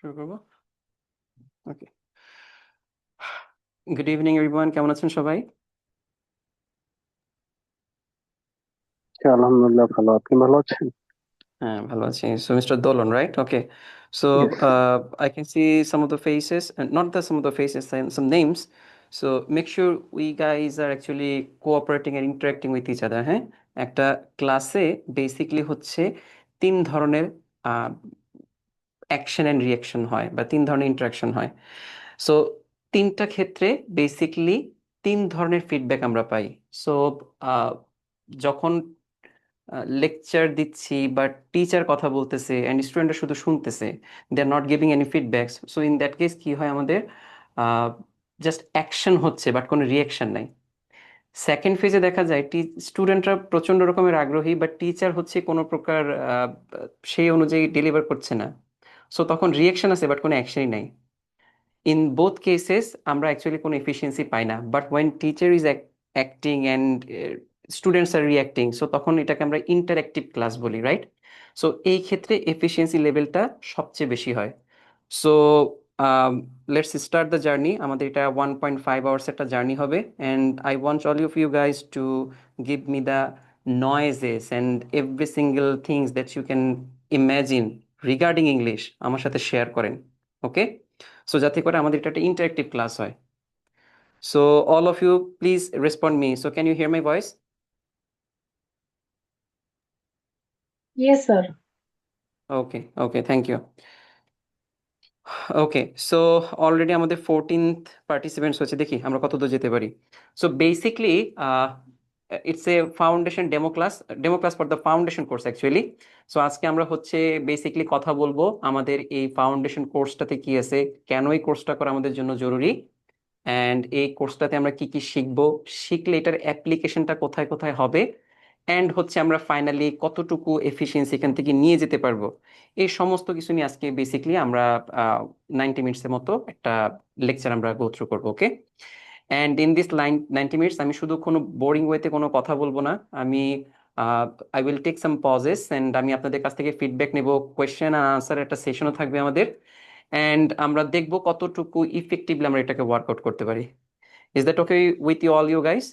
শুরু করবো। ওকে, good evening everyone, কেমন আছেন সবাই? আলহামদুলিল্লাহ ভালো। আপনি ভালো আছেন? হ্যাঁ, ভালো আছি। So mister Dolon, right? Okay, so Yes. I can see some of the faces, and not the some of the faces, some names. So make sure we guys are actually cooperating and interacting with each other. হ্যাঁ, একটা ক্লাসে basically হচ্ছে তিন ধরনের action and reaction হয়, বা তিন ধরনের ইন্টারাকশন হয়। সো তিনটা ক্ষেত্রে বেসিকলি তিন ধরনের ফিডব্যাক আমরা পাই। সো যখন লেকচার দিচ্ছি বা টিচার কথা বলতেছে অ্যান্ড স্টুডেন্টরা শুধু শুনতেছে, they are not giving any feedbacks, so in that case কি হয়, আমাদের জাস্ট অ্যাকশন হচ্ছে বাট কোনো রিয়াকশন নাই। সেকেন্ড ফেজে দেখা যায় স্টুডেন্টরা প্রচন্ড রকমের আগ্রহী, বাট টিচার হচ্ছে কোনো প্রকার সেই অনুযায়ী ডেলিভার করছে না। সো তখন রিয়াকশন আছে বাট কোনো অ্যাকশনই নাই। ইন বোথ কেসেস আমরা অ্যাকচুয়ালি কোনো এফিসিয়েন্সি পাই না, but when teacher is acting and students are reacting, so তখন এটাকে আমরা ইন্টারঅ্যাক্টিভ ক্লাস বলি, রাইট? সো এই ক্ষেত্রে এফিসিয়েন্সি লেভেলটা সবচেয়ে বেশি হয়। So let's start the journey. আমাদের এটা 1.5 আওয়ার্স একটা জার্নি হবে, and I want all of you guys to give me the noises and every single things that you can imagine regarding English আমার সাথে শেয়ার করেন। ওকে, সো যাতে করে আমাদের এটা একটা ইন্টারেক্টিভ ক্লাস হয়। So all of you please respond me. So can you hear my voice? Yes, sir. Okay, okay, thank you. Okay, so already আমাদের 14th পার্টিসিপেন্টস হচ্ছে, দেখি আমরা কত দূর যেতে পারি। So basically it's a foundation demo class for the foundation course actually. So আজকে আমরা হচ্ছে বেসিকলি কথা বলবো আমাদের এই ফাউন্ডেশন কোর্সটাতে কি আছে, কেন এই কোর্সটা করা আমাদের জন্য জরুরি, অ্যান্ড এই কোর্সটাতে আমরা কি কি শিখবো, শিখলে এটার অ্যাপ্লিকেশনটা কোথায় কোথায় হবে, অ্যান্ড হচ্ছে আমরা ফাইনালি কতটুকু এফিসিয়েন্সি এখান থেকে নিয়ে যেতে পারবো। এই সমস্ত কিছু নিয়ে আজকে বেসিকলি আমরা 90 মিনিটসের মতো একটা লেকচার আমরা গো থ্রু করবো। ওকে, অ্যান্ড ইন দিস 90 মিনিটস আমি শুধু কোনো বোরিং ওয়েতে কোনো কথা বলবো না। আমি I will take some pauses, and আমি আপনাদের কাছ থেকে ফিডব্যাক নেব, কোয়েশ্চেন আর আনসার একটা সেশনও থাকবে আমাদের, অ্যান্ড আমরা দেখবো কতটুকু ইফেক্টিভলি আমরা এটাকে ওয়ার্কআউট করতে পারি। Is that okay with you all you guys?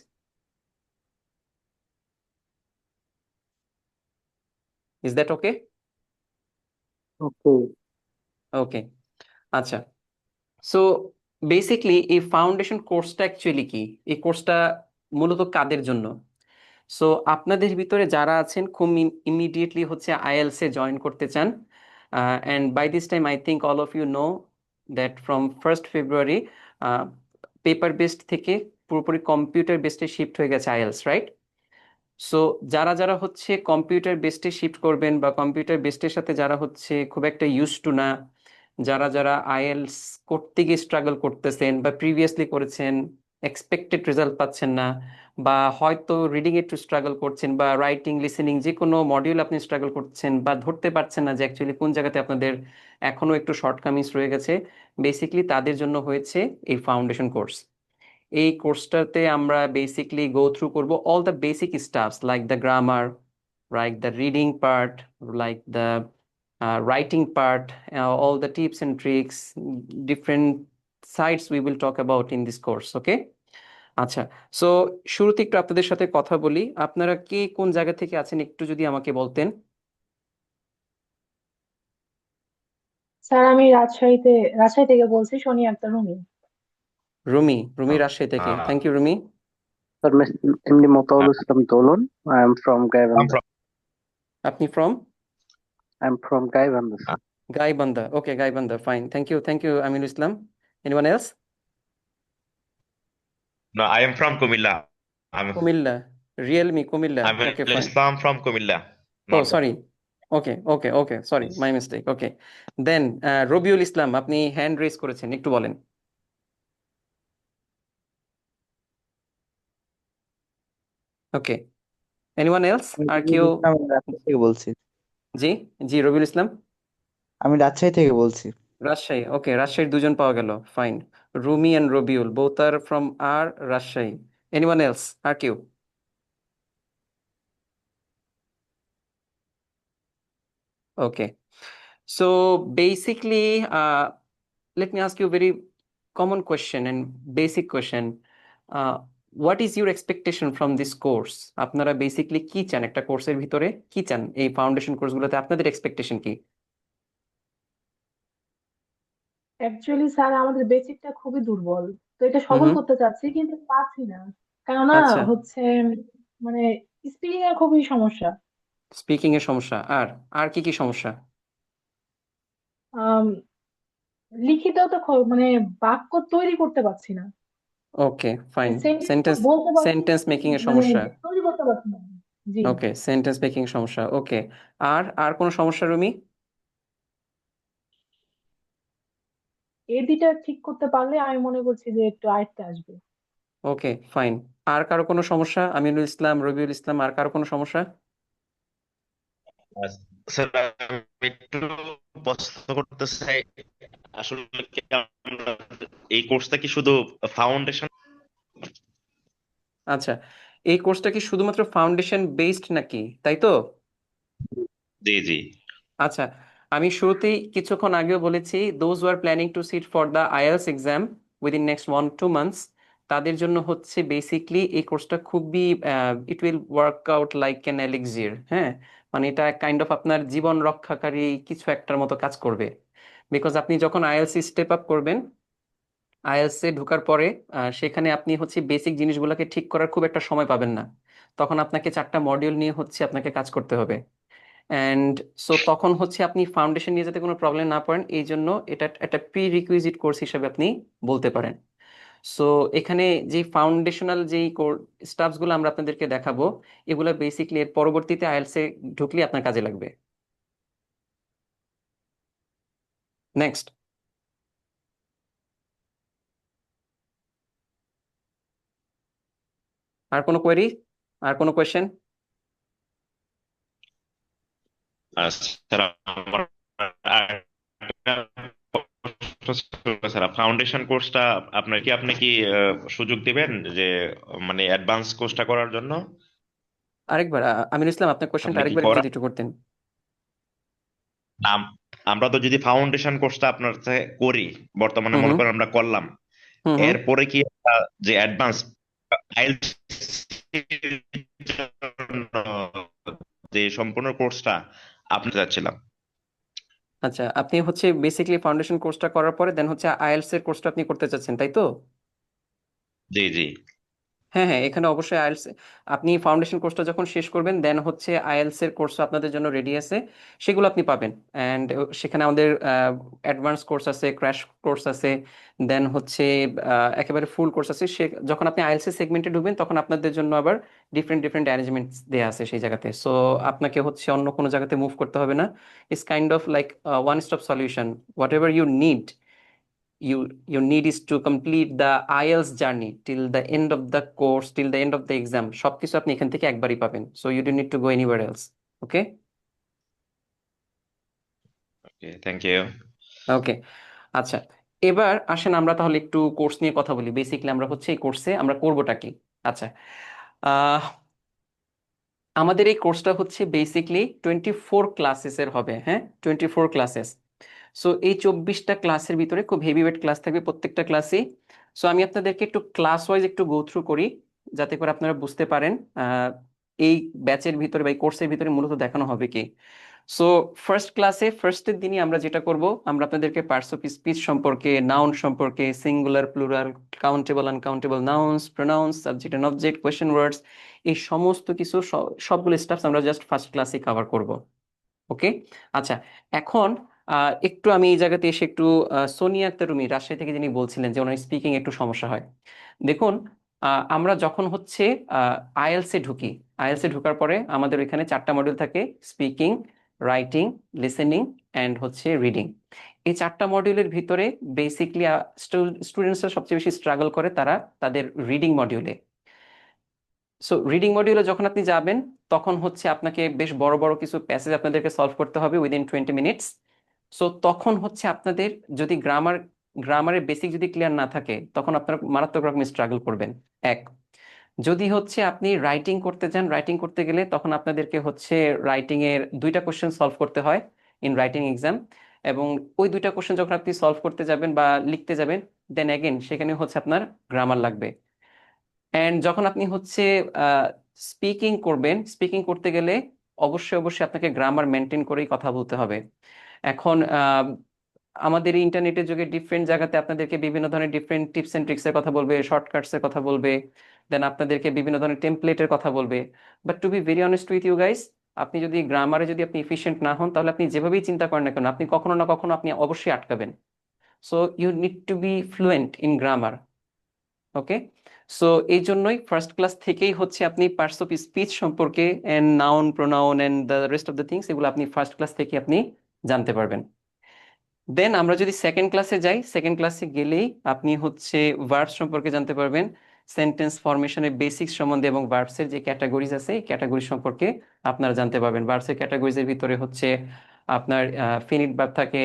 Is that okay? Okay. Okay, আচ্ছা। সো বেসিকলি এই ফাউন্ডেশন কোর্সটা অ্যাকচুয়ালি কি, এই কোর্সটা মূলত কাদের জন্য? সো আপনাদের ভিতরে যারা আছেন খুব ইমিডিয়েটলি হচ্ছে আইএলস এ জয়েন করতে চান, and by this time I think all of you know that from 1st February paper based থেকে পুরোপুরি কম্পিউটার বেসডে শিফট হয়ে গেছে আইএলস, রাইট? সো যারা যারা হচ্ছে কম্পিউটার বেসডে শিফট করবেন, বা কম্পিউটার বেসডের সাথে যারা হচ্ছে খুব একটা ইউজ টু না, যারা যারা আইএলস করতে গিয়ে স্ট্রাগল করতেছেন বা প্রিভিয়াসলি করেছেন, এক্সপেক্টেড রেজাল্ট পাচ্ছেন না, বা হয়তো রিডিং একটু স্ট্রাগল করছেন, বা রাইটিং লিসেনিং যে কোনো মডিউল আপনি স্ট্রাগল করছেন, বা ধরতে পারছেন না যে অ্যাকচুয়ালি কোন জায়গাতে আপনাদের এখনো একটু শর্টকামিংস রয়ে গেছে, বেসিকলি তাদের জন্য হয়েছে এই ফাউন্ডেশন কোর্স। এই কোর্সটাতে আমরা বেসিকলি গো থ্রু করব all the basic stuffs like the grammar, like the reading part, like the writing part, all the tips and tricks, different sides we will talk about in this course. Okay, আচ্ছা। So শুরুতে একটু আপনাদের সাথে কথা বলি, আপনারা কে কোন জায়গা থেকে আছেন একটু যদি আমাকে বলতেন। স্যার, আমি রাজশাহী থেকে বলছি, সোনি আক্তার রুমি। রুমি, রুমি Uh, রাজশাহী থেকে, uh, thank you Rumi. Sir, MD Motaul Islam Dolon. I am from I'm Gaibandha. from আপনি from? I am from Gaibandha, uh, sir. Gaibandha, okay, Gaibandha, fine, thank you Aminul Islam. Anyone else? no, I am from Kumilla. Cumilla, রিয়েলমি Cumilla, I'm okay fine. Islam from Kumilla, ও not sorry, okay okay okay, sorry, yes. My mistake. ওকে, দেন রবিউল ইসলাম, আপনি hand raise করেছেন, একটু বলেন। ওকে, anyone else? আমি আর রবিউল কেউ? ইসলাম, আমি রাজশাহী থেকে বলছি। জি, জি, রবিউল ইসলাম, আমি রাজশাহী থেকে বলছি। রাজশাহী, ওকে, রাজশাহীর দুজন পাওয়া গেল, fine. Rumi and Rabiul both are from are Rajshahi. Anyone else? আর কেউ? Okay, So basically, let me ask you a very common question and basic question. What is your expectation from this course? আপনারা বেসিকলি কি চান একটা কোর্সের ভিতরে, কি চান এই ফাউন্ডেশন কোর্সগুলোতে, আপনাদের এক্সপেকটেশন কি? অ্যাকচুয়ালি স্যার আমাদের বেসিকটা খুবই দুর্বল, তো এটা হুম সবল হুম। করতে চাচ্ছি কিন্তু পারছি না। কেননা আচ্ছা, হচ্ছে মানে স্পিকিং এর খুবই সমস্যা। স্পিকিং এর সমস্যা, আর আর কি কি সমস্যা? আম, লিখিত তো মানে বাক্য তৈরি করতে পারছি না, ওকে, ফাইন। সেন্টেন্স সেন্টেন্স বলতে পারছি সেন্টেন্স কিন্তু মেকিং এর মানে সমস্যা। তৈরি করতে পারছি না। জি, ওকে, সেন্টেন্স মেকিং সমস্যা, ওকে। আর আর কোনো সমস্যা, রুমি? এই দুইটা ঠিক করতে পারলে আমি মনে করছি যে একটু আয়ত্তে আসবে। ওকে, ফাইন। আর কারো কোনো সমস্যা? আমিনুল ইসলাম, রবিউল ইসলাম, আর কারো কোনো সমস্যা? আর স্যার আমি একটু প্রশ্ন করতে চাই, আসলে কি আমরা এই কোর্সটা কি শুধু ফাউন্ডেশন? আচ্ছা, এই কোর্সটা কি শুধুমাত্র ফাউন্ডেশন বেসড নাকি, তাই তো? জি জি। আচ্ছা, আমি শুরুতেই কিছুক্ষণ আগেও বলেছি, those who are planning to sit for the IELTS exam within next 1-2 months, তাদের জন্য হচ্ছে বেসিকলি এই কোর্সটা খুবই, it will work out like an elixir. হ্যাঁ, মানে এটা কাইন্ড অফ আপনার জীবন রক্ষাকারী কিছু একটার মতো কাজ করবে। বিকজ আপনি যখন আইএলটিএস স্টেপ আপ করবেন, আইএলটিএস এ ঢোকার পরে সেখানে আপনি হচ্ছে বেসিক জিনিসগুলোকে ঠিক করার খুব একটা সময় পাবেন না। তখন আপনাকে 4টা মডিউল নিয়ে হচ্ছে আপনাকে কাজ করতে হবে। অ্যান্ড সো তখন হচ্ছে আপনি ফাউন্ডেশন নিয়ে যাতে কোনো প্রবলেম না পড়েন, এই জন্য এটা একটা প্রি রিকুইজিট কোর্স হিসেবে আপনি বলতে পারেন। সো এখানে যে ফাউন্ডেশনাল যেই স্টাফস গুলো আমরা আপনাদেরকে দেখাবো, এগুলো বেসিকলি এর পরবর্তীতে আইএলটিএস এ ঢুকলে আপনার কাজে লাগবে। নেক্সট। আর কোনো কোয়েরি, আর কোনো কোয়েশ্চেন? আর স্যার আমার আরেকটা প্রশ্ন ছিল, স্যার ফাউন্ডেশন কোর্সটা আপনি কি সুযোগ দিবেন যে মানে অ্যাডভান্স কোর্সটা করার জন্য? আরেকবার আমিনুল ইসলাম, আপনার কোয়েশ্চেনটা আপনি কি আরেকবার করা যদি একটু করতেন। আমরা তো যদি ফাউন্ডেশন কোর্সটা আপনার থেকে করি, বর্তমানে হুম মনে হুম করেন আমরা করলাম, হুম হুম। এরপরে কি আমরা যে অ্যাডভান্স আইএলটিএস যে সম্পূর্ণ কোর্সটা আপনি যাচ্ছিলাম? আচ্ছা, আপনি হচ্ছে বেসিক্যালি ফাউন্ডেশন কোর্সটা করার পরে দেন হচ্ছে আইএলটিএস এর কোর্সটা আপনি করতে চাচ্ছেন, তাই তো? জি জি। হ্যাঁ হ্যাঁ, এখানে অবশ্যই আইএলটিএস, আপনি ফাউন্ডেশন কোর্সটা যখন শেষ করবেন দেন হচ্ছে আইএলটিএস এর কোর্স আপনাদের জন্য রেডি আছে, সেগুলো আপনি পাবেন। অ্যান্ড সেখানে আমাদের অ্যাডভান্স কোর্স আছে, ক্র্যাশ কোর্স আছে, দেন হচ্ছে একেবারে ফুল কোর্স আছে। সে যখন আপনি আইএলটিএস সেগমেন্টে ঢুকবেন তখন আপনাদের জন্য আবার ডিফারেন্ট ডিফারেন্ট অ্যারেঞ্জমেন্টস দেওয়া আছে সেই জায়গাতে। সো আপনাকে হচ্ছে অন্য কোনো জায়গাতে মুভ করতে হবে না। It's kind of like one stop solution. Whatever you need, your need is to complete the IELTS journey till the end of the course, till the end of the exam, সবকিছু আপনি এখান থেকে একবারই পাবেন। So you don't need to go anywhere else. Okay? Okay, thank you. Okay, আচ্ছা। এবার আসেন আমরা তাহলে একটু কোর্স নিয়ে কথা বলি। বেসিক্যালি আমরা হচ্ছে এই কোর্সে আমরা করবোটা কি। আচ্ছা, আহ আমাদের এই কোর্সটা হচ্ছে বেসিক্যালি 24 ক্লাসেসের হবে। হ্যাঁ, 24 ক্লাসেস। সো এই 24টা ক্লাসের ভিতরে খুব হেভি ওয়েট ক্লাস থাকবে প্রত্যেকটা ক্লাসে। সো আমি আপনাদেরকে একটু ক্লাস ওয়াইজ একটু গো থ্রু করি, যাতে করে আপনারা বুঝতে পারেন এই ব্যাচের ভিতরে বা এই কোর্সের ভিতরে মূলত দেখানো হবে কি। সো ফার্স্ট ক্লাসে ফার্স্টের দিনই আমরা যেটা করব, আমরা আপনাদেরকে পার্টস অফ স্পিচ সম্পর্কে, নাউন সম্পর্কে, singular, plural, countable, uncountable nouns, pronouns, subject and object, question words, এই সমস্ত কিছু সবগুলো স্টাফস আমরা জাস্ট ফার্স্ট ক্লাসে কভার করব। ওকে, আচ্ছা। এখন একটু আমি এই জায়গাতে এসে একটু সোনিয়া আক্তার রুমি রাজশাহী থেকে যিনি বলছিলেন যে ওনার স্পিকিং একটু সমস্যা হয়। দেখুন, আমরা যখন হচ্ছে আইএলটিএস এ ঢুকি, আইএলটিএস এ ঢোকার পরে আমাদের এখানে 4টা মডিউল থাকে: স্পিকিং, রাইটিং, লিসেনিং অ্যান্ড হচ্ছে রিডিং। এই 4টা মডিউলের ভিতরে বেসিকলি স্টুডেন্টসরা সবচেয়ে বেশি স্ট্রাগল করে তারা তাদের রিডিং মডিউলে। সো রিডিং মডিউলে যখন আপনি যাবেন তখন হচ্ছে আপনাকে বেশ বড় বড় কিছু প্যাসেজ আপনাদেরকে সলভ করতে হবে উইদিন 20 মিনিটস। সো তখন হচ্ছে আপনাদের যদি গ্রামারের বেসিক যদি ক্লিয়ার না থাকে তখন আপনারা মারাত্মক রকমের স্ট্রাগল করবেন। এক, যদি হচ্ছে আপনি রাইটিং করতে যান, রাইটিং করতে গেলে তখন আপনাদেরকে হচ্ছে রাইটিং এর 2টা কোশ্চেন সলভ করতে হয়। In writing exam. এবং ওই দুইটা কোশ্চেন যখন আপনি সলভ করতে যাবেন বা লিখতে যাবেন, দেন অ্যাগেন সেখানে হচ্ছে আপনার গ্রামার লাগবে। অ্যান্ড যখন আপনি হচ্ছে স্পিকিং করবেন, স্পিকিং করতে গেলে অবশ্যই অবশ্যই আপনাকে গ্রামার মেনটেন করেই কথা বলতে হবে। এখন আমাদের ইন্টারনেটের যুগে ডিফারেন্ট জায়গাতে আপনাদেরকে বিভিন্ন ধরনের ডিফারেন্ট টিপস এন্ড ট্রিক্স এর কথা বলবে, শর্টকাটস এর কথা বলবে, দেন আপনাদেরকে বিভিন্ন ধরনের টেমপ্লেটের কথা বলবে। But to be very honest with you guys, আপনি যদি গ্রামারে যদি আপনি এফিশিয়েন্ট না হন, তাহলে আপনি যেভাবেই চিন্তা করেন না কেন, আপনি কখনো না কখনো আপনি অবশ্যই আটকাবেন। So you need to be fluent in grammar. Okay, so এই জন্যই ফার্স্ট ক্লাস থেকেই হচ্ছে আপনি পার্টস অফ স্পিচ সম্পর্কে and noun pronoun and the rest of the things, এগুলো আপনি ফার্স্ট ক্লাস থেকে আপনি জানতে পারবেন। দেন আমরা যদি সেকেন্ড ক্লাসে যাই, সেকেন্ড ক্লাসে গেলেই আপনি হচ্ছে ভার্বস সম্পর্কে জানতে পারবেন, সেন্টেন্স ফরমেশনের বেসিক্স সম্বন্ধে এবং ভার্বসের যে ক্যাটাগরিজ আছে এই ক্যাটাগরি সম্পর্কে আপনারা জানতে পারবেন। ভার্বসের ক্যাটাগরিজের ভিতরে হচ্ছে আপনার ফিনিট ভার্ব থাকে,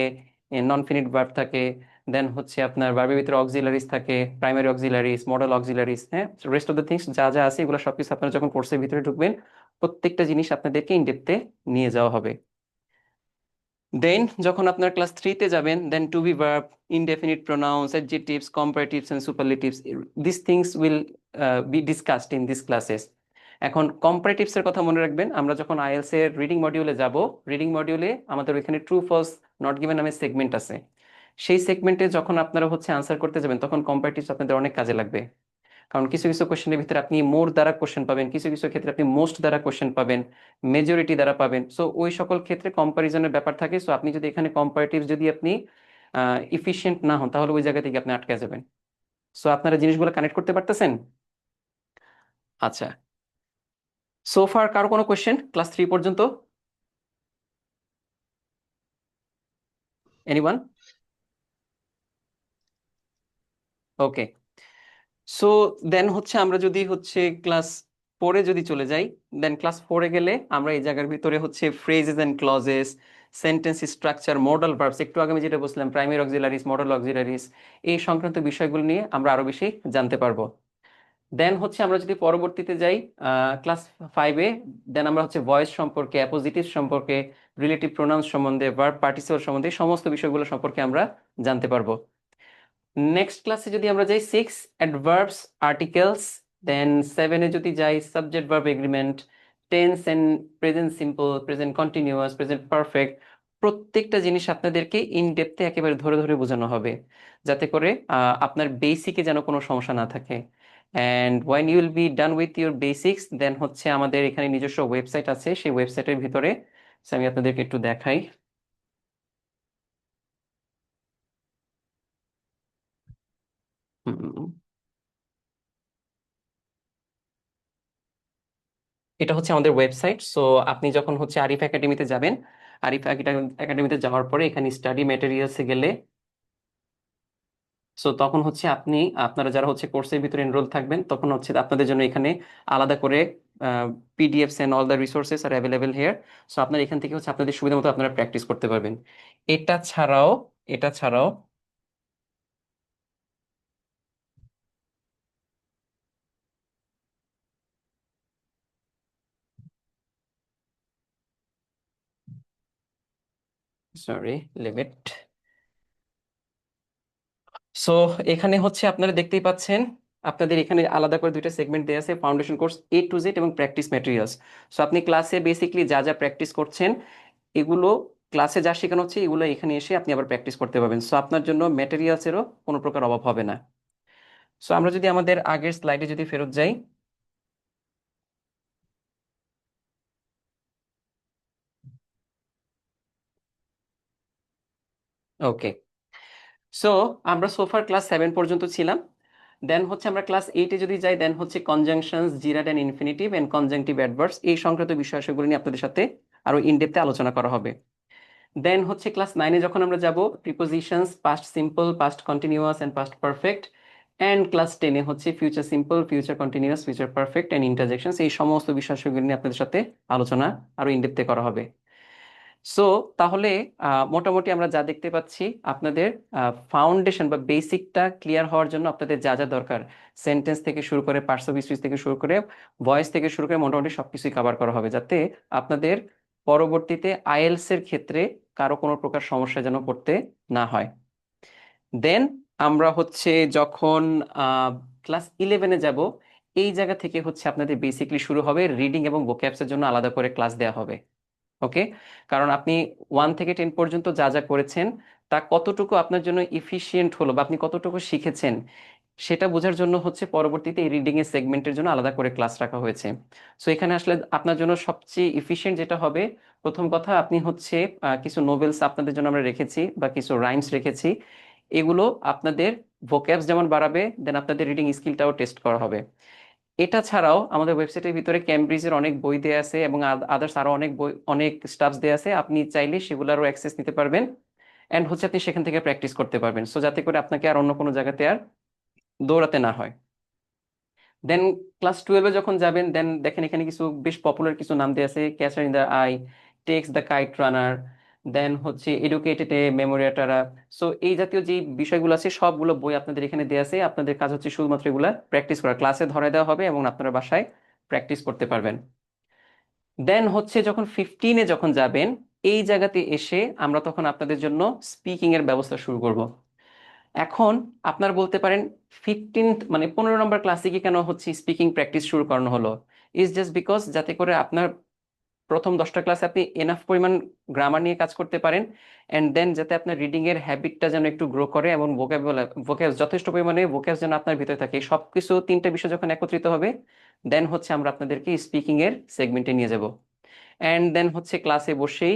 নন ফিনিট ভার্ব থাকে, দেন হচ্ছে আপনার ভার্বের ভিতরে অক্সিলারিজ থাকে, প্রাইমারি অক্সিলারিজ, মডেল অক্সিলারিজ, হ্যাঁ, রেস্ট অফ দ্য থিংস যা যা আছে এগুলো সবকিছু আপনারা যখন কোর্সের ভিতরে ঢুকবেন, প্রত্যেকটা জিনিস আপনাদেরকে ইন ডেপথে নিয়ে যাওয়া হবে। দেন যখন আপনার ক্লাস থ্রিতে যাবেন, then to be verb, indefinite pronouns, adjectives, comparatives and superlatives, this things will be discussed in this classes. এখন কম্পারেটিভস এর কথা মনে রাখবেন, আমরা যখন আইএলটিএস এর রিডিং মডিউলে যাব, রিডিং মডিউলে আমাদের ওইখানে ট্রু ফলস নট গিভেন নামে সেগমেন্ট আছে। সেই সেগমেন্টে যখন আপনারা হচ্ছে আনসার করতে যাবেন, তখন কম্পারেটিভস আপনাদের অনেক কাজে লাগবে। কারণ কিছু কিছু কোশ্চেনের ভিতরে আপনি মোর দ্বারা কোশ্চেন পাবেন, কিছু কিছু ক্ষেত্রে আপনি মোস্ট দ্বারা কোশ্চেন পাবেন, মেজরিটি দ্বারা পাবেন। সো ওই সকল ক্ষেত্রে কম্পারিজনের ব্যাপার থাকে। সো আপনি যদি এখানে কম্পারেটিভ যদি আপনি ইফিশিয়েন্ট না হন, তাহলে ওই জায়গা থেকে আপনি আটকে যাবেন। সো আপনারা জিনিসগুলো কানেক্ট করতে পারতেছেন? আচ্ছা, সো ফার কারো কোনো কোশ্চেন ক্লাস 3 পর্যন্ত? এনিওয়ান? ওকে, সো দেন হচ্ছে আমরা যদি হচ্ছে ক্লাস 4-এ যদি চলে যাই, দেন ক্লাস 4-এ গেলে আমরা এই জায়গার ভিতরে হচ্ছে phrases and clauses, sentence structure, modal verbs, একটু আগে আমি যেটা বলছিলাম প্রাইমারি অক্সিলারিজ, মডাল অক্সিলারিজ, এই সংক্রান্ত বিষয়গুলো নিয়ে আমরা আরো বেশি জানতে পারবো। দেন হচ্ছে আমরা যদি পরবর্তীতে যাই ক্লাস 5-এ, দেন আমরা হচ্ছে ভয়েস সম্পর্কে, অ্যাপোজিটিভ সম্পর্কে, রিলেটিভ প্রোনাউন্স সম্বন্ধে, ভার্ব পার্টিসিপল সম্বন্ধে এই সমস্ত বিষয়গুলো সম্পর্কে আমরা জানতে পারবো। নেক্সট ক্লাসে যদি আমরা যাই 6 অ্যাডভার্বস, আর্টিকেলস, দেন 7-এ যদি যাই subject verb agreement, tense and present simple, present continuous, present perfect, প্রত্যেকটা জিনিস আপনাদেরকে ইন ডেপথে একেবারে ধরে ধরে বোঝানো হবে, যাতে করে আপনার বেসিকে যেন কোনো সমস্যা না থাকে। And when you will be done with your basics, then হচ্ছে আমাদের এখানে নিজস্ব ওয়েবসাইট আছে, সেই ওয়েবসাইটের ভিতরে আমি আপনাদেরকে একটু দেখাই। হুম, এটা হচ্ছে আমাদের ওয়েবসাইট। সো আপনি যখন হচ্ছে আরিফ একাডেমিতে যাবেন, আরিফ একাডেমিতে যাওয়ার পরে এখানে স্টাডি ম্যাটেরিয়ালসে গেলে, সো তখন হচ্ছে আপনি, আপনারা যারা হচ্ছে কোর্সের ভিতরে এনরোল থাকবেন, তখন হচ্ছে আপনাদের জন্য এখানে আলাদা করে PDFs and all the resources are available here. So আপনারা এখান থেকে হচ্ছে আপনাদের সুবিধা মতো আপনারা প্র্যাকটিস করতে পারবেন। এটা ছাড়াও, এটা ছাড়াও সরি, লিমিট। সো এখানে হচ্ছে আপনারা দেখতেই পাচ্ছেন, আপনাদের এখানে আলাদা করে দুইটা সেগমেন্ট দেওয়া আছে, foundation course A to Z এবং প্র্যাকটিস ম্যাটেরিয়ালস। সো আপনি ক্লাসে বেসিক্যালি যা যা প্র্যাকটিস করছেন, এগুলো ক্লাসে যা শেখানো হচ্ছে এগুলো এখানে এসে আপনি আবার প্র্যাকটিস করতে পারবেন। সো আপনার জন্য ম্যাটেরিয়ালসেরও কোনো প্রকার অভাব হবে না। সো আমরা যদি আমাদের আগের স্লাইডে যদি ফেরত যাই, ওকে, সো আমরা সোফার ক্লাস 7 পর্যন্ত ছিলাম। দেন হচ্ছে আমরা ক্লাস 8-এ যদি যাই, দেন হচ্ছে conjunctions, gerund and infinitive and conjunctive adverbs, এই সংক্রান্ত বিষয়গুলো নিয়ে আপনাদের সাথে আরো ইনডেপথে আলোচনা করা হবে। দেন হচ্ছে ক্লাস 9-এ যখন আমরা যাব, prepositions, past simple, past continuous and past perfect, and class 10-এ হচ্ছে future simple, future continuous, future perfect and interjections, এই সমস্ত বিষয়গুলো নিয়ে আপনাদের সাথে আলোচনা আরো ইনডেপথে করা হবে। সো তাহলে মোটামুটি আমরা যা দেখতে পাচ্ছি, আপনাদের ফাউন্ডেশন বা বেসিকটা ক্লিয়ার হওয়ার জন্য আপনাদের যা যা দরকার, সেন্টেন্স থেকে শুরু করে, পার্টস অফ স্পিচ থেকে শুরু করে, ভয়েস থেকে শুরু করে, মোটামুটি সবকিছুই কভার করা হবে, যাতে আপনাদের পরবর্তীতে আইএলটিএস এর ক্ষেত্রে কারো কোনো প্রকার সমস্যা যেন পড়তে না হয়। দেন আমরা হচ্ছে যখন ক্লাস 11-এ যাব, এই জায়গা থেকে হচ্ছে আপনাদের বেসিকলি শুরু হবে রিডিং এবং ভোক্যাবস এর জন্য আলাদা করে ক্লাস দেওয়া হবে। ওকে, কারণ আপনি 1 থেকে 10 পর্যন্ত যা যা করেছেন তা কতটুকু আপনার জন্য ইফিশিয়েন্ট হলো বা আপনি কতটুকু শিখেছেন সেটা বোঝার জন্য হচ্ছে পরবর্তীতে এই রিডিং এর সেগমেন্টের জন্য আলাদা করে ক্লাস রাখা হয়েছে। সো এখানে আসলে আপনার জন্য সবচেয়ে ইফিশিয়েন্ট যেটা হবে, প্রথম কথা আপনি হচ্ছে কিছু নোবেলস আপনাদের জন্য আমরা রেখেছি বা কিছু রাইমস রেখেছি, এগুলো আপনাদের ভোক্যাবস যেমন বাড়াবে, দেন আপনাদের রিডিং স্কিলটাও টেস্ট করা হবে। এটা ছাড়াও আমাদের ওয়েবসাইটের ভিতরে ক্যামব্রিজের অনেক বই দেয়া আছে এবং আদার্স আরো অনেক বই, অনেক স্টাফস দেয়া আছে, আপনি চাইলে সেগুলোরও অ্যাক্সেস নিতে পারবেন এন্ড হচ্ছে আপনি সেখান থেকে প্র্যাকটিস করতে পারবেন, সো যাতে করে আপনাকে আর অন্য কোনো জায়গাতে আর দৌড়াতে না হয়। দেন ক্লাস 12-এ যখন যাবেন, দেন দেখেন এখানে কিছু বেশ পপুলার কিছু নাম দেয়া আছে, catcher in the eye, takes the kite runner, then হচ্ছে এডুকেটেড এ মেমোরিয়াটারা। সো এই জাতীয় যে বিষয়গুলো আছে সবগুলো বই আপনাদের এখানে দেয়া আছে, আপনাদের কাজ হচ্ছে শুধুমাত্র এগুলা প্র্যাকটিস করা, ক্লাসে ধরে দেওয়া হবে এবং আপনারা বাসায় প্র্যাকটিস করতে পারবেন। দেন হচ্ছে যখন 15-এ যখন যাবেন, এই জায়গাতে এসে আমরা তখন আপনাদের জন্য স্পিকিং এর ব্যবস্থা শুরু করব। এখন আপনারা বলতে পারেন 15 মানে 15 নম্বর ক্লাসে কি কেন হচ্ছে স্পিকিং প্র্যাকটিস শুরু করানো হলো? ইজ জাস্ট বিকজ যাতে করে আপনার প্রথম 10টা ক্লাসে আপনি এনাফ পরিমাণ গ্রামার নিয়ে কাজ করতে পারেন, এন্ড দেন যাতে আপনার রিডিং এর হ্যাবিটটা যেন একটু গ্রো করে এবং ভোক্যাবুলারি যথেষ্ট পরিমাণে ভোক্যাবস যেন আপনার ভিতরে থাকে, সবকিছু 3টা বিষয় যখন একত্রিত হবে, দেন হচ্ছে আমরা আপনাদেরকে স্পিকিং এর সেগমেন্টে নিয়ে যাব। অ্যান্ড দেন হচ্ছে ক্লাসে বসেই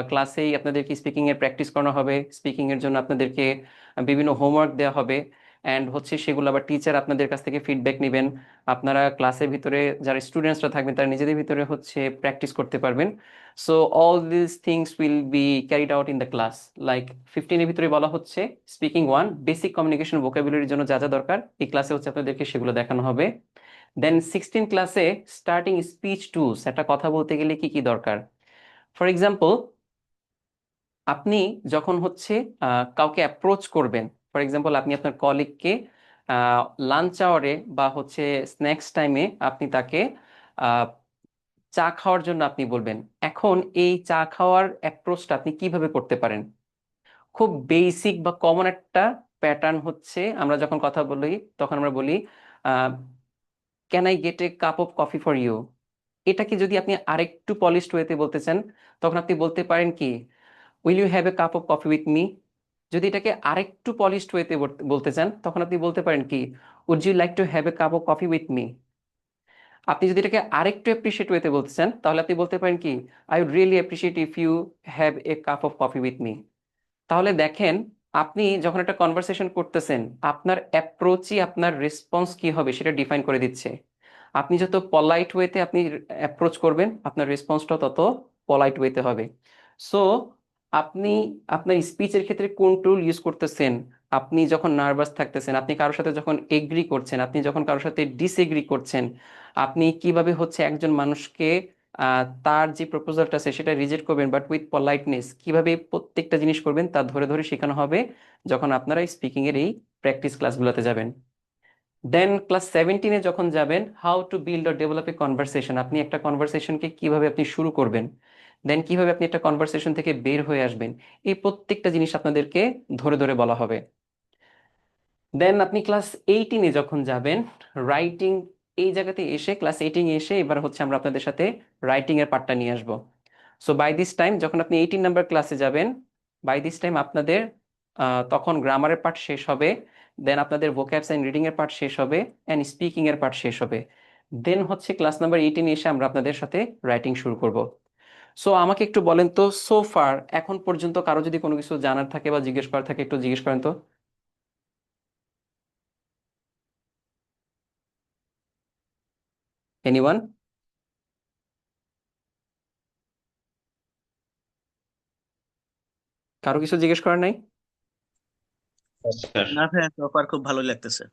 ক্লাসেই আপনাদেরকে স্পিকিং এর প্র্যাকটিস করানো হবে, স্পিকিং এর জন্য আপনাদেরকে বিভিন্ন হোমওয়ার্ক দেওয়া হবে, অ্যান্ড হচ্ছে সেগুলো আবার টিচার আপনাদের কাছ থেকে ফিডব্যাক নেবেন, আপনারা ক্লাসের ভিতরে যারা স্টুডেন্টসরা থাকবেন তারা নিজেদের ভিতরে হচ্ছে প্র্যাকটিস করতে পারবেন। So all this things will be carried out in the class. Like 15-এর ভিতরে বলা হচ্ছে স্পিকিং 1 বেসিক কমিউনিকেশন ভোকাবুলারির জন্য যা যা দরকার এই ক্লাসে হচ্ছে আপনাদেরকে সেগুলো দেখানো হবে। দেন 16 ক্লাসে স্টার্টিং স্পিচ টুলস, একটা কথা বলতে গেলে কি কি দরকার। ফর এক্সাম্পল, আপনি যখন হচ্ছে কাউকে অ্যাপ্রোচ করবেন, ফর এক্সাম্পল আপনি আপনার কলিগকে লাঞ্চ আওয়ারে বা হচ্ছে স্ন্যাক্স টাইমে আপনি তাকে আহ, চা খাওয়ার জন্য আপনি বলবেন, এখন এই চা খাওয়ার অ্যাপ্রোচটা আপনি কিভাবে করতে পারেন? খুব বেসিক বা কমন একটা প্যাটার্ন হচ্ছে আমরা যখন কথা বলি তখন আমরা বলি can I get a cup of coffee for you. এটাকে যদি আপনি আরেকটু পলিশড ওয়েতে বলতে চান তখন আপনি বলতে পারেন কি, will you have a cup of coffee with me. যদি এটাকে আরেকটু পলিশড ওয়েতে বলতে চান তখন আপনি বলতে পারেন কি, would you like to have a cup of coffee with me. আপনি যদি এটাকে আরেকটু অ্যাপ্রিসিয়েট ওয়েতে বলতে চান তাহলে আপনি বলতে পারেন কি, I would really appreciate if you have a cup of coffee with me. তাহলে দেখেন, আপনি যখন একটা কনভারসেশন করতেছেন আপনার অ্যাপ্রোচই আপনার রেসপন্স কি হবে সেটা ডিফাইন করে দিচ্ছে। আপনি যত পলাইট ওয়েতে আপনি অ্যাপ্রোচ করবেন আপনার রেসপন্সটা তত পলাইট ওয়েতে হবে। সো আপনি আপনার স্পিচের ক্ষেত্রে কোন টুল ইউজ করতেছেন, আপনি যখন নার্ভাস থাকতেছেন, আপনি কারোর সাথে যখন এগ্রি করছেন, আপনি যখন কারোর সাথে ডিসএগ্রি করছেন, আপনি কিভাবে হচ্ছে একজন মানুষকে তার যে প্রপোজালটা আছে সেটা রিজেক্ট করবেন বাট উইথ পলাইটনেস, কিভাবে প্রত্যেকটা জিনিস করবেন তা ধরে ধরে শেখানো হবে যখন আপনারা স্পিকিং এর এই প্র্যাকটিস ক্লাসগুলোতে যাবেন। দেন ক্লাস 17-এ যখন যাবেন, how to build or develop a conversation, আপনি একটা কনভারসেশনকে কিভাবে আপনি শুরু করবেন, দেন কিভাবে আপনি একটা কনভারসেশন থেকে বের হয়ে আসবেন, এই প্রত্যেকটা জিনিস আপনাদেরকে ধরে ধরে বলা হবে। দেন আপনি ক্লাস 18-এ যখন যাবেন, রাইটিং, এই জায়গাতে এসে ক্লাস 18-এ এসে এবার হচ্ছে আমরা আপনাদের সাথে রাইটিং এর পার্টটা নিয়ে আসবো। সো বাই দিস টাইম যখন আপনি 18 নাম্বার ক্লাসে যাবেন, বাই দিস টাইম আপনাদের তখন গ্রামারের পার্ট শেষ হবে, দেন আপনাদের ভোক্যাবস এন্ড রিডিং এর পার্ট শেষ হবে, এন্ড স্পিকিং এর পার্ট শেষ হবে। দেন হচ্ছে ক্লাস নাম্বার 18 এসে আমরা আপনাদের সাথে রাইটিং শুরু করব। সো আমাকে একটু বলেন তো, সো ফার এখন পর্যন্ত কারো যদি কোনো কিছু জানার থাকে বা জিজ্ঞেস করার থাকে একটু জিজ্ঞেস করেন তো। এনিওয়ান? কারো কিছু জিজ্ঞেস করার নাই? স্যার, না ভাইয়া, পেপার খুব ভালো লাগতেছে।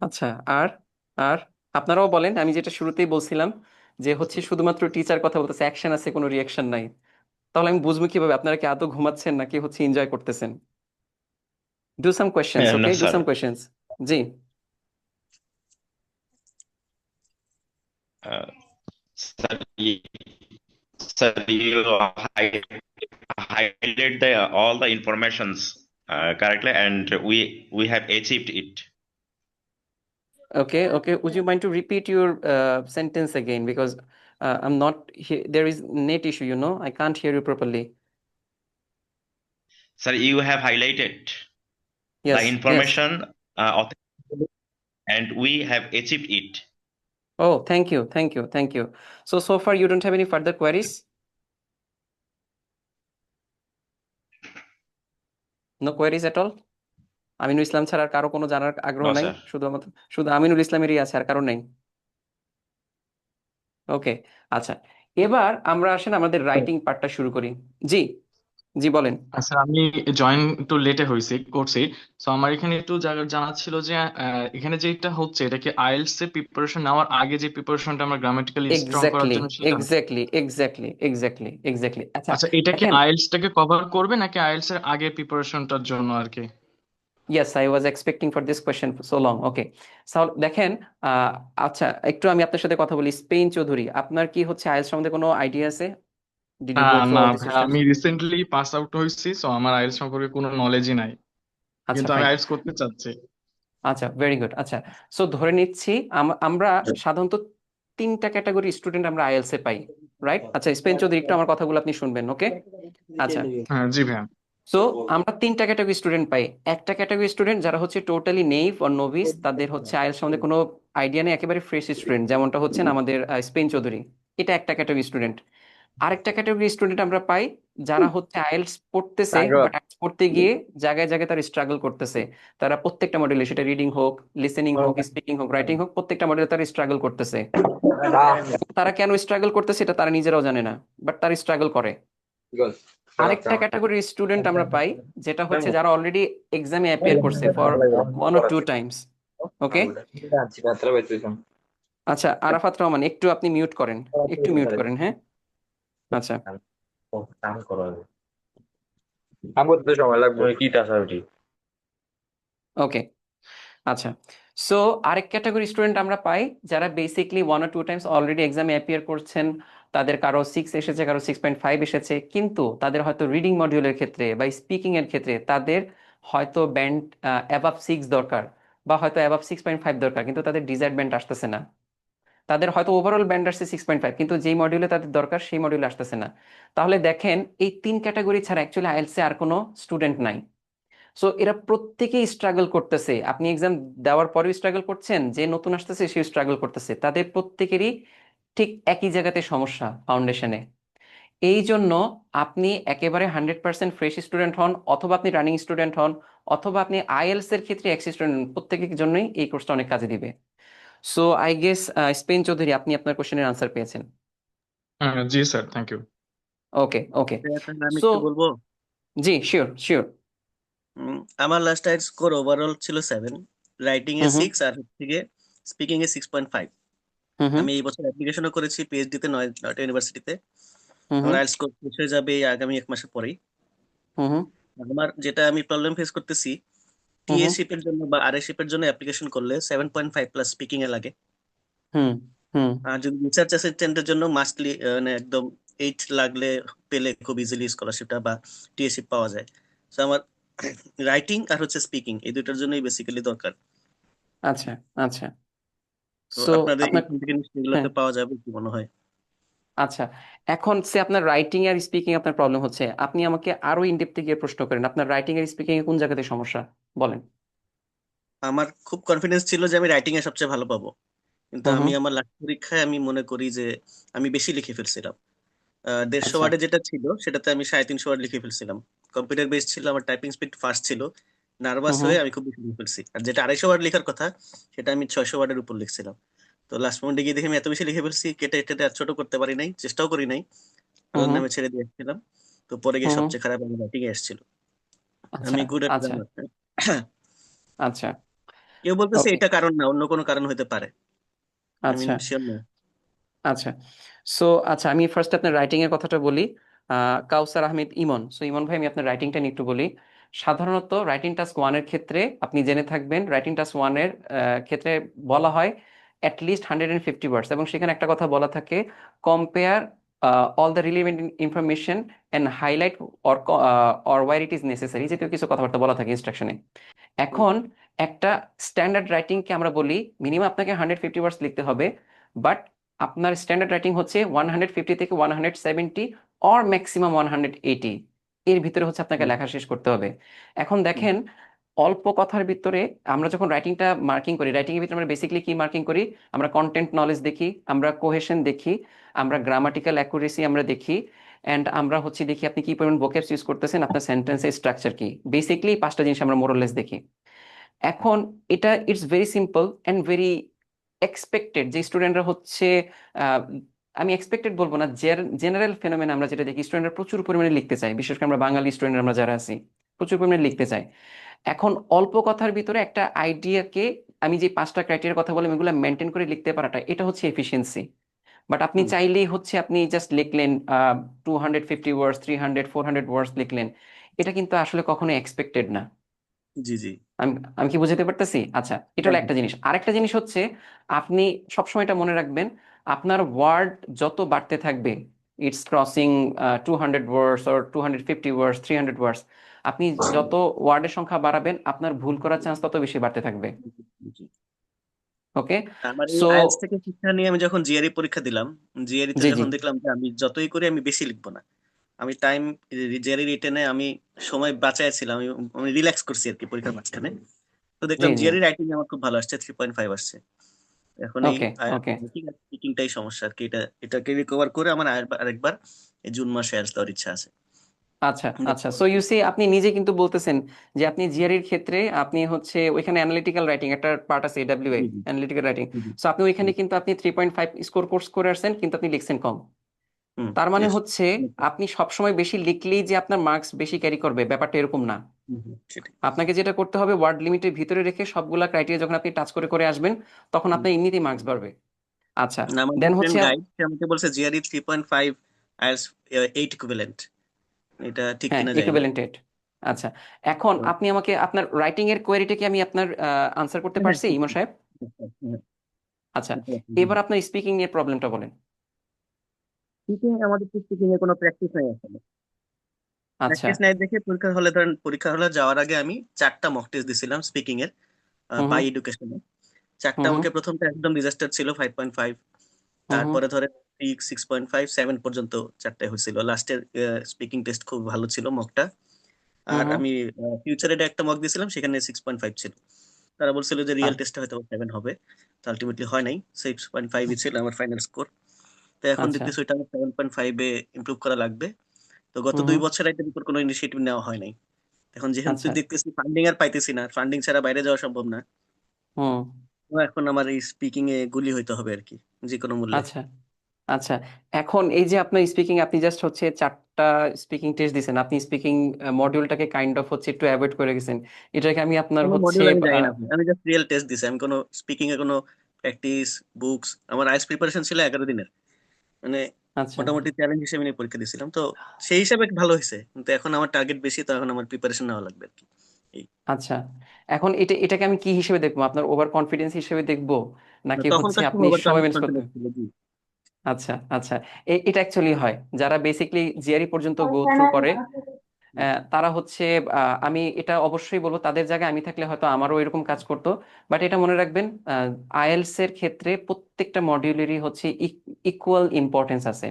আচ্ছা, আর আর আপনারাও বলেন, আমি যেটা শুরুতেই বলছিলাম যে হচ্ছে শুধুমাত্র টিচার কথা বলতেছে, অ্যাকশন আছে কোনো রিয়াকশন নাই, তাহলে আমি বুঝবো কিভাবে আপনারা কি আদৌ ঘুমাচ্ছেন নাকি হচ্ছে এনজয় করতেছেন? ডু সাম কোয়েশ্চেন্স, না okay, do sir. Some questions. জি। Sir, sir, you highlight all the informations correctly, and we have achieved it. Okay, okay. Would you mind to repeat your sentence again? Because I'm not here. There is net issue, I can't hear you properly. Sir, you have highlighted the Yes, yes. information authentically, and we have achieved it. Oh, thank you, thank you, thank you. So far you don't have any further queries? No queries at all? Aminul Islam ছাড়া আর কারো কোনো জানার আগ্রহ No, নাই? sir. শুধু আমিনুল ইসলামেরই আছে, আর কারো নাই? ওকে, আচ্ছা। এবার আমরা আসেন আমাদের রাইটিং পার্টটা শুরু করি। জি, জি বলেন। আচ্ছা, আমি জয়েন একটু লেটে করছি। তো আমার এখানে একটু জানার ছিল যে এখানে যেটা হচ্ছে এটা কি আইএলটিএস এর প্রিপারেশন নেওয়ার আগে যে প্রিপারেশনটা আমরা গ্রামাটিক্যালি স্ট্রং করার এক্স্যাক্টলি, জন্য সেটা? Exactly, exactly, exactly, exactly. আচ্ছা, আচ্ছা, এটা কি দেখেন। আইএলটিএস টাকে কভার করবে নাকি আইএলটিএস এর আগে প্রিপারেশনটার জন্য আর কি? Yes, I was expecting for this question for so long. Okay. So দেখেন, আচ্ছা, একটু আমি আপনার সাথে কথা বলি। স্পেন চৌধুরী, আপনার কি হচ্ছে আইএলটিএস সম্বন্ধে কোনো আইডিয়া আছে? ডিড ইউ গো থ্রু না অল দি ভাই, সিস্টেমস? আমি রিসেন্টলি পাস আউট হয়েছি, সো আমার আইএলটিএস সম্পর্কে কোনো নলেজই নাই, আচ্ছা, কিন্তু আমি ফাইন। আইএলটিএস করতে চাচ্ছি। আচ্ছা, ভেরি গুড। আচ্ছা, সো ধরে নিচ্ছি আমরা সাধারণত 3টা ক্যাটাগরি স্টুডেন্ট আমরা আইএলটিএস এ পাই, রাইট? আচ্ছা, স্পেন চৌধুরী, একটু আমার কথাগুলো আপনি শুনবেন, ওকে? আচ্ছা, হ্যাঁ জি ভাইয়া। সো আমরা 3টা ক্যাটাগরি স্টুডেন্ট পাই। একটা ক্যাটাগরি স্টুডেন্ট যারা হচ্ছে টোটালি নেইভ অর নোভিস, তাদের হচ্ছে আইএলটিএস সম্বন্ধে কোনো আইডিয়া নেই, একেবারে ফ্রেশ স্টুডেন্ট, যেমনটা হচ্ছেন আমাদের স্পেন চৌধুরী। এটা একটা ক্যাটাগরি স্টুডেন্ট। আরেকটা ক্যাটাগরি স্টুডেন্ট আমরা পাই যারা হচ্ছে আইএলটিএস পড়তেছে, বাট পড়তে গিয়ে জায়গায় জায়গায় তারা স্ট্রাগল করতেছে। তারা প্রত্যেকটা মডেলে, সেটা রিডিং হোক, লিসেনিং হোক, স্পিকিং হোক, রাইটিং হোক, প্রত্যেকটা মডেলে তারা স্ট্রাগল করতেছে। তারা কেন স্ট্রাগল করতেছে এটা তারা নিজেরাও জানে না, বাট তারা স্ট্রাগল করে। আরেকটা ক্যাটাগরির স্টুডেন্ট আমরা পাই যেটা হচ্ছে যারা অলরেডি এক্সামে অ্যাপিয়ার করছে ফর 1 or 2 টাইমস, ওকে? আচ্ছা, আরাফাত রহমান, একটু আপনি মিউট করেন, একটু মিউট করেন, হ্যাঁ? আচ্ছা, ওকে। আচ্ছা, সো আরেক ক্যাটাগরি স্টুডেন্ট আমরা পাই যারা বেসিকলি 1 or 2 টাইমস অলরেডি এক্সামে অ্যাপিয়ার করছেন। তাদের কারো 6 এসেছে, কারো 6.5 এসেছে, কিন্তু তাদের হয়তো রিডিং মডিউলের ক্ষেত্রে বা স্পিকিং এর ক্ষেত্রে তাদের হয়তো ব্যান্ড অ্যাবাভ 6 দরকার, বা হয়তো অ্যাবাভ 6.5 দরকার, কিন্তু তাদের ডিজায়ার্ড ব্যান্ড আসতেছে না। তাদের হয়তো ওভারঅল ব্যান্ড আসছে 6.5, কিন্তু যেই মডিউলে তাদের দরকার সেই মডিউলে আসতেছে না। তাহলে দেখেন, এই 3 ক্যাটাগরি ছাড়া অ্যাকচুয়ালি আইএলটিএস এ আর কোনো স্টুডেন্ট নাই। সো এরা প্রত্যেকেই স্ট্রাগল করতেছে। আপনি এক্সাম দেওয়ার পরেও স্ট্রাগল করছেন, যে নতুন আসতেছে সেও স্ট্রাগল করতেছে। তাদের প্রত্যেকেরই ঠিক একই জায়গাতে সমস্যা, ফাউন্ডেশনে। এই জন্য আপনি একেবারে 100% ফ্রেশ স্টুডেন্ট হন, অথবা আপনি রানিং স্টুডেন্ট হন, অথবা আপনি আইএলটিএস এর ক্ষেত্রে এক্স স্টুডেন্ট হন, প্রত্যেকের জন্যই এই কোর্সটা অনেক কাজে দিবে। So I guess Spain Chowdhury, আপনি আপনার কোশ্চেনের আনসার পেয়েছেন। জি স্যার, থ্যাংক ইউ। ওকে, ওকে। তাহলে আমি সো একটু বলবো। জি, শিওর, শিওর। আমার লাস্ট টাইম স্কোর ওভারঅল ছিল 7, রাইটিং এ হুম, হুম, 6, আর থেকে স্পিকিং এ 6.5। হুম, হুম, আমি এই বছর অ্যাপ্লিকেশনও করেছি পিএইচডি তে নয়টা ইউনিভার্সিটিতে। হুম, আমার হুম, আইএলটিএস স্কোর শেষ হয়ে যাবে এই আগামী 1 মাসের পরেই। হুম, হুম, আমার যেটা আমি প্রবলেম ফেস করতেছি, হুম, টিএশিপ এর জন্য বা আরএশিপ এর জন্য অ্যাপ্লিকেশন করলে 7.5 প্লাস স্পিকিং এ লাগে। হুম, হুম। আর যদি রিসার্চ অ্যাসিস্ট্যান্টের জন্য মাস্টলি মানে একদম 8 লাগলে পেলে খুব ইজিলি স্কলারশিপটা বা টিএশিপ পাওয়া যায়। তো আমার রাইটিং আর হচ্ছে স্পিকিং, এই দুইটার জন্যই বেসিক্যালি দরকার। আচ্ছা, আচ্ছা। তো সো আপনাদের আপনার, এখান থেকে নিশ্চয়ই হ্যাঁ, এগুলোতে পাওয়া যাবে কি মনে হয়? আচ্ছা। এখন সে আপনার রাইটিং আর স্পিকিং আপনার প্রবলেম হচ্ছে, আপনি আমাকে আরো ইনডেপথে গিয়ে প্রশ্ন করেন, আপনার রাইটিং আর স্পিকিং এ কোন জায়গাতে সমস্যা, বলেন। আমার খুব কনফিডেন্স ছিল যে আমি রাইটিং এ সবচেয়ে ভালো পাবো, কিন্তু হুম, আমি হুম। আমার লাস্ট পরীক্ষায় আমি মনে করি যে আমি বেশি লিখে ফেলছিলাম। 150 আচ্ছা, ওয়ার্ডে যেটা ছিল সেটাতে আমি 350 ওয়ার্ড লিখে ফেলছিলাম। কম্পিউটার বেস ছিল, আমার টাইপিং স্পিড ফাস্ট ছিল, হুম, নার্ভাস হুম, হয়ে আমি খুব বেশি লিখে ফেলছি। আর যেটা 250 ওয়ার্ড লেখার কথা সেটা আমি 600 ওয়ার্ডের উপর লিখছিলাম। তো লাস্ট মোমেন্টে গিয়ে দেখি আমি এত বেশি লিখে ফেলছি, কেটে টেটে আর ছোট করতে পারি নাই, চেষ্টাও করি নাই, হুম, আল্লাহর হুম, নামে ছেড়ে দিয়ে এসেছিলাম। তো পরে গিয়ে হুম, হুম। সবচেয়ে খারাপ আমার ব্যাটিং এ এসেছিল। আচ্ছা, আমি গুড এট আচ্ছা, রানার। আচ্ছা, কেউ বলতেছে ওকে, এটা কারণ না, অন্য কোনো কারণ হতে পারে, আমি আচ্ছা, শিওর না। আচ্ছা। সো আচ্ছা, আমি ফার্স্ট আপনার রাইটিং এর কথাটা বলি। কাউসার আহমেদ ইমন, সো ইমন ভাই, আমি আপনার রাইটিংটা নিয়ে একটু বলি। সাধারণত রাইটিং টাস্ক 1 এর ক্ষেত্রে আপনি জেনে থাকবেন, রাইটিং টাস্ক 1 এর ক্ষেত্রে বলা হয় অ্যাটলিস্ট 150 ওয়ার্ডস, এবং সেখানে একটা কথা বলা থাকে, compare all the relevant information and highlight or where it is necessary, যেহেতু কিছু কথাবার্তা বলা থাকে ইনস্ট্রাকশনে। এখন একটা স্ট্যান্ডার্ড রাইটিংকে আমরা বলি মিনিমাম আপনাকে 150 ওয়ার্ডস লিখতে হবে, বাট আপনার স্ট্যান্ডার্ড রাইটিং হচ্ছে 150 থেকে 170 অর ম্যাক্সিমাম 180, এর ভিতরে হচ্ছে আপনাকে লেখা শেষ করতে হবে। এখন দেখেন, অল্প কথার ভিতরে আমরা যখন রাইটিংটা মার্কিং করি, রাইটিং এর ভিতরে আমরা বেসিক্যালি কি মার্কিং করি? আমরা কন্টেন্ট নলেজ দেখি, আমরা কোহেশন দেখি, আমরা গ্রামাটিক্যাল অ্যাকুরেসি আমরা দেখি, অ্যান্ড আমরা হচ্ছে দেখি আপনি কি পরিমাণ ভোকেবস ইউজ করতেছেন, আপনার সেন্টেন্সের স্ট্রাকচার কি। বেসিক্যালি 5টা জিনিস আমরা মোরলেস দেখি। এখন এটা it's very simple and very expected যে স্টুডেন্টরা হচ্ছে আহ, আমি এক্সপেক্টেড বলবো না, জেনারেল ফেনোমেন আমরা যেটা দেখি, স্টুডেন্টরা প্রচুর পরিমাণে লিখতে চায়, বিশেষ করে আমরা বাঙালি স্টুডেন্ট আমরা যারা আছি প্রচুর পরিমাণে লিখতে চাই। এখন অল্প কথার ভিতরে একটা আইডিয়াকে, আমি যে 5টা ক্রাইটেরিয়ার কথা বললাম এগুলো মেনটেন করে লিখতে পারাটা, এটা হচ্ছে এফিসিয়েন্সি। বাট আপনি চাইলেই হচ্ছে আপনি জাস্ট লিখলেন 250 ওয়ার্ডস, 300, 400 ওয়ার্ডস লিখলেন, এটা কিন্তু আসলে কখনো এক্সপেক্টেড না। জি জি। আমি আমি কি বুঝাতে পারতেছি? আচ্ছা, এটা হলো হ্যাঁ একটা জিনিস। আরেকটা জিনিস হচ্ছে আপনি সবসময় এটা মনে রাখবেন, আপনার ওয়ার্ড যত বাড়তে থাকবে, ইটস ক্রসিং 200 ওয়ার্ডস অর 250 ওয়ার্ডস, 300 ওয়ার্ডস, আপনি যত ওয়ার্ডের সংখ্যা বাড়াবেন আপনার ভুল করার চান্স তত বেশি বাড়তে থাকবে। জি। ওকে, আমার এই সো আইএলটিএস থেকে শিক্ষা নিয়ে আমি যখন জিআরই পরীক্ষা দিলাম, জিআরইতে জি জি যখন দেখলাম যে আমি যতই করি আমি বেশি লিখবো না, আমি টাইম জিআরই রিটেনে আমি সময় বাঁচাইছিলাম, আমি রিল্যাক্স করছি আর কি পরীক্ষার মাঝখানে। তো জি দেখলাম জি জিআরই রাইটিং আমার খুব ভালো আসছে, 3.5 আসছে। এখন এই ওকে ওকে রাইটিং আর স্পিকিংটাই সমস্যা আর কি, এটাকে রিকভার করে আমার আরেকবার এই জুন মাসে আইএলটিএস দেওয়ার ইচ্ছা আছে। আচ্ছা দেখতে আচ্ছা, সো পাচ্ছি। ইউ সি আপনি নিজে কিন্তু বলতেছেন যে আপনি জিআরইর ক্ষেত্রে আপনি হচ্ছে ওইখানে অ্যানালিটিক্যাল রাইটিং একটা পার্ট আছে, এডব্লিউএ জি জি অ্যানালিটিক্যাল রাইটিং। জি জি। সো আপনি ওইখানে কিন্তু আপনি 3.5 স্কোর কোর্স করে আসছেন, কিন্তু আপনি লিখছেন কম। তার মানে Yes. হচ্ছে আপনি সবসময় বেশি লিখলেই যে আপনার মার্কস বেশি ক্যারি করবে, ব্যাপারটা এরকম না। সেটাই। আপনাকে যেটা করতে হবে, ওয়ার্ড লিমিটের ভিতরে রেখে সবগুলা ক্রাইটেরিয়া যখন আপনি টাচ করে করে আসবেন, তখন আপনার এমনিতেই মার্কস বাড়বে। আচ্ছা, না, আমার যে দেন ফ্রেন্ড হচ্ছে গাইড সে আমাকে বলছে জিআরই 3.5 আইএলটিএস 8 ইকুইভ্যালেন্ট, এটা ঠিক হ্যাঁ কিনা যায় না। ইকুইভ্যালেন্টেড। আচ্ছা, এখন তো আপনি আমাকে আপনার রাইটিং এর কোয়েরিটা কি আমি আপনার আনসার করতে হ্যাঁ পারছি হ্যাঁ ইমন সাহেব? আচ্ছা, এবার আপনার স্পিকিং নিয়ে প্রবলেমটা বলেন। স্পিকিং আমাদের স্পিকিং এর কোনো প্র্যাকটিস নাই আসলে। আচ্ছা, প্র্যাকটিস নাই দেখে পরীক্ষা হলে যাওয়ার আগে আমি 4টা মক টেস্ট দিছিলাম স্পিকিং এর, হুম বাই হুম এডুকেশনে। হুম 4টা হুম আমাকে প্রথমটা একদম ডিজাস্টার ছিল 5.5, হুম তারপরে ধরে 6, 6.5, 7 পর্যন্ত 4টায় হয়েছিল। লাস্টের স্পিকিং টেস্ট খুব ভালো ছিল মকটা। হুম আর হুম আমি ফিউচারে একটা মক দিয়েছিলাম, সেখানে 6.5 ছিল। তারা বলছিল যে রিয়েল আ- টেস্টে হয়তো 7 হবে, তো আলটিমেটলি হয় নাই, 6.5 ছিল আমার ফাইনাল স্কোর। তো এখন আচ্ছা, দেখতেছি ওইটা আমার 7.5-এ ইমপ্রুভ করা লাগবে। তো গত হুম 2 হুম বছর এটার উপর কোনো ইনিশিয়েটিভ নেওয়া হয় নাই। এখন যেহেতু আচ্ছা, দেখতেছি ফান্ডিং আর পাইতেছি না, ফান্ডিং ছাড়া বাইরে যাওয়া সম্ভব না, হুম তো এখন আমার এই স্পিকিং এ গুলি হইতে হবে আর কি, যে কোনো মূল্যে। আচ্ছা আচ্ছা। এখন এই যে আপনার স্পিকিং, আপনি জাস্ট হচ্ছে 4টা স্পিকিং টেস্ট দিয়েছেন, আপনি স্পিকিং মডিউলটাকে কাইন্ড অফ হচ্ছে একটু অ্যাভয়েড করে গেছেন। এটাকে আমি আপনার কোনো হচ্ছে মডিউল আমি যাই না ভাই, আমি জাস্ট রিয়েল টেস্ট দিছি, আমি কোনো স্পিকিং এ কোনো প্র্যাকটিস বুকস, আমার আইএলটিএস প্রিপারেশন ছিল 11 দিনের, মানে আচ্ছা মোটামুটি চ্যালেঞ্জ হিসেবে নিয়ে পরীক্ষা দিছিলাম। তো সেই হিসাবে ভালো হয়েছে, কিন্তু এখন আমার টার্গেট বেশি, তো এখন আমার প্রিপারেশন নেওয়া লাগবে আর কি। এই আচ্ছা, এখন এটাকে আমি কি হিসেবে দেখবো? আপনার ওভার কনফিডেন্স হিসেবে দেখবো, নাকি হচ্ছে তখনকার আপনি সময় ওভার সময় ম্যানেজ করতে? কনফিডেন্স ছিল, জি। আচ্ছা আচ্ছা, এটা অ্যাকচুয়ালি হয় যারা বেসিকলি জিআরই পর্যন্ত গো থ্রু করে, তারা হচ্ছে আমি এটা অবশ্যই বলবো, তাদের জায়গায় আমি থাকলে হয়তো আমারও এরকম কাজ করতো। বাট এটা মনে রাখবেন, আইএলটিএস এর ক্ষেত্রে প্রত্যেকটা মডিউলেরই হচ্ছে ইকুয়াল ইম্পর্টেন্স আছে।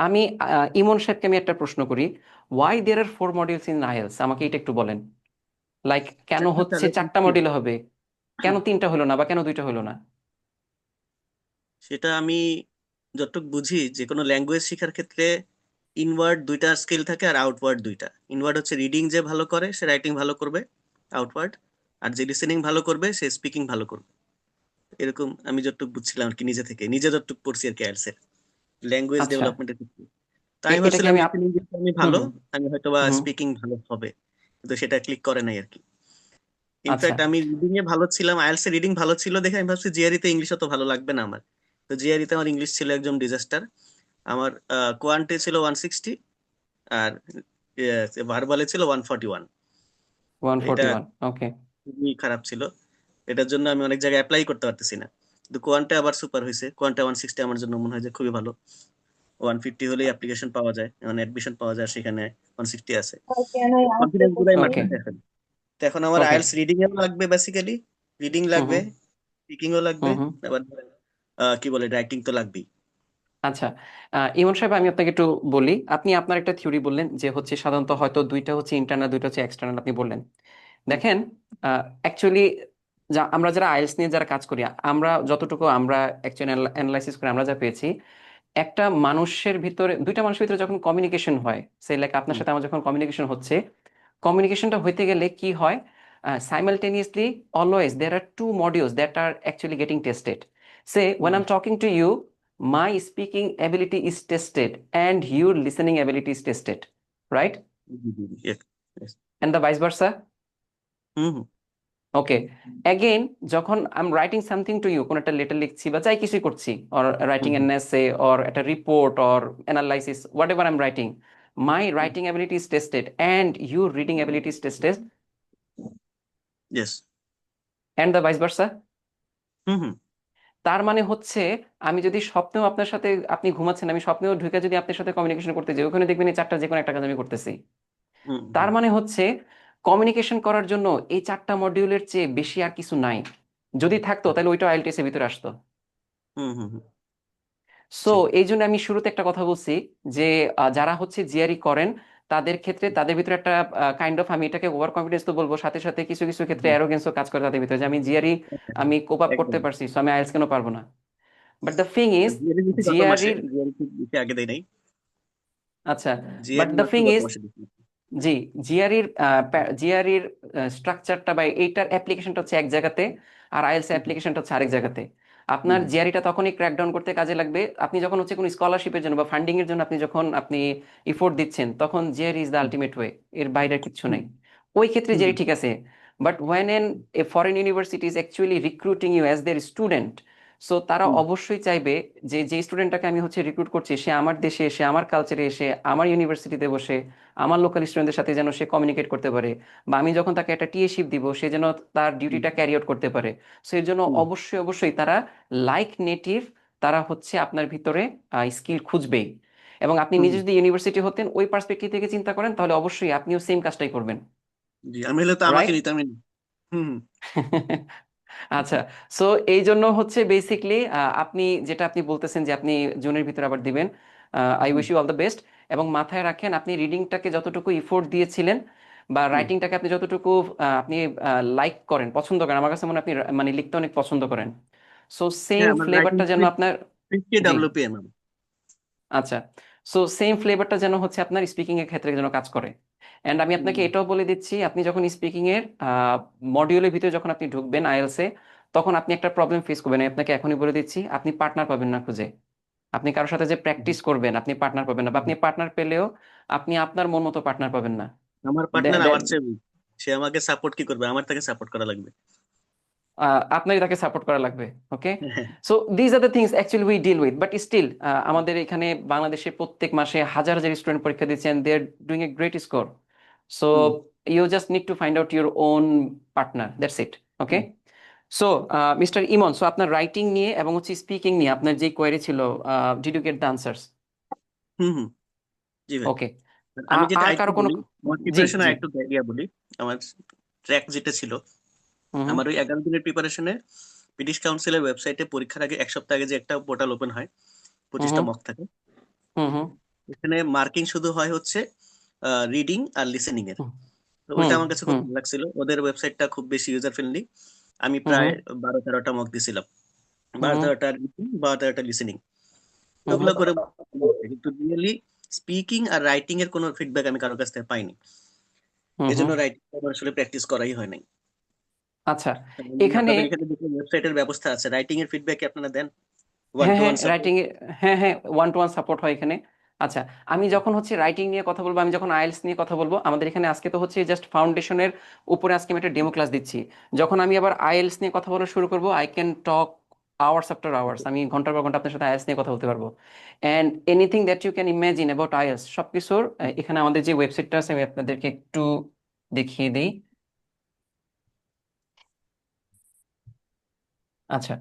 আমি ইমন সাহেবকে আমি একটা প্রশ্ন করি, why there are 4 modules in IELTS, আমাকে এটা একটু বলেন। লাইক কেন হচ্ছে 4টা মডিউল হবে, কেন 3টা হলো না বা কেন 2টা হলো না? সেটা আমি যতটুকু বুঝি, যে কোনো ল্যাঙ্গুয়েজ শেখার ক্ষেত্রে ইনওয়ার্ড 2টা স্কিল থাকে আর আউটওয়ার্ড 2টা। ইনওয়ার্ড হচ্ছে রিডিং, যে ভালো করে সে রাইটিং ভালো করবে আউটওয়ার্ড, আর যে লিসেনিং ভালো করবে সে স্পিকিং ভালো করবে। এরকম আমি যতটুকু বুঝছিলাম আর কি, নিজে থেকে নিজে যতটুকু পড়ছি আর কি আইএলটিএস এর ল্যাঙ্গুয়েজ আচ্ছা, ডেভেলপমেন্টের ক্ষেত্রে। তো আমি এটাকে ভাবছিলাম আমি লিসেনিং যেহেতু আমি হুম ভালো, হুম আমি হয়তো বা হুম স্পিকিং ভালো হবে, কিন্তু সেটা ক্লিক করে নাই আর কি। আচ্ছা ইনফ্যাক্ট আমি রিডিং এ ভালো ছিলাম, আইএলটিএস এ রিডিং ভালো ছিল দেখে আমি ভাবছি জিআরই তে ইংলিশ অত ভালো লাগবে না আমার। তো জিআরই তে আমার ইংলিশ ছিল একদম ডিজাস্টার। আমার কোয়ান্টে ছিল 160, আর ভার্বালে ছিল 141। এটা 141, ওকে। খুবই খারাপ ছিল, এটার জন্য আমি অনেক জায়গায় অ্যাপ্লাই করতে পারতেছি না। কিন্তু কোয়ান্টে আবার সুপার হয়েছে, কোয়ান্টে 160 আমার জন্য মনে হয় যে খুবই ভালো। 150 হলেই অ্যাপ্লিকেশন পাওয়া যায়, মানে অ্যাডমিশন পাওয়া যায়, সেখানে 160 আছে। স্যার কেন এই আইএলটিএস কনফিডেন্স পুরাই করতে ওকে, মার্কেটে এখন। তো এখন আমার ওকে। আইএলটিএস রিডিং এও লাগবে, বেসিক্যালি রিডিং হুম লাগবে, হুম স্পিকিংও লাগবে, হুম হুম আবার কি বলে, রাইটিং তো লাগবেই। আচ্ছা, ইমন সাহেব আমি আপনাকে একটু বলি। আপনি আপনার একটা থিওরি বললেন যে হচ্ছে সাধারণত হয়তো দুইটা হচ্ছে ইন্টারনাল, দুইটা হচ্ছে এক্সটার্নাল, আপনি বললেন। হুম দেখেন, অ্যাকচুয়ালি আমরা যারা আইএলটিএস নিয়ে যারা কাজ করি, আমরা যতটুকু আমরা অ্যাকচুয়ালি অ্যানালাইসিস করে আমরা যা পেয়েছি, একটা মানুষের ভিতরে, দুইটা মানুষের ভিতরে যখন কমিউনিকেশন হয়, সে লাইক আপনার হুম সাথে আমার যখন কমিউনিকেশন হচ্ছে, কমিউনিকেশনটা হইতে গেলে কি হয়, simultaneously always there are two modules that are actually getting tested. সে when hmm I am talking to you, my speaking ability is tested and your listening ability is tested, right? Yes, yes. And the vice versa. Hmm hmm okay, again যখন I am writing something to you, কোন একটা letter লিখছি বা যাই কিছুই করছি, or writing hmm an essay or একটা report or analysis, whatever I am writing, my hmm writing ability is tested and your reading ability is tested, yes and the vice versa. Hmm hmm তার মানে হচ্ছে, আমি যদি স্বপ্নেও আপনার সাথে, আপনি ঘুমাচ্ছেন, আমি স্বপ্নেও ঢুকে যদি আপনার সাথে কমিউনিকেশন করতে যাই, ওখানে দেখবেন এই চারটা যে কোনো একটা কাজ আমি করতেছি। হুম তার হুম মানে হচ্ছে কমিউনিকেশন করার জন্য এই চারটা মডিউলের চেয়ে বেশি আর কিছু নাই। যদি থাকতো তাহলে ওইটা আইএলটিএস এর ভিতরে আসতো। হুম হুম হুম, সো জি এই জন্য আমি শুরুতে একটা কথা বলছি যে যারা হচ্ছে জিআরই করেন, তাদের ক্ষেত্রে তাদের ভিতরে একটা কাইন্ড অফ, আমি এটাকে ওভার কনফিডেন্স তো বলবো, সাথে সাথে কিছু কিছু ক্ষেত্রে হুম, অ্যারোগেন্সও কাজ করে তাদের ভিতরে, যে আমি জিআরই, আমি কোপ আপ করতে একদম। পারছি, সো আমি আইএলটিএস কেন পারবো না। But the thing is, GRE দিছি গত মাসে, জিআরইর, জিআরই খুব বেশি আগে দেয় নাই, আচ্ছা, বাট জিআরই দ্য মাত্র থিং গত ইজ, মাসে দিছি। জি, জিআরইর স্ট্রাকচারটা বা এইটার অ্যাপ্লিকেশনটা হচ্ছে এক জায়গাতে, আর আইএলস হুম অ্যাপ্লিকেশনটা হচ্ছে আরেক জায়গাতে। হুম আপনার জিআরইটা তখনই ক্র্যাকডাউন করতে কাজে লাগবে আপনি যখন হচ্ছে কোনো স্কলারশিপের জন্য বা ফান্ডিং এর জন্য আপনি যখন আপনি ইফোর্ট দিচ্ছেন, তখন GRE is the hmm ultimate way, এর বাইরে আর কিচ্ছু হুম নাই। ওই ক্ষেত্রে হুম জিআরই ঠিক আছে। But when an a foreign university is actually recruiting you as their student, so তারা হুম অবশ্যই চাইবে যে যে স্টুডেন্টটাকে আমি হচ্ছে রিক্রুট করছি, সে আমার দেশে এসে, আমার কালচারে এসে, আমার ইউনিভার্সিটিতে বসে আমার লোকাল স্টুডেন্টদের সাথে যেন সে কমিউনিকেট করতে পারে, বা আমি যখন তাকে একটা টিএশিপ দিব সে যেন তার হুম ডিউটিটা ক্যারি আউট করতে পারে। সো এর জন্য হুম অবশ্যই অবশ্যই তারা লাইক নেটিভ, তারা হচ্ছে আপনার ভিতরে স্কিল খুঁজবেই। এবং আপনি হুম, নিজে যদি ইউনিভার্সিটি হতেন ওই পার্সপেক্টিভ থেকে চিন্তা করেন, তাহলে অবশ্যই আপনিও সেম কাজটাই করবেন, জি আমি হলে তো আমাকে রাইট? নিতামই না। হুম হুম আচ্ছা, সো এই জন্য হচ্ছে বেসিকলি আপনি যেটা আপনি বলতেছেন যে আপনি জুনের ভিতরে আবার দিবেন, I hmm wish you all the best. এবং মাথায় রাখেন, আপনি রিডিংটাকে যতটুকু ইফোর্ট দিয়েছিলেন বা হুম। রাইটিংটাকে আপনি যতটুকু আপনি লাইক করেন, পছন্দ করেন, আমার কাছে মনে হয় আপনি মানে লিখতে অনেক পছন্দ করেন। সো সেম হ্যাঁ, আমার রাইটিং ফ্লেভারটা যেন স্ক্রিপ্ট আপনার, 50 জি, ডব্লিউপিএম আমি। আচ্ছা, সো সেম ফ্লেভারটা যেন হচ্ছে আপনার স্পিকিং এর ক্ষেত্রে যেন কাজ করে। এন্ড আমি আপনাকে হুম এটাও বলে দিচ্ছি, আপনি যখন স্পিকিং এর মডিউলের ভিতরে যখন আপনি ঢুকবেন আইএলস এ, তখন আপনি একটা প্রবলেম ফেস করবেন, আমি আপনাকে এখনই বলে দিচ্ছি, আপনি পার্টনার পাবেন না খুঁজে। আপনি কারোর সাথে যে হুম, প্র্যাকটিস করবেন, আপনি পার্টনার পাবেন না, বা হুম। আপনি পার্টনার পেলেও আপনি আপনার মন মতো পার্টনার পাবেন না। আমার পার্টনার আমার চেয়ে weak। সে আমাকে সাপোর্ট কি করবে, আমার তাকে সাপোর্ট করা লাগবে। আপনারই তাকে সাপোর্ট করা লাগবে। ওকে, হ্যাঁ, so these are the things actually we deal with, but still আমাদের এখানে বাংলাদেশে প্রত্যেক মাসে হাজার হাজার স্টুডেন্ট পরীক্ষা দিচ্ছেন, they are doing a great score. So hmm you just need to find out your own partner, that's it. Okay, hmm so mister Emon, so আপনার রাইটিং নিয়ে এবং হচ্ছে স্পিকিং নিয়ে আপনার যে কোয়েরি ছিল, did you get the answers? Hmm hmm, জি ভাই। ওকে, আর আমি যেটা আর আরেকটু কারো কোনো, বলি, আমার জি প্রিপারেশন জি, আরেকটু আইডিয়া বলি। আমার ট্র্যাক যেটা ছিল, হুম হুম আমার ওই 11 দিনের প্রিপারেশনে ব্রিটিশ কাউন্সিলের ওয়েবসাইটে পরীক্ষার আগে এক সপ্তাহ আগে যে একটা পোর্টাল ওপেন হয়, হুম 25টা হুম মক থাকে, হুম হুম এখানে মার্কিং শুধু হয় হচ্ছে রিডিং আর লিসেনিং এর। হুম তো ওইটা হুম আমার কাছে খুব হুম ভালো লাগছিল, ওদের ওয়েবসাইটটা খুব বেশি ইউজার ফ্রেন্ডলি। আমি হুম প্রায় হুম 12-13টা মক দিছিলাম, হুম 12-13টা রিডিং, 12-13টা লিসেনিং, হুম ওগুলো হুম করে কিন্তু রিয়েলি স্পিকিং আর রাইটিং এর কোনো ফিডব্যাক আমি কারোর কাছ থেকে পাইনি। হুম এই হুম। জন্য রাইটিং আমার আসলে প্র্যাকটিস করাই হয় নাই। আচ্ছা, আমি এখানে, আপনাদের এখানে দেখি ওয়েবসাইটের ব্যবস্থা আছে, রাইটিং এর ফিডব্যাক কি আপনারা দেন? ওয়ান হ্যাঁ টু হ্যাঁ ওয়ান সাপোর্ট? রাইটিং এ, হ্যাঁ হ্যাঁ, ওয়ান টু ওয়ান সাপোর্ট হয় এখানে। আচ্ছা, আমি যখন হচ্ছে রাইটিং নিয়ে কথা বলবো, আমি যখন আইএলটিএস নিয়ে কথা বলবো, আমাদের এখানে আজকে তো হচ্ছে জাস্ট ফাউন্ডেশনের উপরে আজকে আমি একটা ডেমো ক্লাস দিচ্ছি। যখন আমি আবার আইএলটিএস নিয়ে কথা বলা শুরু করবো, I can talk hours after hours, আমি ঘন্টার পর ঘন্টা আপনার সাথে আইএলটিএস নিয়ে কথা বলতে পারবো। And anything that you can imagine about IELTS সবকিছুর এখানে আমাদের যে ওয়েবসাইটটা আছে আমি আপনাদেরকে একটু দেখিয়ে দিই। আচ্ছা,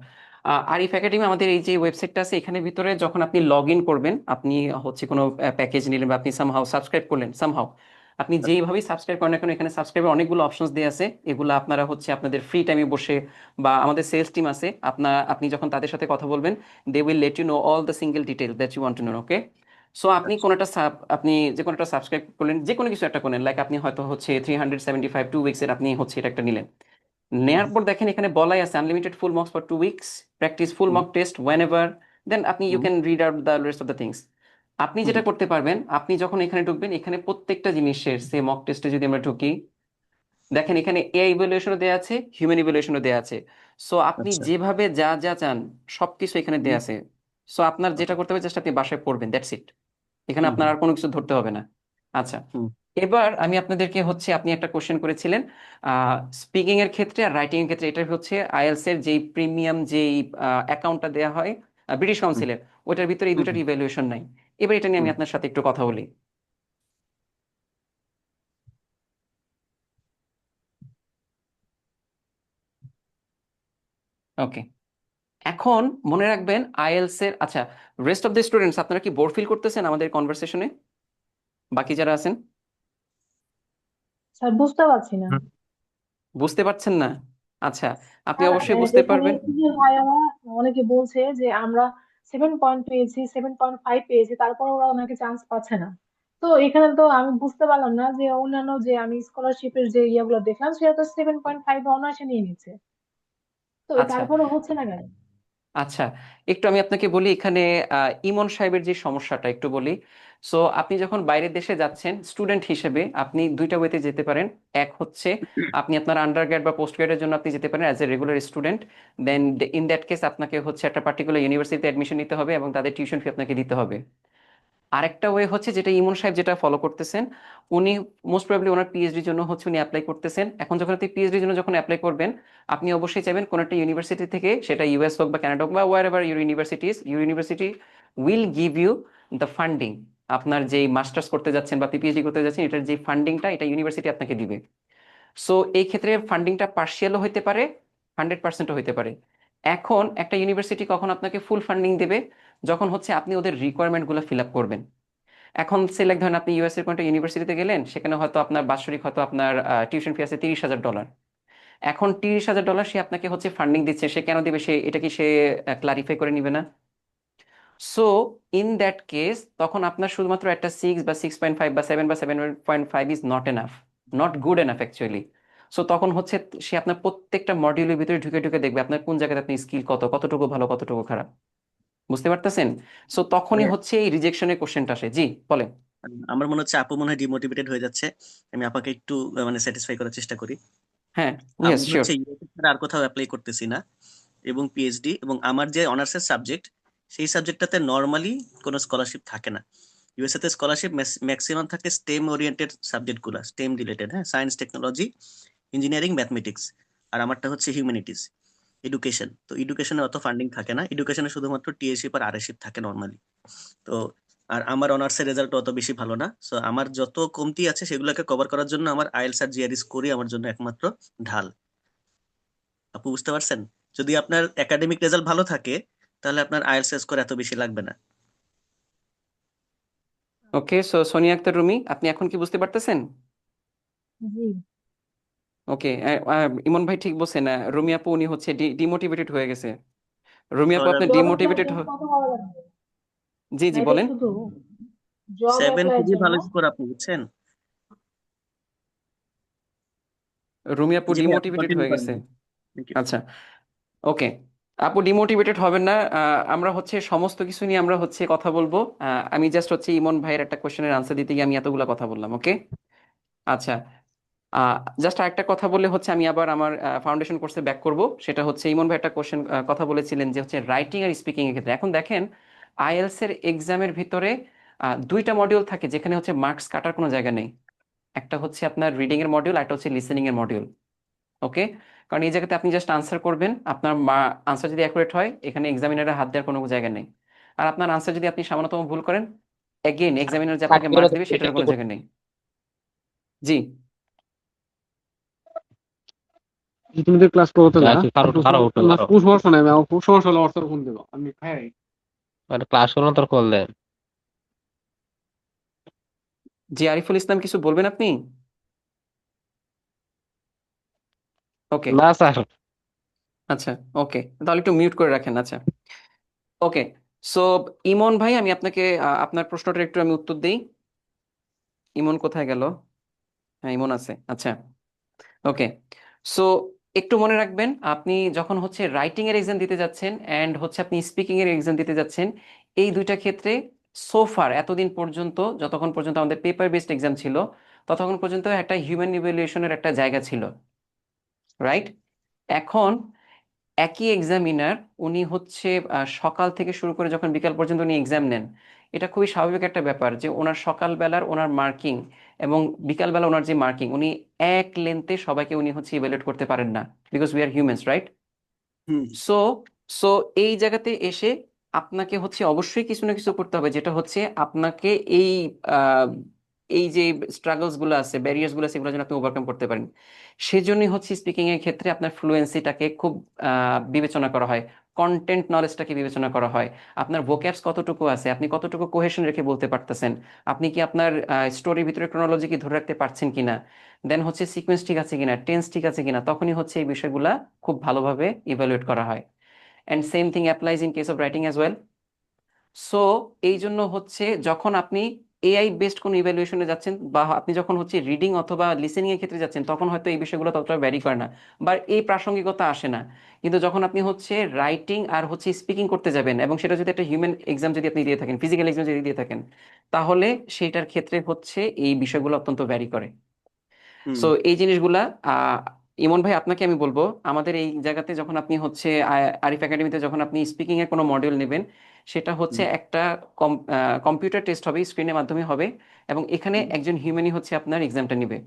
আরিফ একাডেমি আমাদের এই যে ওয়েবসাইটটা আছে এখানে ভিতরে যখন আপনি লগ ইন করবেন, আপনি হচ্ছে কোনো প্যাকেজ নিলেন বা আপনি সামহাও সাবস্ক্রাইব করলেন সামহাও, আপনি যেইভাবেই সাবস্ক্রাইব করেন না কেন এখানে সাবস্ক্রাইবের অনেকগুলো অপশনস দেওয়া আছে। এগুলো আপনারা হচ্ছে আপনাদের ফ্রি টাইমে বসে বা আমাদের সেলস টিম আছে, আপনি যখন তাদের সাথে কথা বলবেন, they will let you know all the single detail that you want to know. Okay, so আপনি কোনোটা আপনি যে কোনোটা সাবস্ক্রাইব করলেন, যে কোনো কিছু একটা করলেন, লাইক আপনি হয়তো হচ্ছে 375 2 উইক্সের আপনি হচ্ছে এটা একটা নিলেন। নেয়ার পর দেখেন এখানে বলাই আছে unlimited full marks for 2 weeks, practice full mock test whenever, then আপনি you can read out the rest of the things. আপনি যেটা করতে পারবেন, আপনি যখন এখানে ঢুকবেন এখানে প্রত্যেকটা জিনিসের সে মক টেস্টে যদি আমরা ঢুকি, দেখেন এখানে এআই ইভ্যালুয়েশনও দেওয়া আছে, হিউম্যান ইভ্যালুয়েশনও দেওয়া আছে। সো আপনি আচ্ছা। যেভাবে যা যা চান সবকিছু এখানে দেওয়া আছে। সো আপনার যেটা করতে হবে জাস্ট আপনি বাসায় পড়বেন, দ্যাটস ইট। এখানে আপনার আর কোনো কিছু ধরতে হবে না। আচ্ছা, এবার আমি আপনাদেরকে হচ্ছে আপনি একটা কোশ্চেন করেছিলেন স্পিকিং এর ক্ষেত্রে আর রাইটিং এর ক্ষেত্রে, এটা হচ্ছে আইএলস এর যেই প্রিমিয়াম যেই অ্যাকাউন্টটা দেওয়া হয় ব্রিটিশ কাউন্সিলের, ওইটার ভিতরে এই দুটার ইভ্যালুয়েশন নাই। এবার এটা নিয়ে আমি আপনার সাথে একটু কথা বলি। ওকে, এখন মনে রাখবেন আইএলস এর, আচ্ছা রেস্ট অফ দ্য স্টুডেন্টস আপনারা কি বোর ফিল করতেছেন আমাদের কনভারসেশনে, বাকি যারা আছেন? স্যার বুঝতে পারছি না। বুঝতে পারছেন না? আচ্ছা, আপনি স্যার অবশ্যই বুঝতে এখানে পারবেন। সিনিয়র ভাইয়ারা অনেকে বলছে যে আমরা 7 পয়েন্ট পেয়েছি, 7.5 পেয়েছি, তারপর ওরা ওনাকে চান্স পাচ্ছে না। তো এখানে তো আমি বুঝতে পারলাম না যে অন্যান্য যে আমি স্কলারশিপের যে ইয়েগুলো দেখলাম সেটা তো 7.5 অনায়াসে নিয়ে নিচ্ছে, তো আচ্ছা তারপরে হচ্ছে না কেন? আচ্ছা, একটু আমি আপনাকে বলি এখানে ইমন সাহেবের যে সমস্যাটা একটু বলি। সো আপনি যখন বাইরের দেশে যাচ্ছেন স্টুডেন্ট হিসেবে, আপনি দুইটা ওয়েতে যেতে পারেন। এক হচ্ছে আপনি আপনার আন্ডার গ্রেড বা পোস্ট গ্রেডের জন্য আপনি যেতে পারেন as a regular student, then in that case আপনাকে হচ্ছে একটা পার্টিকুলার ইউনিভার্সিটিতে অ্যাডমিশন নিতে হবে এবং তাদের টিউশন ফি আপনাকে দিতে হবে। আরেকটা ওয়ে হচ্ছে যেটা ইমন সাহেব যেটা ফলো করতেছেন, উনি মোস্ট প্রবাবলি ওনার পিএইচডির জন্য হচ্ছে উনি অ্যাপ্লাই করতেছেন। এখন যখন আপনি পিএইচডির জন্য যখন অ্যাপ্লাই করবেন, আপনি অবশ্যই চাইবেন কোনো একটা ইউনিভার্সিটি থেকে, সেটা ইউএস হোক বা কানাডা হোক বা wherever your university will give you the funding. আপনার যেই মাস্টার্স করতে যাচ্ছেন বা পিএইচডি করতে যাচ্ছেন, এটার যে ফান্ডিংটা এটা ইউনিভার্সিটি আপনাকে দিবে। সো এই ক্ষেত্রে ফান্ডিংটা পার্শিয়ালও হইতে পারে, 100%ও হইতে পারে। এখন একটা ইউনিভার্সিটি কখন আপনাকে ফুল ফান্ডিং দেবে, যখন হচ্ছে আপনি ওদের রিকোয়ারমেন্টগুলো ফিল আপ করবেন। এখন সিলেক্ট ধরেন আপনি ইউএস এর কোনো একটা ইউনিভার্সিটিতে গেলেন, সেখানে হয়তো আপনার বাৎসরিক হয়তো আপনার টিউশন ফি আছে $30,000। এখন $30,000 সে আপনাকে হচ্ছে ফান্ডিং দিচ্ছে, সে কেন দিবে, সে এটা কি সে ক্লারিফাই করে নিবে না? সো ইন দ্যাট কেস তখন আপনার শুধুমাত্র একটা 6 বা 6.5 বা 7 বা 7.5 is not enough, not good enough actually. So তখন হচ্ছে সে আপনার প্রত্যেকটা মডিউলের ভিতরে ঢুকে ঢুকে দেখবে আপনার কোন জায়গাতে আপনি স্কিল কতটুকু ভালো কতটুকু খারাপ। বুঝতে পারতেছেন? সো তখনই হচ্ছে এই রিজেকশনের কোশ্চেনটা আসে। জি বলেন। আমার মনে হচ্ছে আপু মনে হয় ডিমোটিভেটেড হয়ে যাচ্ছে। আমি আপাকে একটু মানে স্যাটিসফাই করার চেষ্টা করি। হ্যাঁ, আমি ইয়েস শিওর। হচ্ছে ইউএসএ ছাড়া আর কোথাও অ্যাপ্লাই করতেছি না, এবং পিএইচডি এবং আমার যে অনার্সের সাবজেক্ট সেই সাবজেক্টটাতে নর্মালি কোনো স্কলারশিপ থাকে না। ইউএসএ তে স্কলারশিপ ম্যাক্সিমাম থাকে স্টেম ওরিয়েন্টেড সাবজেক্টগুলো, স্টেম রিলেটেড, হ্যাঁ, সায়েন্স, টেকনোলজি, ইঞ্জিনিয়ারিং, ম্যাথমেটিক্স। আর আমারটা হচ্ছে হিউম্যানিটিস, এডুকেশন। তো এডুকেশনে অত ফান্ডিং থাকে না, এডুকেশনে শুধুমাত্র টিএশিপ আর আরএশিপ থাকে নর্মালি। তো আর আমার অনার্সের রেজাল্ট অত বেশি ভালো না, সো আমার যত কমতি আছে সেগুলোকে কভার করার জন্য আমার আইএলটিএস আর জিআরই স্কোরই আমার জন্য একমাত্র ঢাল। আপু বুঝতে পারছেন? যদি আপনার একাডেমিক রেজাল্ট ভালো থাকে তাহলে আপনার আইএলটিএস স্কোর এত বেশি লাগবে না। ওকে, সো সোনিয়া আক্তার রুমি, আপনি এখন কি বুঝতে পারতেছেন? জি। ওকে, ইমন ভাই ঠিক বলছেন। রুমি আপু উনি হচ্ছে ডিমোটিভেটেড হয়ে গেছে। রুমি আপু আপনি জব অ্যাপ্লাই ডিমোটিভেটেড। জন্য কত করা লাগবে? জি না জি এটাই বলেন। শুধু জব 7 অ্যাপ্লাইয়ের খুবই জন্য? ভালো স্কোর আপু, বুঝছেন? রুমি আপু জি ভাই, আপনি ডিমোটিভেটেড কন্টিনিউ হয়ে করেন। গেছে। Thank you. আচ্ছা, ওকে, আপু ডিমোটিভেটেড হবেন না। আমরা হচ্ছে সমস্ত কিছু নিয়ে আমরা হচ্ছে কথা বলবো। আমি জাস্ট হচ্ছে ইমন ভাইয়ের একটা কোশ্চেনের আনসার দিতে গিয়ে আমি এতগুলা কথা বললাম। ওকে, আচ্ছা, জাস্ট আরেকটা কথা বলে হচ্ছে আমি আবার আমার ফাউন্ডেশন কোর্সে ব্যাক করব। সেটা হচ্ছে ইমন ভাই একটা কোশ্চেন কথা বলেছিলেন যে হচ্ছে রাইটিং আর স্পিকিং এর ক্ষেত্রে। এখন দেখেন আইএলস এর এক্সামের ভিতরে দুইটা মডিউল থাকে যেখানে হচ্ছে মার্কস কাটার কোনো জায়গা নেই। একটা হচ্ছে আপনার রিডিং এর মডিউল, একটা হচ্ছে লিসেনিং এর মডিউল। ওকে, কারণ এই জায়গাতে আপনি জাস্ট আনসার করবেন, আপনার আনসার যদি অ্যাকুরেট হয় এখানে এক্সামিনারের হাত দেওয়ার কোনো জায়গা নেই। আর আপনার আনসার যদি আপনি সামান্যতম ভুল করেন, এগেইন এক্সামিনার যে আপনাকে মার্কস দেবে সেটার কোনো জায়গা নেই। জি তুমি তো ক্লাস করতে না কারো কারো উঠো না কারো খুব সমস্যা নাই আমার খুব সমস্যা হলে অর্থ ফোন দেবো আমি হ্যাঁ ক্লাস করো না তোর কল দেন। জি আরিফুল ইসলাম, কিছু বলবেন আপনি? ওকে, না স্যার। আচ্ছা, ওকে, তাহলে একটু মিউট করে রাখেন। আচ্ছা, ওকে। সো ইমন ভাই, আমি আপনাকে আপনার প্রশ্নটার একটু আমি উত্তর দেই। ইমন কোথায় গেল? হ্যাঁ, ইমন আছে। আচ্ছা, ওকে। সো একটু মনে রাখবেন, আপনি যখন হচ্ছে রাইটিং এর এক্সাম দিতে যাচ্ছেন এন্ড হচ্ছে আপনি স্পিকিং এর এক্সাম দিতে যাচ্ছেন, এই দুইটা ক্ষেত্রে সোফার এতদিন পর্যন্ত, যতক্ষণ পর্যন্ত আমাদের পেপার বেসড এক্সাম ছিল, ততক্ষণ পর্যন্ত একটা হিউম্যান ইভ্যালুয়েশনের একটা জায়গা ছিল, রাইট? এখন একই এক্সামিনার, উনি হচ্ছে সকাল থেকে শুরু করে যখন বিকাল পর্যন্ত উনি এক্সাম নেন, এটা খুবই স্বাভাবিক একটা ব্যাপার যে ওনার সকালবেলার ওনার মার্কিং এবং বিকালবেলা ওনার যে মার্কিং, উনি এক লেন্থে সবাইকে উনি হচ্ছে ইভ্যালুয়েট করতে পারেন না, because we are humans, right? Hmm so so এই জায়গাতে এসে আপনাকে হচ্ছে অবশ্যই কিছু না কিছু করতে হবে, যেটা হচ্ছে আপনাকে এই আহ, এই যে স্ট্রাগলস গুলো আছে, ব্যারিয়ার্স গুলো আছে, এগুলো যেন আপনি ওভারকাম করতে পারেন। সেজন্যই হচ্ছে স্পিকিং এর ক্ষেত্রে আপনার ফ্লুয়েন্সিটাকে খুব বিবেচনা করা হয়, কন্টেন্ট নলেজটাকে বিবেচনা করা হয়, আপনার ভোক্যাবস কতটুকু আছে, আপনি কতটুকু কোহেশন রেখে বলতে পারতেছেন, আপনি কি আপনার স্টোরির ভিতরে ক্রোনোলজি কি ধরে রাখতে পারছেন কিনা, দেন হচ্ছে সিকোয়েন্স ঠিক আছে কিনা, টেন্স ঠিক আছে কিনা, তখনই হচ্ছে এই বিষয়গুলা খুব ভালোভাবে ইভ্যালুয়েট করা হয়। And same thing applies in case of writing as well. So এই জন্য হচ্ছে যখন আপনি এআই বেসড কোনো ইভ্যালুয়েশনে যাচ্ছেন, বা আপনি যখন হচ্ছে রিডিং অথবা লিসেনিং এর ক্ষেত্রে যাচ্ছেন, তখন হয়তো এই বিষয়গুলো ততটা ভ্যারি করে না বা এই প্রাসঙ্গিকতা আসে না। কিন্তু যখন আপনি হচ্ছে রাইটিং আর হচ্ছে স্পিকিং করতে যাবেন, এবং সেটা যদি একটা হিউম্যান এক্সাম যদি আপনি দিয়ে থাকেন, ফিজিক্যাল এক্সাম যদি দিয়ে থাকেন, তাহলে সেইটার ক্ষেত্রে হচ্ছে এই বিষয়গুলো অত্যন্ত ভ্যারি করে। হুম সো এই জিনিসগুলা আহ, ইমন ভাই, আপনাকে আমি বলবো, আমাদের এই জায়গাতে যখন আপনি হচ্ছে আরিফ একাডেমিতে যখন আপনি স্পিকিং এর কোনো মডিউল নেবেন, সেটা হচ্ছে হুম একটা কম্পিউটার টেস্ট হবে, স্ক্রিনের মাধ্যমে হবে, এবং এখানে হুম একজন হিউম্যানই হচ্ছে আপনার এক্সামটা নিবে।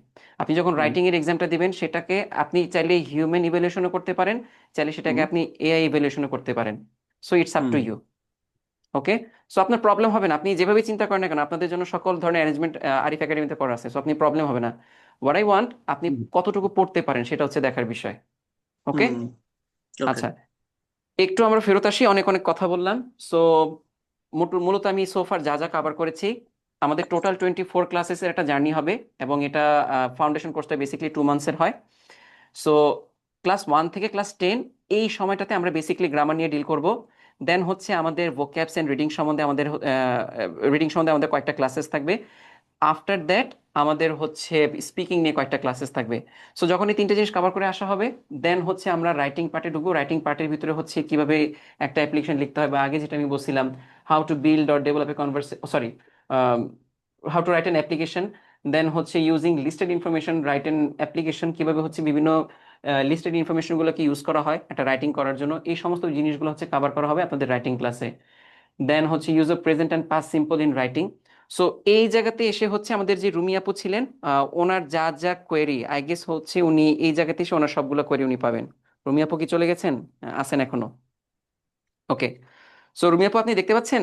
আপনি যখন হুম রাইটিং এর এক্সামটা দিবেন, সেটাকে আপনি চাইলে হিউম্যান ইভ্যালুয়েশনও করতে পারেন, চাইলে সেটাকে হুম আপনি এআই ইভ্যালুয়েশনও করতে পারেন। So it's up to hmm you. Okay. So আপনার প্রবলেম হবে না, আপনি যেভাবে চিন্তা করেন না কেন, আপনাদের জন্য সকল ধরনের অ্যারেঞ্জমেন্ট আরিফ একাডেমিতে করা আছে, সো আপনি প্রবলেম হবে না। হোয়াট আই ওয়ান্ট, আপনি হুম কতটুকু পড়তে পারেন সেটা হচ্ছে দেখার বিষয়। ওকে। হুম ওকে আচ্ছা, একটু আমরা ফেরত আসি, অনেক অনেক কথা বললাম। সো মূলত আমি সোফার যা যা কভার করেছি, আমাদের টোটাল 24 ক্লাসেসের একটা জার্নি হবে, এবং এটা ফাউন্ডেশন কোর্সটা বেসিক্যালি 2 মান্থসের হয়। সো ক্লাস 1 থেকে ক্লাস 10 এই সময়টাতে আমরা বেসিক্যালি গ্রামার নিয়ে ডিল করব। দেন হচ্ছে আমাদের ভোক্যাবস এন্ড রিডিং সম্বন্ধে আমাদের কয়েকটা ক্লাসেস থাকবে। আফটার দ্যাট আমাদের হচ্ছে স্পিকিং নিয়ে কয়েকটা ক্লাসেস থাকবে। সো যখন এই তিনটে জিনিস কভার করে আসা হবে, দেন হচ্ছে আমরা রাইটিং পার্টে ঢুকবো। রাইটিং পার্টের ভিতরে হচ্ছে কিভাবে একটা অ্যাপ্লিকেশন লিখতে হয়, বা আগে যেটা আমি বলছিলাম, how to build or develop a sorry, how to write an application, then হচ্ছে using listed information write an application, কিভাবে হচ্ছে বিভিন্ন লিস্টেড ইনফরমেশনগুলোকে ইউজ করা হয় একটা রাইটিং করার জন্য, এই সমস্ত জিনিসগুলো হচ্ছে কভার করা হবে আপনাদের রাইটিং ক্লাসে। দেন হচ্ছে use of present and past simple in writing. So এই জায়গাতে এসে হচ্ছে আমাদের যে রুমি আপু ছিলেন, ওনার যা যা কোয়েরি, আই গেস হচ্ছে উনি এই জায়গাতে এসে ওনার সবগুলো কোয়েরি উনি পাবেন। রুমি আপু কি চলে গেছেন? আছেন এখনো? ওকে। সো রুমি আপু, আপনি দেখতে পাচ্ছেন?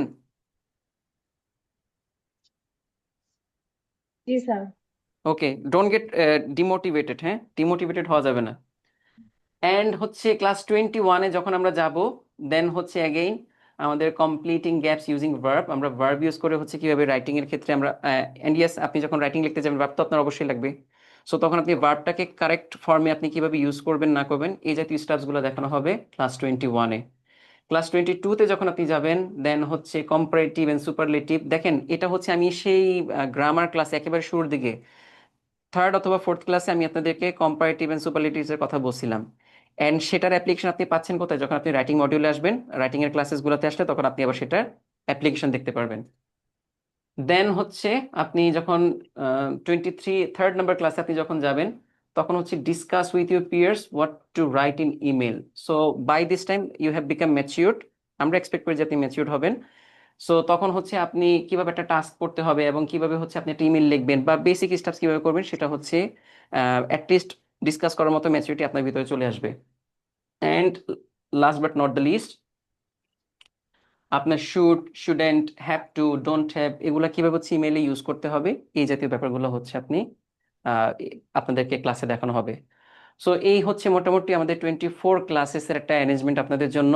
জি sir. Okay, don't get demotivated, হ্যাঁ, ডিমোটিভেটেড হওয়া যাবে না। অ্যান্ড হচ্ছে ক্লাস 21-এ যখন আমরা যাব, দেন হচ্ছে অ্যাগেইন আমাদের কমপ্লিটিং গ্যাপস ইউজিং ভার্ব, আমরা ভার্ব ইউজ করে হচ্ছে কিভাবে রাইটিং এর ক্ষেত্রে আমরা, অ্যান্ড ইয়েস, আপনি যখন রাইটিং লিখতে যাবেন ভার্ব তো আপনার অবশ্যই লাগবে। সো তখন আপনি ভার্বটাকে কারেক্ট ফর্মে আপনি কিভাবে ইউজ করবেন না করবেন, এই জাতীয় স্টাফসগুলো দেখানো হবে ক্লাস 21-এ। ক্লাস 22-তে যখন আপনি যাবেন, দেন হচ্ছে কম্পারেটিভ এন্ড সুপারলেটিভ। দেখেন, এটা হচ্ছে আমি সেই গ্রামার ক্লাসে একেবারে শুরুর দিকে, থার্ড অথবা ফোর্থ ক্লাসে আমি আপনাদেরকে কম্পারেটিভ এন্ড সুপারলেটিভস এর কথা বলছিলাম। এন্ড সেটার অ্যাপ্লিকেশন আপনি পাচ্ছেন কোথায়? যখন আপনি রাইটিং মডিউলে আসবেন, রাইটিং এর ক্লাসেস গুলোতে আসলে তখন আপনি আবার সেটার অ্যাপ্লিকেশন দেখতে পারবেন। দেন হচ্ছে আপনি যখন 3rd নাম্বার ক্লাসে আপনি যখন যাবেন, তখন হচ্ছে discuss with your peers what to write in email. So by this time you have become matured, আমরা এক্সপেক্ট করি যে আপনি ম্যাচিউরড হবেন। সো তখন হচ্ছে আপনি কিভাবে একটা টাস্ক করতে হবে, এবং কিভাবে হচ্ছে আপনি একটা ইমেল লিখবেন, বা বেসিক স্টেপস কিভাবে করবেন, সেটা হচ্ছে অ্যাটলিস্ট ডিসকাস করার মতো ম্যাচুরিটি আপনার ভিতরে চলে আসবে। And last but not the least, আপনার should, shouldn't, have to, don't have, এগুলা কিভাবে হচ্ছে ইমেইলে ইউজ করতে হবে, এই জাতীয় ব্যাপারগুলো হচ্ছে আপনি আপনাদেরকে ক্লাসে দেখানো হবে। সো এই হচ্ছে মোটামুটি আমাদের 24 ক্লাসেসের একটা অ্যারেঞ্জমেন্ট আপনাদের জন্য।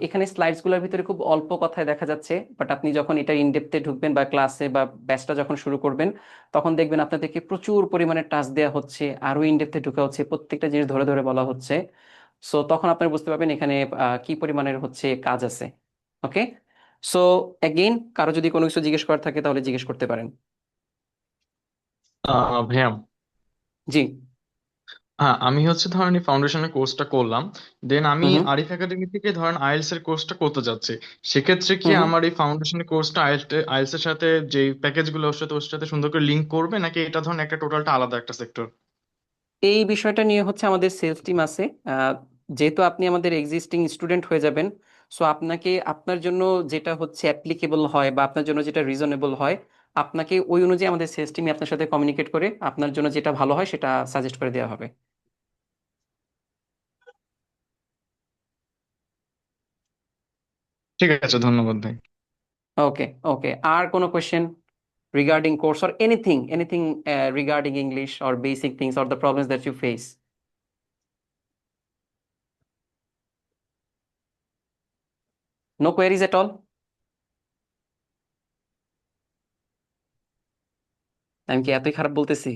এখানে স্লাইডস গুলোর ভিতরে খুব অল্প কথায় দেখা যাচ্ছে, বাট আপনি যখন এটা ইনডেপথে ঢুকবেন বা ক্লাসে বা ব্যাচটা যখন শুরু করবেন, তখন দেখবেন আপনাদেরকে প্রচুর পরিমাণে টাস্ক দেওয়া হচ্ছে, আরো ইনডেপথে ঢুকা হচ্ছে, প্রত্যেকটা জিনিস ধরে ধরে বলা হচ্ছে। সো তখন আপনারা বুঝতে পারবেন এখানে কি পরিমাণের হচ্ছে কাজ আছে। ওকে, সো অ্যাগেইন কারো যদি কোনো কিছু জিজ্ঞেস করার থাকে তাহলে জিজ্ঞেস করতে পারেন। ভাইয়া, জি। হ্যাঁ, আমি হচ্ছে ধরেন এই ফাউন্ডেশনের কোর্সটা করলাম, দেন আমি হুম হুম আরিফ একাডেমি থেকে ধরেন আইএলটিএস এর কোর্সটা করতে যাচ্ছি। সেক্ষেত্রে কি হুম হুম। আমার এই ফাউন্ডেশনের কোর্সটা আইএলটিএস এর সাথে যে প্যাকেজগুলো ওর সাথে সুন্দর করে লিঙ্ক করবে, নাকি এটা ধরেন একটা টোটালটা আলাদা একটা সেক্টর? এই বিষয়টা নিয়ে হচ্ছে আমাদের সেলস টিম আছে। আহ, যেহেতু আপনি আমাদের এক্সিস্টিং স্টুডেন্ট হয়ে যাবেন, সো আপনাকে আপনার জন্য যেটা হচ্ছে অ্যাপ্লিকেবল হয় বা আপনার জন্য যেটা রিজনেবল হয়, আপনাকে ওই অনুযায়ী আমাদের সেলস টিম আপনার সাথে কমিউনিকেট করে আপনার জন্য যেটা ভালো হয় সেটা সাজেস্ট করে দেওয়া হবে। ঠিক আছে, ধন্যবাদ ভাই। ওকে ওকে, আর কোনো question regarding course or anything regarding English or basic things or the problems that you face? No queries at all? আমি কি এতই খারাপ বলতেছি?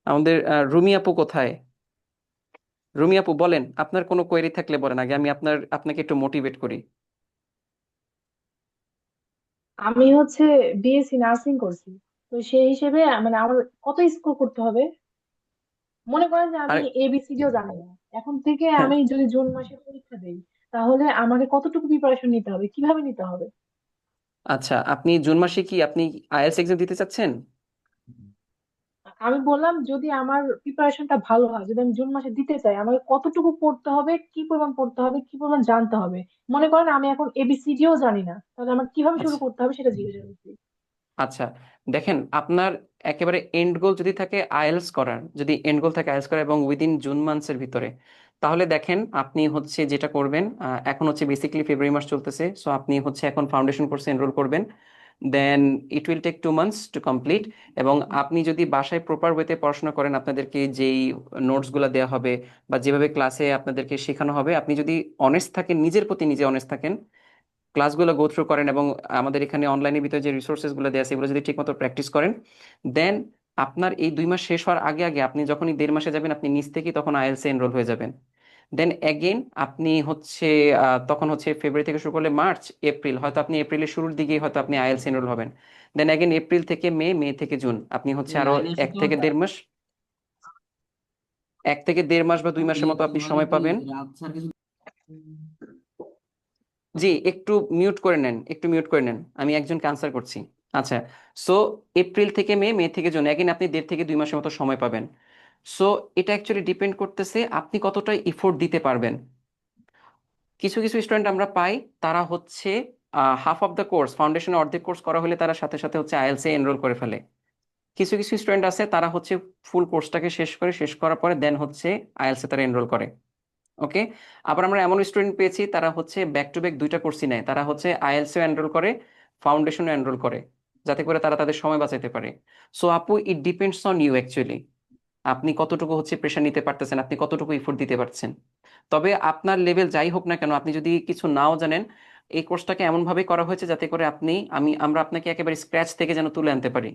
আমাদের রুমি আপু কোথায়? রুমি আপু বলেন, আপনার কোনো কোয়েরি থাকলে বলেন, আগে আমি আপনাকে একটু মোটিভেট করি। আমি হচ্ছে বিএসসি নার্সিং করছি, তো সেই হিসেবে মানে আমার কত স্কোর করতে হবে? মনে করেন যে আমি আর এবিসিডিও জানি না, এখন থেকে হ্যাঁ, আমি যদি জুন মাসে পরীক্ষা দেই, তাহলে আমাকে কতটুকু প্রিপারেশন নিতে হবে, কিভাবে নিতে হবে? আচ্ছা, আপনি জুন মাসে কি আপনি আইএলটিএস এক্সাম দিতে চাচ্ছেন? আমি বললাম যদি আমার প্রিপারেশনটা ভালো হয়, যদি আমি জুন মাসে দিতে চাই, আমাকে কতটুকু পড়তে হবে, কি পরিমাণ পড়তে হবে, কি পরিমাণ জানতে হবে? মনে করেন আমি এখন এবিসিডিও জানি না, তাহলে আমার কিভাবে শুরু আচ্ছা করতে হবে সেটা জিজ্ঞাসা করছি। আচ্ছা, দেখেন আপনার একেবারে এন্ড গোল যদি থাকে আইএলটিএস করার, যদি এন্ড গোল থাকে আইএলটিএস করা এবং উইদিন জুন মান্থসের ভিতরে, তাহলে দেখেন আপনি হচ্ছে যেটা করবেন, এখন হচ্ছে বেসিক্যালি ফেব্রুয়ারি মাস চলতেছে, সো আপনি হচ্ছে এখন ফাউন্ডেশন কোর্সে এনরোল করবেন। Then it will take 2 months to complete. এবং আপনি যদি বাসায় প্রপার ওয়েতে পড়াশোনা করেন, আপনাদেরকে যেই নোটসগুলো দেওয়া হবে বা যেভাবে ক্লাসে আপনাদেরকে শেখানো হবে, আপনি যদি অনেস্ট থাকেন, নিজের প্রতি নিজে অনেস্ট থাকেন, ক্লাসগুলো গো থ্রু করেন এবং আমাদের এখানে অনলাইনের ভিতরে যে রিসোর্সেস গুলো দেওয়া আছে এগুলো যদি ঠিকমতো প্র্যাকটিস করেন, দেন আপনার এই 2 মাস শেষ হওয়ার আগে আগে আপনি যখনই 1.5 মাসে যাবেন, আপনি নিজ থেকেই তখন আইএলটিএস এ এনরোল হয়ে যাবেন। দেন অ্যাগেন আপনি হচ্ছে তখন হচ্ছে ফেব্রুয়ারি থেকে শুরু করলে মার্চ এপ্রিল, হয়তো আপনি এপ্রিলের শুরুর দিকেই হয়তো আপনি আইএলটিএস এনরোল হবেন। দেন অ্যাগেন এপ্রিল থেকে মে, মে থেকে জুন, আপনি হচ্ছে আরো 1 থেকে 1.5 মাস, 1 থেকে 1.5 মাস বা 2 মাসের মতো আপনি সময় পাবেন। জি, একটু মিউট করে নেন, একটু মিউট করে নেন, আমি একজনকে আনসার করছি। আচ্ছা, সো এপ্রিল থেকে মে, মে থেকে জুন, একদিন আপনি 1.5 থেকে 2 মাসের মতো সময় পাবেন। সো এটা অ্যাকচুয়ালি ডিপেন্ড করতেছে আপনি কতটা ইফোর্ট দিতে পারবেন। কিছু কিছু স্টুডেন্ট আমরা পাই, তারা হচ্ছে হাফ অফ দ্য কোর্স, ফাউন্ডেশনে অর্ধেক কোর্স করা হলে তারা সাথে সাথে হচ্ছে আইএলটিএস এ এনরোল করে ফেলে। কিছু কিছু স্টুডেন্ট আছে তারা হচ্ছে ফুল কোর্সটাকে শেষ করার পরে দেন হচ্ছে আইএলটিএস এ তারা এনরোল করে। ওকে, আবার আমরা এমন স্টুডেন্ট পেয়েছি তারা হচ্ছে ব্যাক টু ব্যাক দুইটা কোর্সই নেয়, তারা হচ্ছে আইএলটিএসও এনরোল করে, ফাউন্ডেশনও এনরোল করে, যাতে করে তারা তাদের সময় বাঁচাতে পারে। সো আপু, it depends on you actually, আপনি কতটুকু হচ্ছে প্রেশার নিতে পারতেছেন, আপনি কতটুকু ইফোর্ট দিতে পারছেন। তবে আপনার লেভেল যাই হোক না কেন, আপনি যদি কিছু নাও জানেন, এই কোর্সটাকে এমন ভাবে করা হয়েছে যাতে করে আমরা আপনাকে একেবারে স্ক্র্যাচ থেকে যেন তুলে আনতে পারি।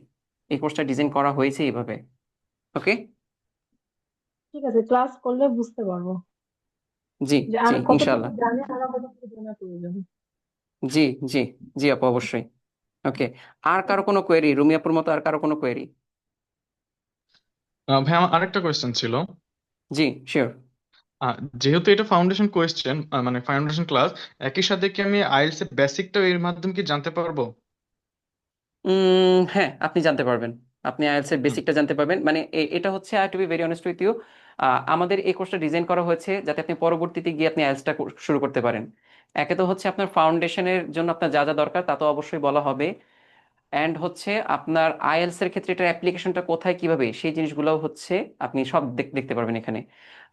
এই কোর্সটা ডিজাইন করা হয়েছে এইভাবে। ওকে। ঠিক আছে, ক্লাস করলে বুঝতে পারবো জি যে জি, আমি কতটুকু ইনশাল্লাহ। জানি আর আমার কতটুকু জানা প্রয়োজন। জি জি, জি আপু, অবশ্যই। ওকে, আর কারো কোনো কোয়েরি, রুমিয়াপুর মতো আর কারো কোনো কোয়েরি? ভাই, আমার আরেকটা কোয়েশ্চেন ছিল। জি, শিওর। আহ, যেহেতু এটা ফাউন্ডেশন কোয়েশ্চেন, মানে ফাউন্ডেশন ক্লাস, একই সাথে কি আমি আইএলটিএস এর বেসিকটাও এর মাধ্যমে কি জানতে পারবো? হ্যাঁ, আপনি জানতে পারবেন, আপনি আইএলটিএস এর হুম। বেসিকটা জানতে পারবেন। মানে এটা হচ্ছে, to be very honest with you, আমাদের এই কোর্সটা ডিজাইন করা হয়েছে যাতে আপনি পরবর্তীতে গিয়ে আপনি আইএলটিএসটা শুরু করতে পারেন। একে তো হচ্ছে আপনার ফাউন্ডেশনের জন্য আপনার যা যা দরকার তা তো অবশ্যই বলা হবে, অ্যান্ড হচ্ছে আপনার আইএলটিএস এর ক্ষেত্রে এটার অ্যাপ্লিকেশনটা কোথায় কিভাবে সেই জিনিসগুলো হচ্ছে আপনি সব দেখতে পারবেন এখানে।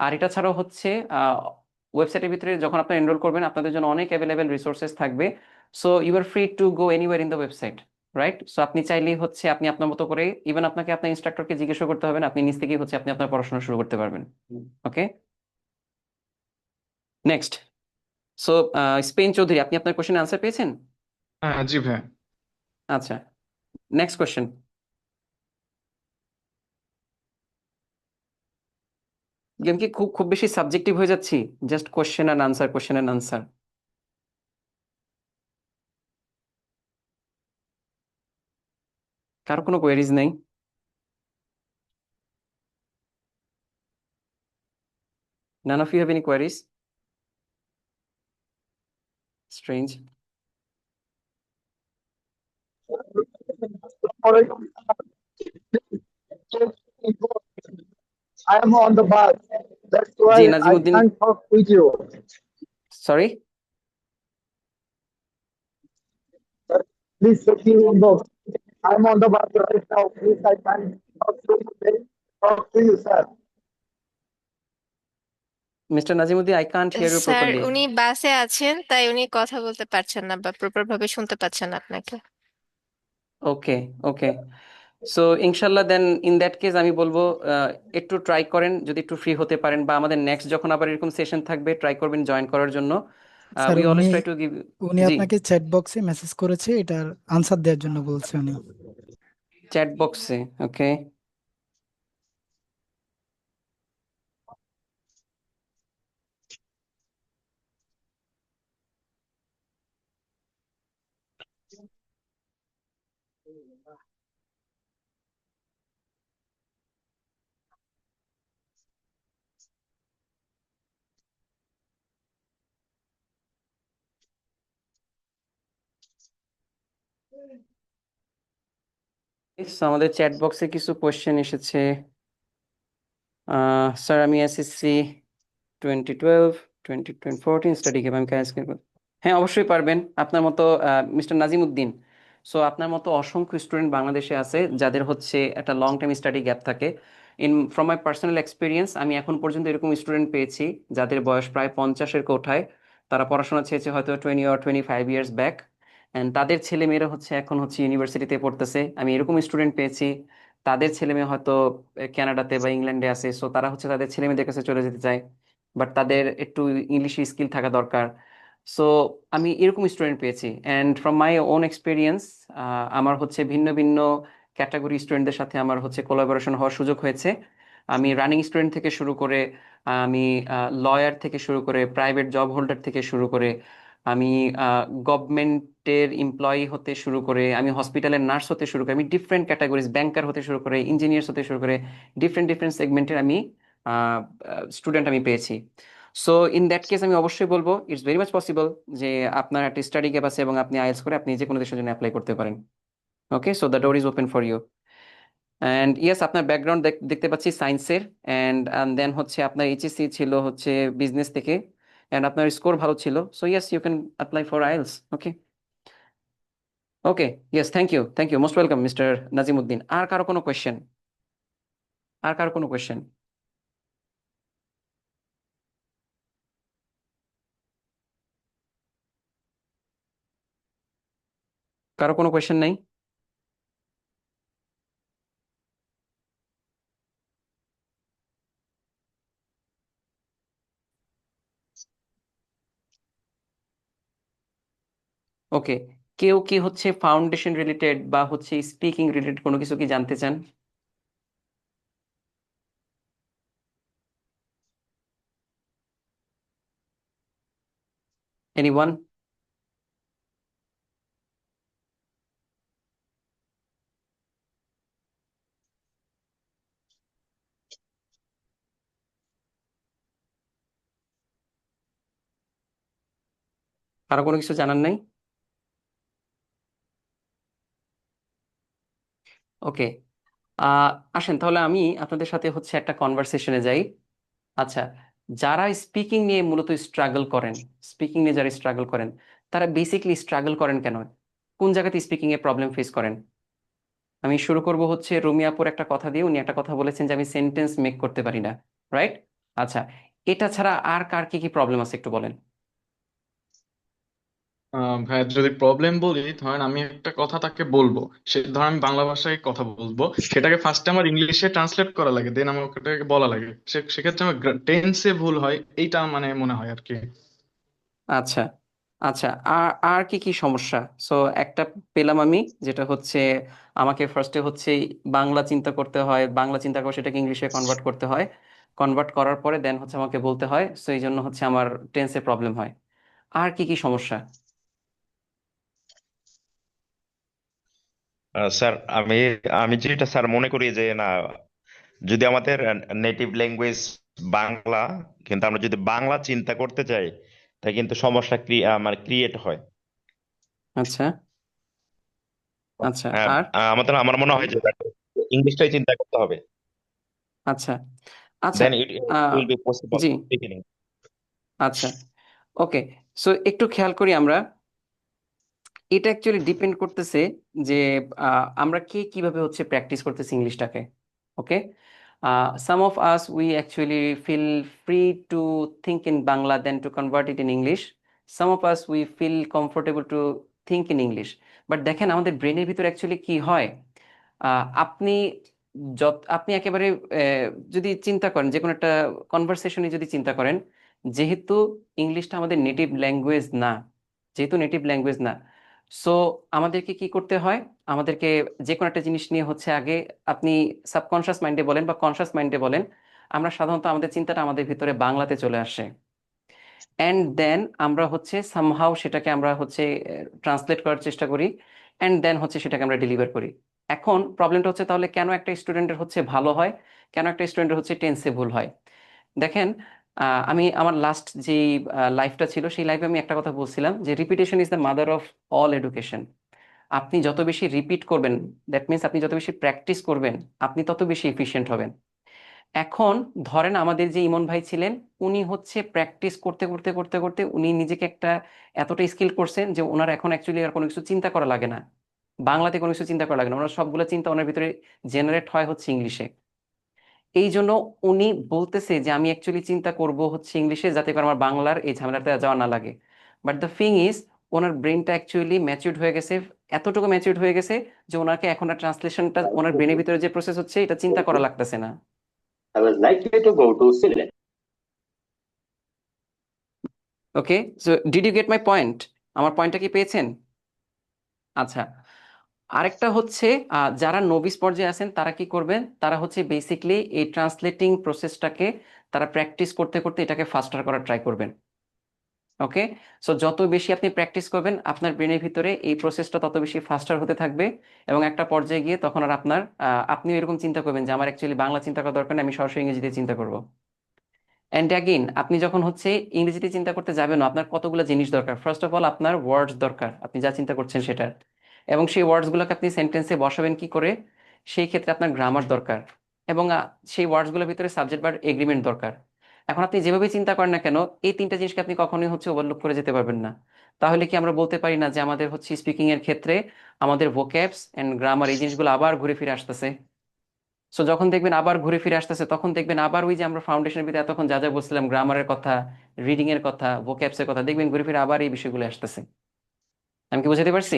আর এটা ছাড়াও হচ্ছে ওয়েবসাইটের ভিতরে যখন আপনারা এনরোল করবেন, আপনাদের জন্য অনেক অ্যাভেলেবেল রিসোর্সেস থাকবে। So you are free to go anywhere in the website. Right? So আপনি চাইলেই হচ্ছে আপনি আপনার মতো করে, ইভেন আপনাকে আপনার ইনস্ট্রাক্টরকে জিজ্ঞাসা করতে হবে না, আপনি নিজ থেকেই হচ্ছে আপনি আপনার পড়াশোনা শুরু করতে পারবেন। ওকে, নেক্সট। সো স্পেন চৌধুরী, আপনি আপনার কোশ্চেন আনসার পেয়েছেন? হ্যাঁ জি ভাই। আচ্ছা, নেক্সট কোশ্চেন। গেম কি খুব খুব বেশি সাবজেক্টিভ হয়ে যাচ্ছি? Just question and answer, question and answer. কারো কোনো কোয়েরিজ নেই? None of you have any queries? Strange. I am on the bus. That's জি why I Nazimuddin, can't talk with you. Sorry. Please take me on the. I'm on the bus right now. Please, I can't talk to you, sir. Mister Nazimuddin, I can't hear you sir properly. উনি বাসে আছেন, তাই উনি কথা বলতে পারছেন না বা প্রপার ভাবে শুনতে পাচ্ছেন না আপনাকে। ওকে, ওকে। সো ইনশাল্লাহ দেন ইন দ্যাট কেস আমি বলবো একটু ট্রাই করেন, যদি একটু ফ্রি হতে পারেন, বা আমাদের নেক্সট যখন আবার এরকম সেশন থাকবে ট্রাই করবেন জয়েন করার জন্য। স্যার উই উনি অলওয়েজ ট্রাই টু গিভ। উনি জি, আপনাকে চ্যাট বক্সে মেসেজ করেছে, এটার আনসার দেওয়ার জন্য বলছে উনি। চ্যাট বক্সে। ওকে, আমাদের চ্যাট বক্সে কিছু কোয়েশ্চেন এসেছে। স্যার আমি এসএসসি 2012 2014 স্টাডি কিভাবে আমি কাজ করব? হ্যাঁ অবশ্যই পারবেন, আপনার মতো মিস্টার নাজিমুদ্দিন। সো আপনার মতো অসংখ্য স্টুডেন্ট বাংলাদেশে আছে যাদের হচ্ছে একটা লং টাইম স্টাডি গ্যাপ থাকে। ফ্রম মাই পার্সোনাল এক্সপিরিয়েন্স আমি এখন পর্যন্ত এরকম স্টুডেন্ট পেয়েছি যাদের বয়স প্রায় 50-এর কোঠায়। তারা পড়াশোনা ছেড়েছে হয়তো 20 or 25 ইয়ার্স ব্যাক, অ্যান্ড তাদের ছেলে মেয়েরা হচ্ছে এখন হচ্ছে ইউনিভার্সিটিতে পড়তেছে। আমি এরকম স্টুডেন্ট পেয়েছি তাদের ছেলে মেয়ে হয়তো কানাডাতে বা ইংল্যান্ডে আছে, সো তারা হচ্ছে তাদের ছেলে মেয়েদের কাছে চলে যেতে চায়, বাট তাদের একটু ইংলিশ স্কিল থাকা দরকার। সো আমি এরকম স্টুডেন্ট পেয়েছি, and from my own experience আমার হচ্ছে ভিন্ন ভিন্ন ক্যাটাগরি স্টুডেন্টদের সাথে আমার হচ্ছে কোলাবোরেশন হওয়ার সুযোগ হয়েছে। আমি রানিং স্টুডেন্ট থেকে শুরু করে, আমি লয়ার থেকে শুরু করে, প্রাইভেট জব হোল্ডার থেকে শুরু করে, আমি গভর্নমেন্টের এমপ্লয়ি হতে শুরু করে, আমি হসপিটালের নার্স হতে শুরু করে, আমি ডিফারেন্ট ক্যাটাগরিজ ব্যাংকার হতে শুরু করে, ইঞ্জিনিয়ার্স হতে শুরু করে, ডিফারেন্ট ডিফারেন্ট সেগমেন্টের আমি স্টুডেন্ট আমি পেয়েছি। সো ইন দ্যাট কেস আমি অবশ্যই বলবো ইটস ভেরি মাচ পসিবল যে আপনার একটা স্টাডি গ্যাপ আছে এবং আপনি আইএলটিএস করে আপনি যে কোনো দেশের জন্য অ্যাপ্লাই করতে পারেন। Okay, so the door is open for you. And yes, আপনার ব্যাকগ্রাউন্ড দেখতে পাচ্ছি সায়েন্সের, অ্যান্ড দেন হচ্ছে আপনার এইচএসসি ছিল হচ্ছে বিজনেস থেকে, অ্যান্ড আপনার স্কোর ভালো ছিল, so yes you can apply for IELTS. Okay, okay, yes, thank you most welcome mister Nazimuddin. আর কারো কোনো কোয়েশ্চেন? আর কারো কোনো কোয়েশ্চেন? কারো কোনো কোয়েশ্চেন নাই? ওকে, কেউ কি হচ্ছে ফাউন্ডেশন রিলেটেড বা হচ্ছে স্পিকিং রিলেটেড কোনো কিছু কি জানতে চান? এনিওয়ান? কারো কোনো কিছু জানার নাই? ওকে, আসেন তাহলে আমি আপনাদের সাথে হচ্ছে একটা কনভারসেশনে যাই। আচ্ছা, যারা স্পিকিং নিয়ে মূলত স্ট্রাগল করেন, স্পিকিং নিয়ে যারা স্ট্রাগল করেন, তারা বেসিকলি স্ট্রাগল করেন কেন? কোন জায়গাতে স্পিকিং এ প্রবলেম ফেস করেন? আমি শুরু করব হচ্ছে রুমিয়াপুর একটা কথা দিয়ে। উনি একটা কথা বলেছেন যে আমি সেন্টেন্স মেক করতে পারি না, রাইট? আচ্ছা, এটা ছাড়া আর কার কি কি প্রবলেম আছে একটু বলেন। ভাইয়া যদি প্রবলেম বলি, ধরেন আমি একটা কথা তাকে বলবো, সে ধরেন আমি বাংলা ভাষায় কথা বলবো, সেটাকে ফার্স্টে আমার ইংলিশে ট্রান্সলেট করা লাগে, দেন আমার ওটাকে বলা লাগে, সেক্ষেত্রে আমার টেন্সে ভুল হয়, এইটা মানে মনে হয় আর কি। আচ্ছা, আচ্ছা, আর আর কি কি সমস্যা? সো একটা পেলাম আমি, যেটা হচ্ছে আমাকে ফার্স্টে হচ্ছে বাংলা চিন্তা করতে হয়, বাংলা চিন্তা করে সেটাকে ইংলিশে কনভার্ট করতে হয়, কনভার্ট করার পরে দেন হচ্ছে আমাকে বলতে হয়, সো এই জন্য হচ্ছে আমার টেন্সে প্রবলেম হয়। আর কি কি সমস্যা? স্যার, আমি আমি যেটা স্যার মনে করি যে না, যদি আমাদের নেটিভ ল্যাঙ্গুয়েজ বাংলা, কিন্তু আমরা যদি বাংলা চিন্তা করতে চাই, তাই কিন্তু সমস্যা মানে ক্রিয়েট হয়। আচ্ছা, আচ্ছা, হ্যাঁ, আর আমাদের আমার মনে হয় যে ইংলিশটাই চিন্তা করতে হবে, আচ্ছা, আচ্ছা, then it uh, will be possible জি, বিগিনিং। আচ্ছা, ওকে। সো একটু খেয়াল করি আমরা, এটা অ্যাকচুয়ালি ডিপেন্ড করতেছে যে আমরা কে কিভাবে হচ্ছে প্র্যাকটিস করতেছি ইংলিশটাকে। Okay, some of us we actually feel free to think in Bangla then to convert it in English. Some of us we feel comfortable to think in English. But দেখেন আমাদের ব্রেনের ভিতরে অ্যাকচুয়ালি কি হয়, আপনি আপনি একেবারে যদি চিন্তা করেন যে কোনো একটা কনভারসেশনে যদি চিন্তা করেন, যেহেতু ইংলিশটা আমাদের নেটিভ ল্যাঙ্গুয়েজ না, যেহেতু নেটিভ ল্যাঙ্গুয়েজ না, সো আমাদেরকে কি করতে হয়, আমাদেরকে যে কোনো একটা জিনিস নিয়ে হচ্ছে আগে, আপনি সাবকনশিয়াস মাইন্ডে বলেন বা কনশিয়াস মাইন্ডে বলেন, আমরা সাধারণত আমাদের চিন্তাটা আমাদের ভিতরে বাংলাতে চলে আসে, অ্যান্ড দেন আমরা হচ্ছে সামহাও সেটাকে আমরা হচ্ছে ট্রান্সলেট করার চেষ্টা করি, অ্যান্ড দেন হচ্ছে সেটাকে আমরা ডেলিভার করি। এখন প্রবলেমটা হচ্ছে তাহলে কেন একটা স্টুডেন্টের হচ্ছে ভালো হয়, কেন একটা স্টুডেন্টের হচ্ছে টেন্সে ভুল হয়? দেখেন, আমি আমার লাস্ট যে লাইফটা ছিল সেই লাইফে আমি একটা কথা বলছিলাম যে repetition is the mother of all education. আপনি যত বেশি রিপিট করবেন, দ্যাট মিন্স আপনি যত বেশি প্র্যাকটিস করবেন, আপনি তত বেশি এফিশিয়েন্ট হবেন। এখন ধরেন আমাদের যে ইমন ভাই ছিলেন, উনি হচ্ছে প্র্যাকটিস করতে করতে করতে করতে উনি নিজেকে একটা এতটা স্কিল করছেন যে ওনার এখন অ্যাকচুয়ালি আর কোনো কিছু চিন্তা করা লাগে না, বাংলাতে কোনো কিছু চিন্তা করা লাগে না, ওনার সবগুলো চিন্তা ওনার ভিতরে জেনারেট হয় হচ্ছে ইংলিশে। এই জন্য উনি বলতেছে যে আমি অ্যাকচুয়ালি চিন্তা করব হচ্ছে ইংলিশে, যাতে করে আমার বাংলার এই ঝামেলাতে যাওয়া না লাগে। বাট দ্য থিং ইজ, ওনার ব্রেনটা অ্যাকচুয়ালি ম্যাচিউরড হয়ে গেছে, এতটুকু ম্যাচিউরড হয়ে গেছে যে ওনাকে এখন আর ট্রান্সলেশনটা ওনার ব্রেনের ভিতরে যে প্রসেস হচ্ছে এটা চিন্তা করা লাগতেছে না। I was likely to go to Sydney. Okay, so did you get my point? আমার পয়েন্টটা কি পেয়েছেন? আচ্ছা, আরেকটা হচ্ছে যারা নবিস পর্যায়ে আছেন তারা কি করবেন, তারা হচ্ছে বেসিকলি এই ট্রান্সলেটিং প্রসেসটাকে তারা প্র্যাকটিস করতে করতে এটাকে ফাস্টার করার ট্রাই করবেন। ওকে, সো যত বেশি আপনি প্র্যাকটিস করবেন আপনার ব্রেনের ভিতরে এই প্রসেসটা তত বেশি ফাস্টার হতে থাকবে, এবং একটা পর্যায়ে গিয়ে তখন আর আপনার আপনিও এরকম চিন্তা করবেন যে আমার অ্যাকচুয়ালি বাংলা চিন্তা করা দরকার নেই, আমি সরাসরি ইংরেজিতে চিন্তা করব। অ্যান্ড অ্যাগেইন আপনি যখন হচ্ছে ইংরেজিতে চিন্তা করতে যাবেন, আপনার কতগুলো জিনিস দরকার। ফার্স্ট অফ অল আপনার ওয়ার্ডস দরকার, আপনি যা চিন্তা করছেন সেটার, এবং সেই ওয়ার্ডসগুলোকে আপনি সেন্টেন্সে বসাবেন কি করে, সেই ক্ষেত্রে আপনার গ্রামার দরকার, এবং সেই ওয়ার্ডসগুলোর ভিতরে সাবজেক্ট ভার্ব এগ্রিমেন্ট দরকার। এখন আপনি যেভাবে চিন্তা করেন না কেন, এই তিনটা জিনিসকে আপনি কখনোই হচ্ছে ওভারলুক করে যেতে পারবেন না। তাহলে কি আমরা বলতে পারি না যে আমাদের হচ্ছে স্পিকিং এর ক্ষেত্রে আমাদের ভোক্যাবস এন্ড গ্রামার এই জিনিসগুলো আবার ঘুরে ফিরে আসতেছে? সো যখন দেখবেন আবার ঘুরে ফিরে আসতেছে, তখন দেখবেন আবার ওই যে আমরা ফাউন্ডেশনের ভিতরে এতক্ষণ যা যা বলছিলাম, গ্রামারের কথা, রিডিং এর কথা, ভোক্যাবস এর কথা, দেখবেন ঘুরে ফিরে আবার এই বিষয়গুলো আসতেছে। আমি কি বুঝাতে পারছি?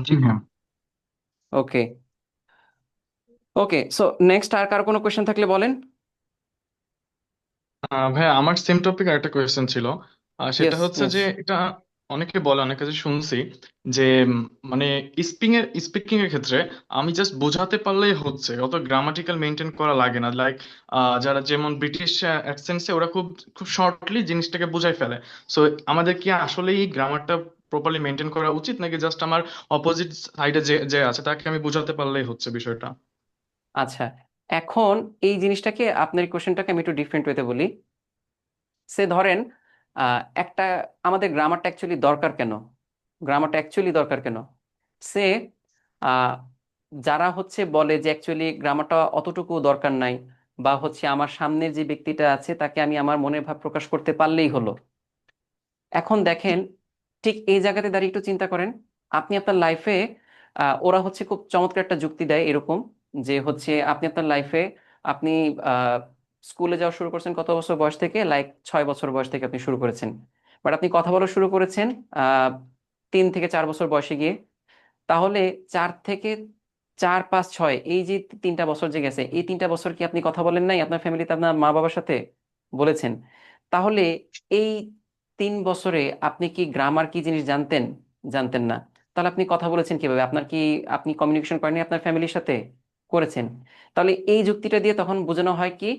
জি হ্যাঁ। ওকে, ওকে, সো নেক্সট আর কারো কোনো কোয়েশ্চেন থাকলে বলেন। ভাইয়া আমার সেম টপিক আরেকটা কোয়েশ্চেন ছিল। সেটা ইয়েস, হচ্ছে ইয়েস। যে এটা অনেকে বলে, অনেক কাছে শুনছি যে মানে স্পিকিং এর ক্ষেত্রে আমি জাস্ট বোঝাতে পারলেই হচ্ছে, অত গ্রামাটিক্যাল মেনটেন করা লাগে না। লাইক যারা যেমন ব্রিটিশ অ্যাকসেন্টসে ওরা খুব খুব শর্টলি জিনিসটাকে বুঝাই ফেলে। সো আমাদের কি আসলে এই গ্রামারটা প্রপারলি মেনটেন করা উচিত, নাকি জাস্ট আমার অপোজিট সাইডে যে যে আছে তাকে আমি বোঝাতে পারলেই হচ্ছে বিষয়টা? আচ্ছা, এখন এই জিনিসটাকে, আপনার কোয়েশ্চেনটাকে আমি একটু ডিফারেন্ট ওয়েতে বলি। সে ধরেন একটা, আমাদের গ্রামারটা অ্যাকচুয়ালি দরকার কেন, গ্রামারটা অ্যাকচুয়ালি দরকার কেন? সে আহ, যারা হচ্ছে বলে যে অ্যাকচুয়ালি গ্রামারটা অতটুকু দরকার নাই, বা হচ্ছে আমার সামনের যে ব্যক্তিটা আছে তাকে আমি আমার মনের ভাব প্রকাশ করতে পারলেই হলো। এখন দেখেন, ঠিক এই জায়গাতে দাঁড়িয়ে একটু চিন্তা করেন, আপনি আপনার লাইফে, ওরা হচ্ছে খুব চমৎকার একটা যুক্তি দেয় এরকম, যে হচ্ছে আপনি আপনার লাইফে আপনি স্কুলে যাওয়া শুরু করেছেন কত বছর বয়স থেকে? লাইক 6 বছর বয়স থেকে আপনি শুরু করেছেন, বাট আপনি কথা বলা শুরু করেছেন 3 থেকে 4 বছর বয়সে গিয়ে। তাহলে 4 থেকে 4, 5, 6 এই যে 3টা বছর যে গেছে, এই 3টা বছর কি আপনি কথা বলেন নাই আপনার ফ্যামিলিতে আপনার মা বাবার সাথে? বলেছেন। তাহলে এই 3 বছরে আপনি কি গ্রামার কি জিনিস জানতেন? জানতেন না। তাহলে আপনি কথা বলেছেন কিভাবে? আপনি কমিউনিকেশন করেননি আপনার ফ্যামিলির সাথে? করেছেন। তাহলে এই যুক্তিটা দিয়ে তখন বোঝানো হয় কি,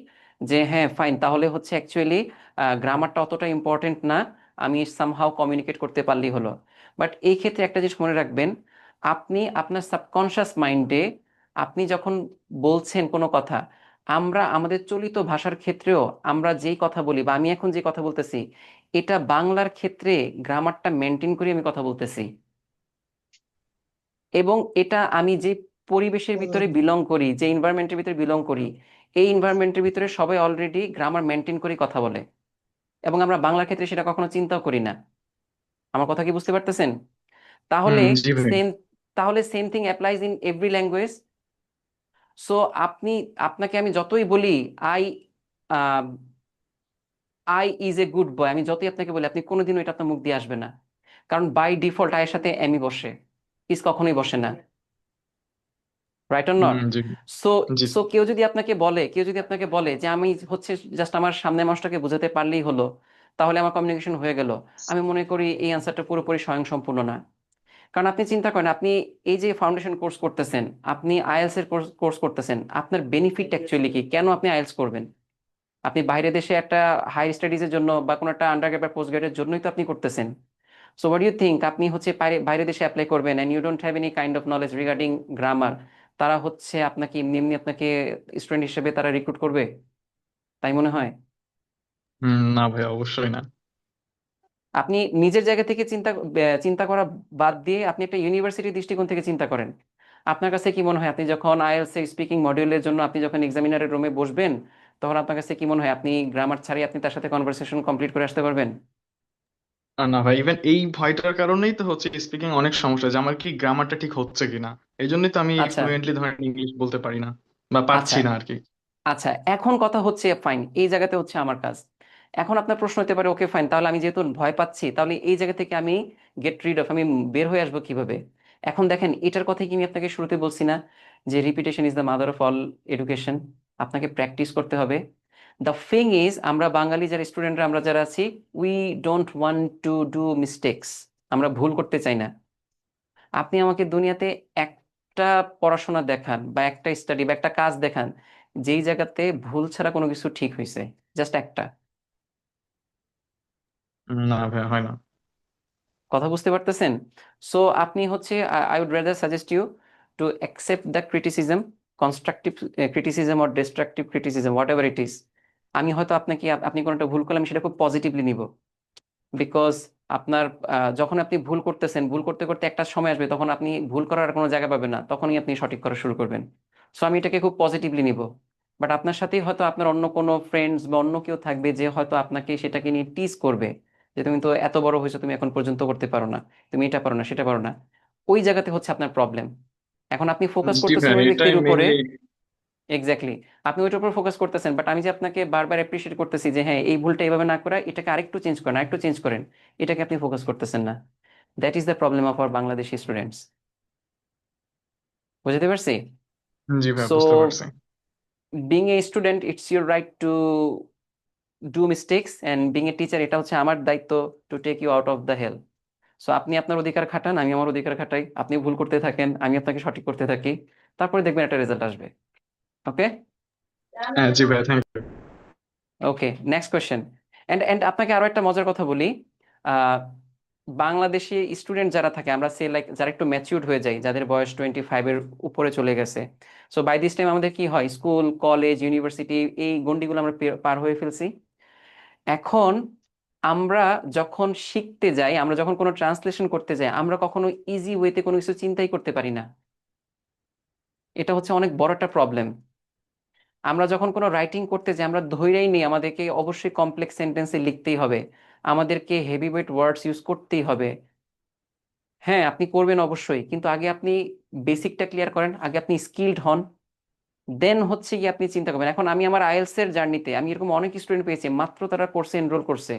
যে হ্যাঁ ফাইন, তাহলে হচ্ছে অ্যাকচুয়ালি গ্রামারটা অতটা ইম্পর্টেন্ট না, আমি সামহাও কমিউনিকেট করতে পারলেই হলো। বাট এই ক্ষেত্রে একটা জিনিস মনে রাখবেন, আপনি আপনার সাবকনশিয়াস মাইন্ডে আপনি যখন বলছেন কোনো কথা, আমরা আমাদের চলিত ভাষার ক্ষেত্রেও আমরা যেই কথা বলি, বা আমি এখন যে কথা বলতেছি, এটা বাংলার ক্ষেত্রে গ্রামারটা মেনটেন করে আমি কথা বলতেছি, এবং এটা আমি যে পরিবেশের ভিতরে বিলং করি, যে এনভায়রনমেন্টের ভিতরে বিলং করি, এই এনভায়রনমেন্টের ভিতরে সবাই অলরেডি গ্রামার মেনটেন করে কথা বলে, এবং আমরা বাংলার ক্ষেত্রে সেটা কখনো চিন্তাও করি না। আমার কথা কি বুঝতে পারতেছেন? তাহলে জি ভাই। সেম তাহলে same thing applies in every language. So আপনাকে আমি যতই বলি I I is a good boy, আমি যতই আপনাকে বলি, আপনি কোনোদিনও এটা আপনার মুখ দিয়ে আসবে না, কারণ বাই ডিফল্ট আয়ের সাথে এমই বসে, ইজ কখনোই বসে না। Right or not? G so G. So কেউ যদি আপনাকে বলে যে আমি হচ্ছে জাস্ট আমার সামনের মানুষটাকে বোঝাতে পারলেই হলো, তাহলে আমার কমিউনিকেশন হয়ে গেল, আমি মনে করি এই অ্যান্সারটা পুরোপুরি স্বয়ংসম্পূর্ণ না। কারণ আপনি চিন্তা করেন, আপনি এই যে ফাউন্ডেশন কোর্স করতেছেন, আপনি আইএলস এর কোর্স করতেছেন, আপনার বেনিফিট অ্যাকচুয়ালি কি? কেন আপনি আইএলস করবেন? আপনি বাইরে দেশে একটা হাই স্টাডিজের জন্য বা কোনো একটা আন্ডারগ্রেড বা পোস্ট গ্রেডের জন্যই তো আপনি করতেছেন। সো হোয়াট ইউ থিঙ্ক, আপনি হচ্ছে বাইরে বাইরে দেশে অ্যাপ্লাই করবেন and you don't have any kind of knowledge regarding grammar, তারা হচ্ছে আপনাকে এমনি এমনি আপনাকে স্টুডেন্ট হিসেবে তারা রিক্রুট করবে? তাই মনে হয়? না ভাই, অবশ্যই না। আপনি নিজের জায়গা থেকে চিন্তা করা বাদ দিয়ে আপনি একটা ইউনিভার্সিটির দৃষ্টিকোণ থেকে চিন্তা করেন। আপনার কাছে কি মনে হয়, আপনি যখন আইএলটিএস এর স্পিকিং মডিউলের জন্য আপনি যখন এক্সামিনারের রুমে বসবেন, তখন আপনার কাছে কি মনে হয় আপনি গ্রামার ছাড়াই আপনি তার সাথে কনভারসেশন কমপ্লিট করে আসতে পারবেন? না ভাই, ইভেন এই ভয়টার কারণেই তো হচ্ছে স্পিকিং অনেক সমস্যা, যে আমার কি গ্রামারটা ঠিক হচ্ছে কিনা। এই জন্যই তো আমি আচ্ছা ফ্লুয়েন্টলি ধরেন ইংলিশ বলতে পারি না, বা পারছি আচ্ছা না আর কি। আচ্ছা, এখন কথা হচ্ছে ফাইন, এই জায়গাতে হচ্ছে আমার কাজ। এখন আপনার প্রশ্ন হতে পারে, ওকে ফাইন, তাহলে আমি যেহেতু ভয় পাচ্ছি, তাহলে এই জায়গা থেকে আমি আমি বের হয়ে আসবো কিভাবে? এখন দেখেন, এটার কথাই কি আমি আপনাকে শুরুতে বলছি না, যে repetition is the mother of all education. আপনাকে প্র্যাকটিস করতে হবে। দ্য থিং ইজ, আমরা বাঙালি যারা স্টুডেন্টরা আমরা যারা আছি, we don't want to do mistakes. আমরা ভুল করতে চাই না। আপনি আমাকে দুনিয়াতে একটা পড়াশোনা দেখান, বা একটা স্টাডি বা একটা কাজ দেখান যেই জায়গাতে ভুল ছাড়া কোনো কিছু ঠিক হয়েছে, জাস্ট একটা। না ভাই, হয় না। কথা বুঝতে পারতেছেন? সো আপনি হচ্ছে, I would rather suggest you to accept the criticism, constructive criticism or destructive criticism, whatever it is. আমি হয়তো আপনি কোনো একটা ভুল করলে আমি সেটা খুব পজিটিভলি নিব, বিকজ আপনার যখন আপনি ভুল করতেছেন, ভুল করতে করতে একটা সময় আসবে তখন আপনি ভুল করার আর কোনো জায়গা পাবেন না, তখনই আপনি সঠিক করা শুরু করবেন। সো আমি এটাকে খুব পজিটিভলি নিব। বাট আপনার সাথেই হয়তো আপনার অন্য কোনো ফ্রেন্ডস বা অন্য কেউ থাকবে যে হয়তো আপনাকে সেটাকে নিয়ে টিজ করবে, যে তুমি তো এত বড় হয়েছো, তুমি এখন পর্যন্ত করতে পারো না, তুমি এটা পারো না, সেটা পারো না। ওই জায়গাতে হচ্ছে আপনার প্রবলেম। এখন আপনি ফোকাস জি করতেছেন ভাই, ওই এটাই ব্যক্তির উপরে। মেইনলি। এক্স্যাক্টলি, আপনি ওইটার উপর ফোকাস করতেছেন, বাট আমি যে আপনাকে বারবার অ্যাপ্রিশিয়েট করতেছি যে হ্যাঁ এই ভুলটা এইভাবে না করা, এটাকে আরেকটু চেঞ্জ করেন, আরেকটু চেঞ্জ করেন, এটাকে আপনি ফোকাস করতেছেন না। That is the problem of our Bangladeshi students. বুঝতে পারছি? জি ভাই, সো বুঝতে পারছি। Being a student, it's your right to do mistakes, and being a teacher, এটা হচ্ছে আমার দায়িত্ব to take you out of the hell. So আপনি আপনার অধিকার খাটান, আমি আমার অধিকার খাটাই, আপনি ভুল করতে থাকেন, আমি আপনাকে সঠিক করতে থাকি, তারপরে দেখবেন একটা রেজাল্ট আসবে। ওকে? হ্যাঁ জি ভাই, thank you. Okay, next question. And আপনাকে আরো একটা মজার কথা বলি। আহ, বাংলাদেশি স্টুডেন্ট যারা থাকে, আমরা সে লাইক যারা একটু ম্যাচিউরড হয়ে যায়, যাদের বয়স 25-এর উপরে চলে গেছে, সো বাই দিস টাইম আমাদের কি হয়, স্কুল কলেজ ইউনিভার্সিটি এই গন্ডিগুলো আমরা পার হয়ে ফেলছি। এখন আমরা যখন শিখতে যাই, আমরা যখন কোনো ট্রান্সলেশন করতে যাই, আমরা কখনো ইজি ওয়েতে কোনো কিছু চিন্তাই করতে পারি না। এটা হচ্ছে অনেক বড় একটা প্রবলেম। আমরা যখন কোনো রাইটিং করতে যাই, আমরা ধৈর্যই নেই, আমাদেরকে অবশ্যই কমপ্লেক্স সেন্টেন্সে লিখতেই হবে, আমাদেরকে হেভি ওয়েট ওয়ার্ডস ইউজ করতেই হবে। হ্যাঁ আপনি করবেন অবশ্যই, কিন্তু আগে আপনি বেসিকটা ক্লিয়ার করেন, আগে আপনি স্কিলড হন। দেন হচ্ছে কি আপনি চিন্তা করবেন। এখন আমি আমার আইএলস এর জার্নিতে আমি এরকম অনেক স্টুডেন্ট পেয়েছি, মাত্র তারা কোর্সে এনরোল করছে,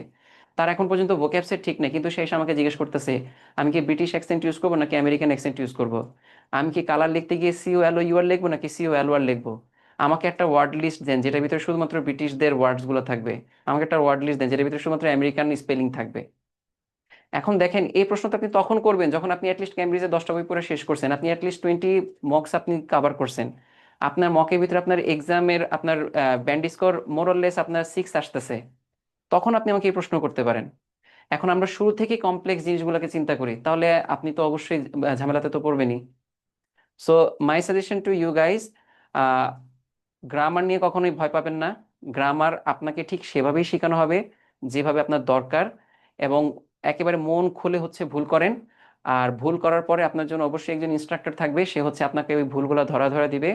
তার এখন পর্যন্ত ভোক্যাবসের ঠিক নেই, কিন্তু সে এসে আমাকে জিজ্ঞেস করতেছে আমি কি ব্রিটিশ অ্যাকসেন্ট ইউজ করবো নাকি আমেরিকান অ্যাকসেন্ট ইউজ করবো, আমি কি কালার লিখতে গিয়ে সিও এল ও ইউআর লিখবো নাকি সিও এল ওয়ার লিখবো, আমাকে একটা ওয়ার্ড লিস্ট দেন যেটার ভিতরে শুধুমাত্র ব্রিটিশদের ওয়ার্ডস গুলো থাকবে, আমাকে একটা ওয়ার্ড লিস্ট দেন যেটার ভিতরে শুধুমাত্র আমেরিকান স্পেলিং থাকবে। এখন দেখেন এই প্রশ্নটা আপনি তখন করবেন যখন আপনি অ্যাটলিস্ট ক্যামব্রিজে 10টা বই পড়ে শেষ করছেন, আপনি অ্যাটলিস্ট 20 মক্স আপনি কাভার করছেন, আপনার মকের ভিতরে আপনার এক্সামের আপনার ব্যান্ড স্কোর মোরলেস আপনার 6 আসতেছে, তখন আপনি আমাকে এই প্রশ্ন করতে পারেন। এখন আমরা শুরু থেকে কমপ্লেক্স জিনিসগুলোকে চিন্তা করি, তাহলে আপনি তো অবশ্যই ঝামেলাতে তো পড়বেনই। So my suggestion to you guys, grammar নিয়ে কখনোই ভয় পাবেন না। গ্রামার আপনাকে ঠিক সেভাবেই শেখানো হবে যেভাবে আপনার দরকার, এবং একেবারে মন খুলে হচ্ছে ভুল করেন। আর ভুল করার পরে আপনার জন্য অবশ্যই একজন ইনস্ট্রাক্টর থাকবে, সে হচ্ছে আপনাকে ওই ভুলগুলো ধরা ধরা দিবে।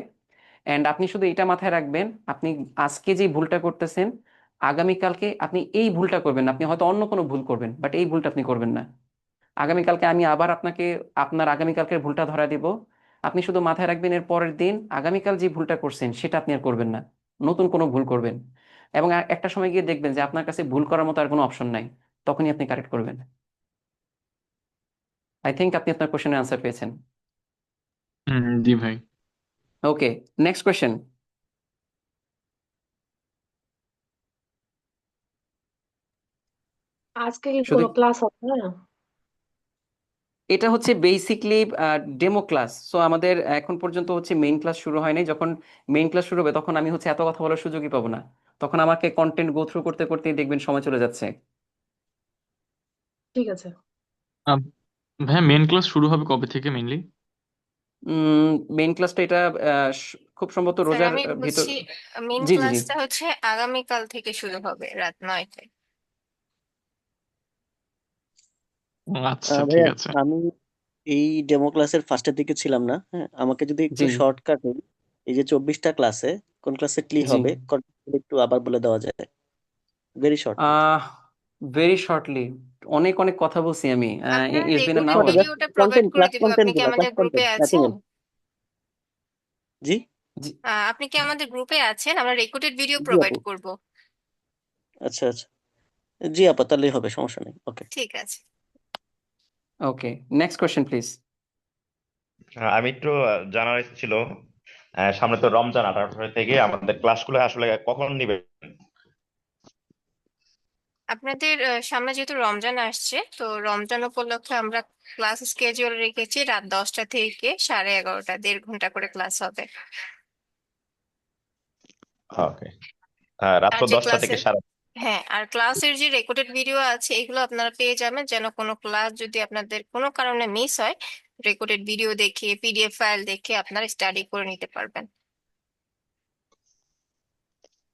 অ্যান্ড আপনি শুধু এটা মাথায় রাখবেন, আপনি আজকে যে ভুলটা করতেছেন আগামীকালকে আপনি এই ভুলটা করবেন না, আপনি হয়তো অন্য কোনো ভুল করবেন বাট এই ভুলটা আপনি করবেন না। আগামীকালকে আমি আবার আপনাকে আপনার আগামীকালকের ভুলটা ধরা দিব, আপনি শুধু মাথায় রাখবেন এর পরের দিন আগামীকাল যে ভুলটা করছেন সেটা আপনি আর করবেন না, নতুন কোনো ভুল করবেন। এবং একটা সময় গিয়ে দেখবেন যে আপনার কাছে ভুল করার মতো আর কোনো অপশন নাই, তখনই আপনি কারেক্ট করবেন। আই থিঙ্ক আপনি আপনার কোশ্চেনের আনসার পেয়েছেন। জি ভাই। ওকে, নেক্সট কোয়েশ্চেন। আজকে কি শুধু কোনো ক্লাস হবে না? এটা হচ্ছে বেসিকলি ডেমো ক্লাস। সো আমাদের এখন পর্যন্ত হচ্ছে মেইন ক্লাস শুরু হয়নি, যখন মেইন ক্লাস শুরু হবে তখন আমি হচ্ছে এত কথা বলার সুযোগই পাবো না, তখন আমাকে কন্টেন্ট গো থ্রু করতে করতেই দেখবেন সময় চলে যাচ্ছে। ঠিক আছে। আহ, ভাই মেন ক্লাস শুরু হবে কবে থেকে মেইনলি? মেইন ক্লাসটা এটা খুব সম্ভবত স্যার রোজার আমি ভিতর। বলছি মেইন জি জি জি। ক্লাসটা হচ্ছে আগামীকাল থেকে শুরু হবে রাত 9টায়। আচ্ছা ঠিক ভাইয়া, আছে। আমি এই ডেমো ক্লাসের ফার্স্টের দিকে ছিলাম না। হ্যাঁ, আমাকে যদি একটু জি শর্টকাটে এই যে 24টা ক্লাসে কোন ক্লাসে কি জি। হবে একটু আবার বলে দেওয়া যায়, ভেরি শর্ট। আহ ভেরি শর্টলি, অনেক অনেক কথা বলছি আমি, আপনার ইটস বিন রেকর্ডেড নাও। ভিডিওটা প্রোভাইড কন্টেন্ট, করে ক্লাস দিব, কন্টেন্ট আপনি কি গুলা, ক্লাস আমাদের গ্রুপে কন্টেন্ট নাথিং আছেন? এলস। জি জি আপনি কি আমাদের গ্রুপে আছেন? আমরা রেকর্ডেড ভিডিও জি প্রোভাইড আপু, করব। আচ্ছা আচ্ছা, জি আপা তাহলেই হবে, সমস্যা নেই, ওকে। ঠিক আছে। ওকে, নেক্সট কোয়েশ্চেন প্লিজ। আমি একটু জানার ইচ্ছে ছিল, সামনে তো রমজান, 18 থেকে আমাদের ক্লাসগুলো আসলে কখন নিবে? আপনাদের সামনে যেহেতু রমজান আসছে, তো রমজান উপলক্ষে আমরা ক্লাস স্কেজিউল রেখেছি রাত 10টা থেকে 11:30, 1.5 ঘন্টা করে ক্লাস হবে। ওকে, রাত্র আর যে 10টা থেকে ক্লাসের সারা। হ্যাঁ, আর ক্লাসের যে রেকর্ডেড ভিডিও আছে এগুলো আপনারা পেয়ে যাবেন, যেন কোনো ক্লাস যদি আপনাদের কোনো কারণে মিস হয়, রেকর্ডেড ভিডিও দেখে পিডিএফ ফাইল দেখে আপনারা স্টাডি করে নিতে পারবেন।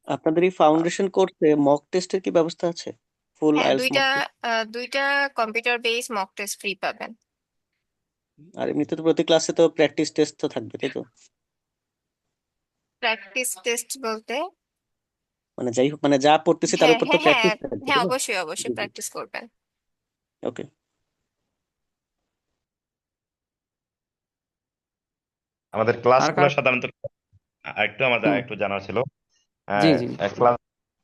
আপনাদের এই ফাউন্ডেশন কোর্সে মক টেস্টের কি ব্যবস্থা আছে? ফুল হ্যাঁ, আইএলটিএস দুইটা মক টেস্ট? দুইটা computer base mock test free পাবেন। আর এমনিতে তো প্রতি ক্লাসে তো প্র্যাকটিস টেস্ট তো থাকবে, তাই তো? প্র্যাকটিস টেস্ট বলতে? মানে যাই হোক, মানে যা পড়তেছি তার হ্যাঁ উপর তো হ্যাঁ হ্যাঁ প্র্যাকটিস থাকবে, হ্যাঁ, তাই তো? অবশ্যই জি অবশ্যই জি, প্র্যাকটিস করবেন। ওকে। আমাদের আর ক্লাসগুলো কার? সাধারণত আমাদের হুম। একটু জানার ছিল, জি জি। ক্লাস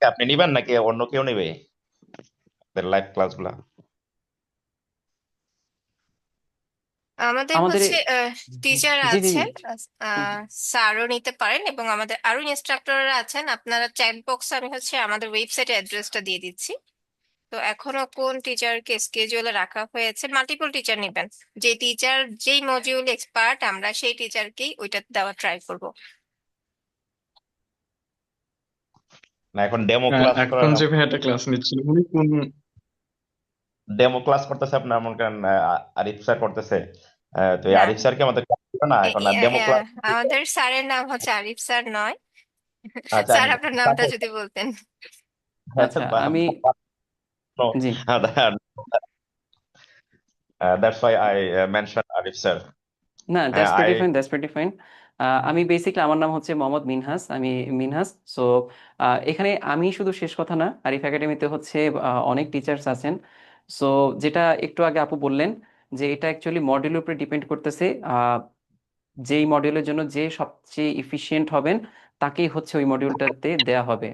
আপনি নিবেন নাকি অন্য কেউ নেবে লাইভ ক্লাসগুলা? আমাদের আমাদের হচ্ছে টিচার জি জি জি। আছেন, হুম। স্যারও নিতে পারেন, এবং আমাদের আরো ইনস্ট্রাক্টররা আছেন। আপনারা চ্যাট বক্সে আমি হচ্ছে আমাদের ওয়েবসাইটে অ্যাড্রেসটা দিয়ে দিচ্ছি। তো এখনো কোন টিচারকে স্কেজুলে রাখা হয়েছে, মাল্টিপল টিচার নেবেন, যে টিচার যেই মডিউল এক্সপার্ট আমরা সেই টিচারকেই ওইটা দেওয়া ট্রাই করব। না, এখন ডেমো ক্লাস এখন যে ভাই একটা ক্লাস নিচ্ছিল উনি কোন? করতেছে আপনার মনে করেন আরিফ স্যার করতেছে, তো এই না, আরিফ স্যারকে আমাদের ক্লাস ছিল না, এখন ডেমো ক্লাস। আমাদের স্যারের নাম হচ্ছে আরিফ স্যার নয়। আচ্ছা, স্যার আপনার নামটা যদি বলতেন। আচ্ছা আমি জি that's why I mention Arif sir. না, that's I pretty fine, that's pretty fine. আমি বেসিকলি আমার নাম হচ্ছে মোহাম্মদ মিনহাস, আমি মিনহাস। সো এখানে আমি শুধু শেষ কথা না, আরিফ একাডেমিতে হচ্ছে অনেক টিচার্স আছেন। সো যেটা একটু আগে আপু বললেন যে এটা অ্যাকচুয়ালি মডিউলের উপরে ডিপেন্ড করতেছে। যেই মডিউলের জন্য যে সবচেয়ে ইফিশিয়েন্ট হবেন তাকেই হচ্ছে ওই মডিউলটাতে দেয়া হবে।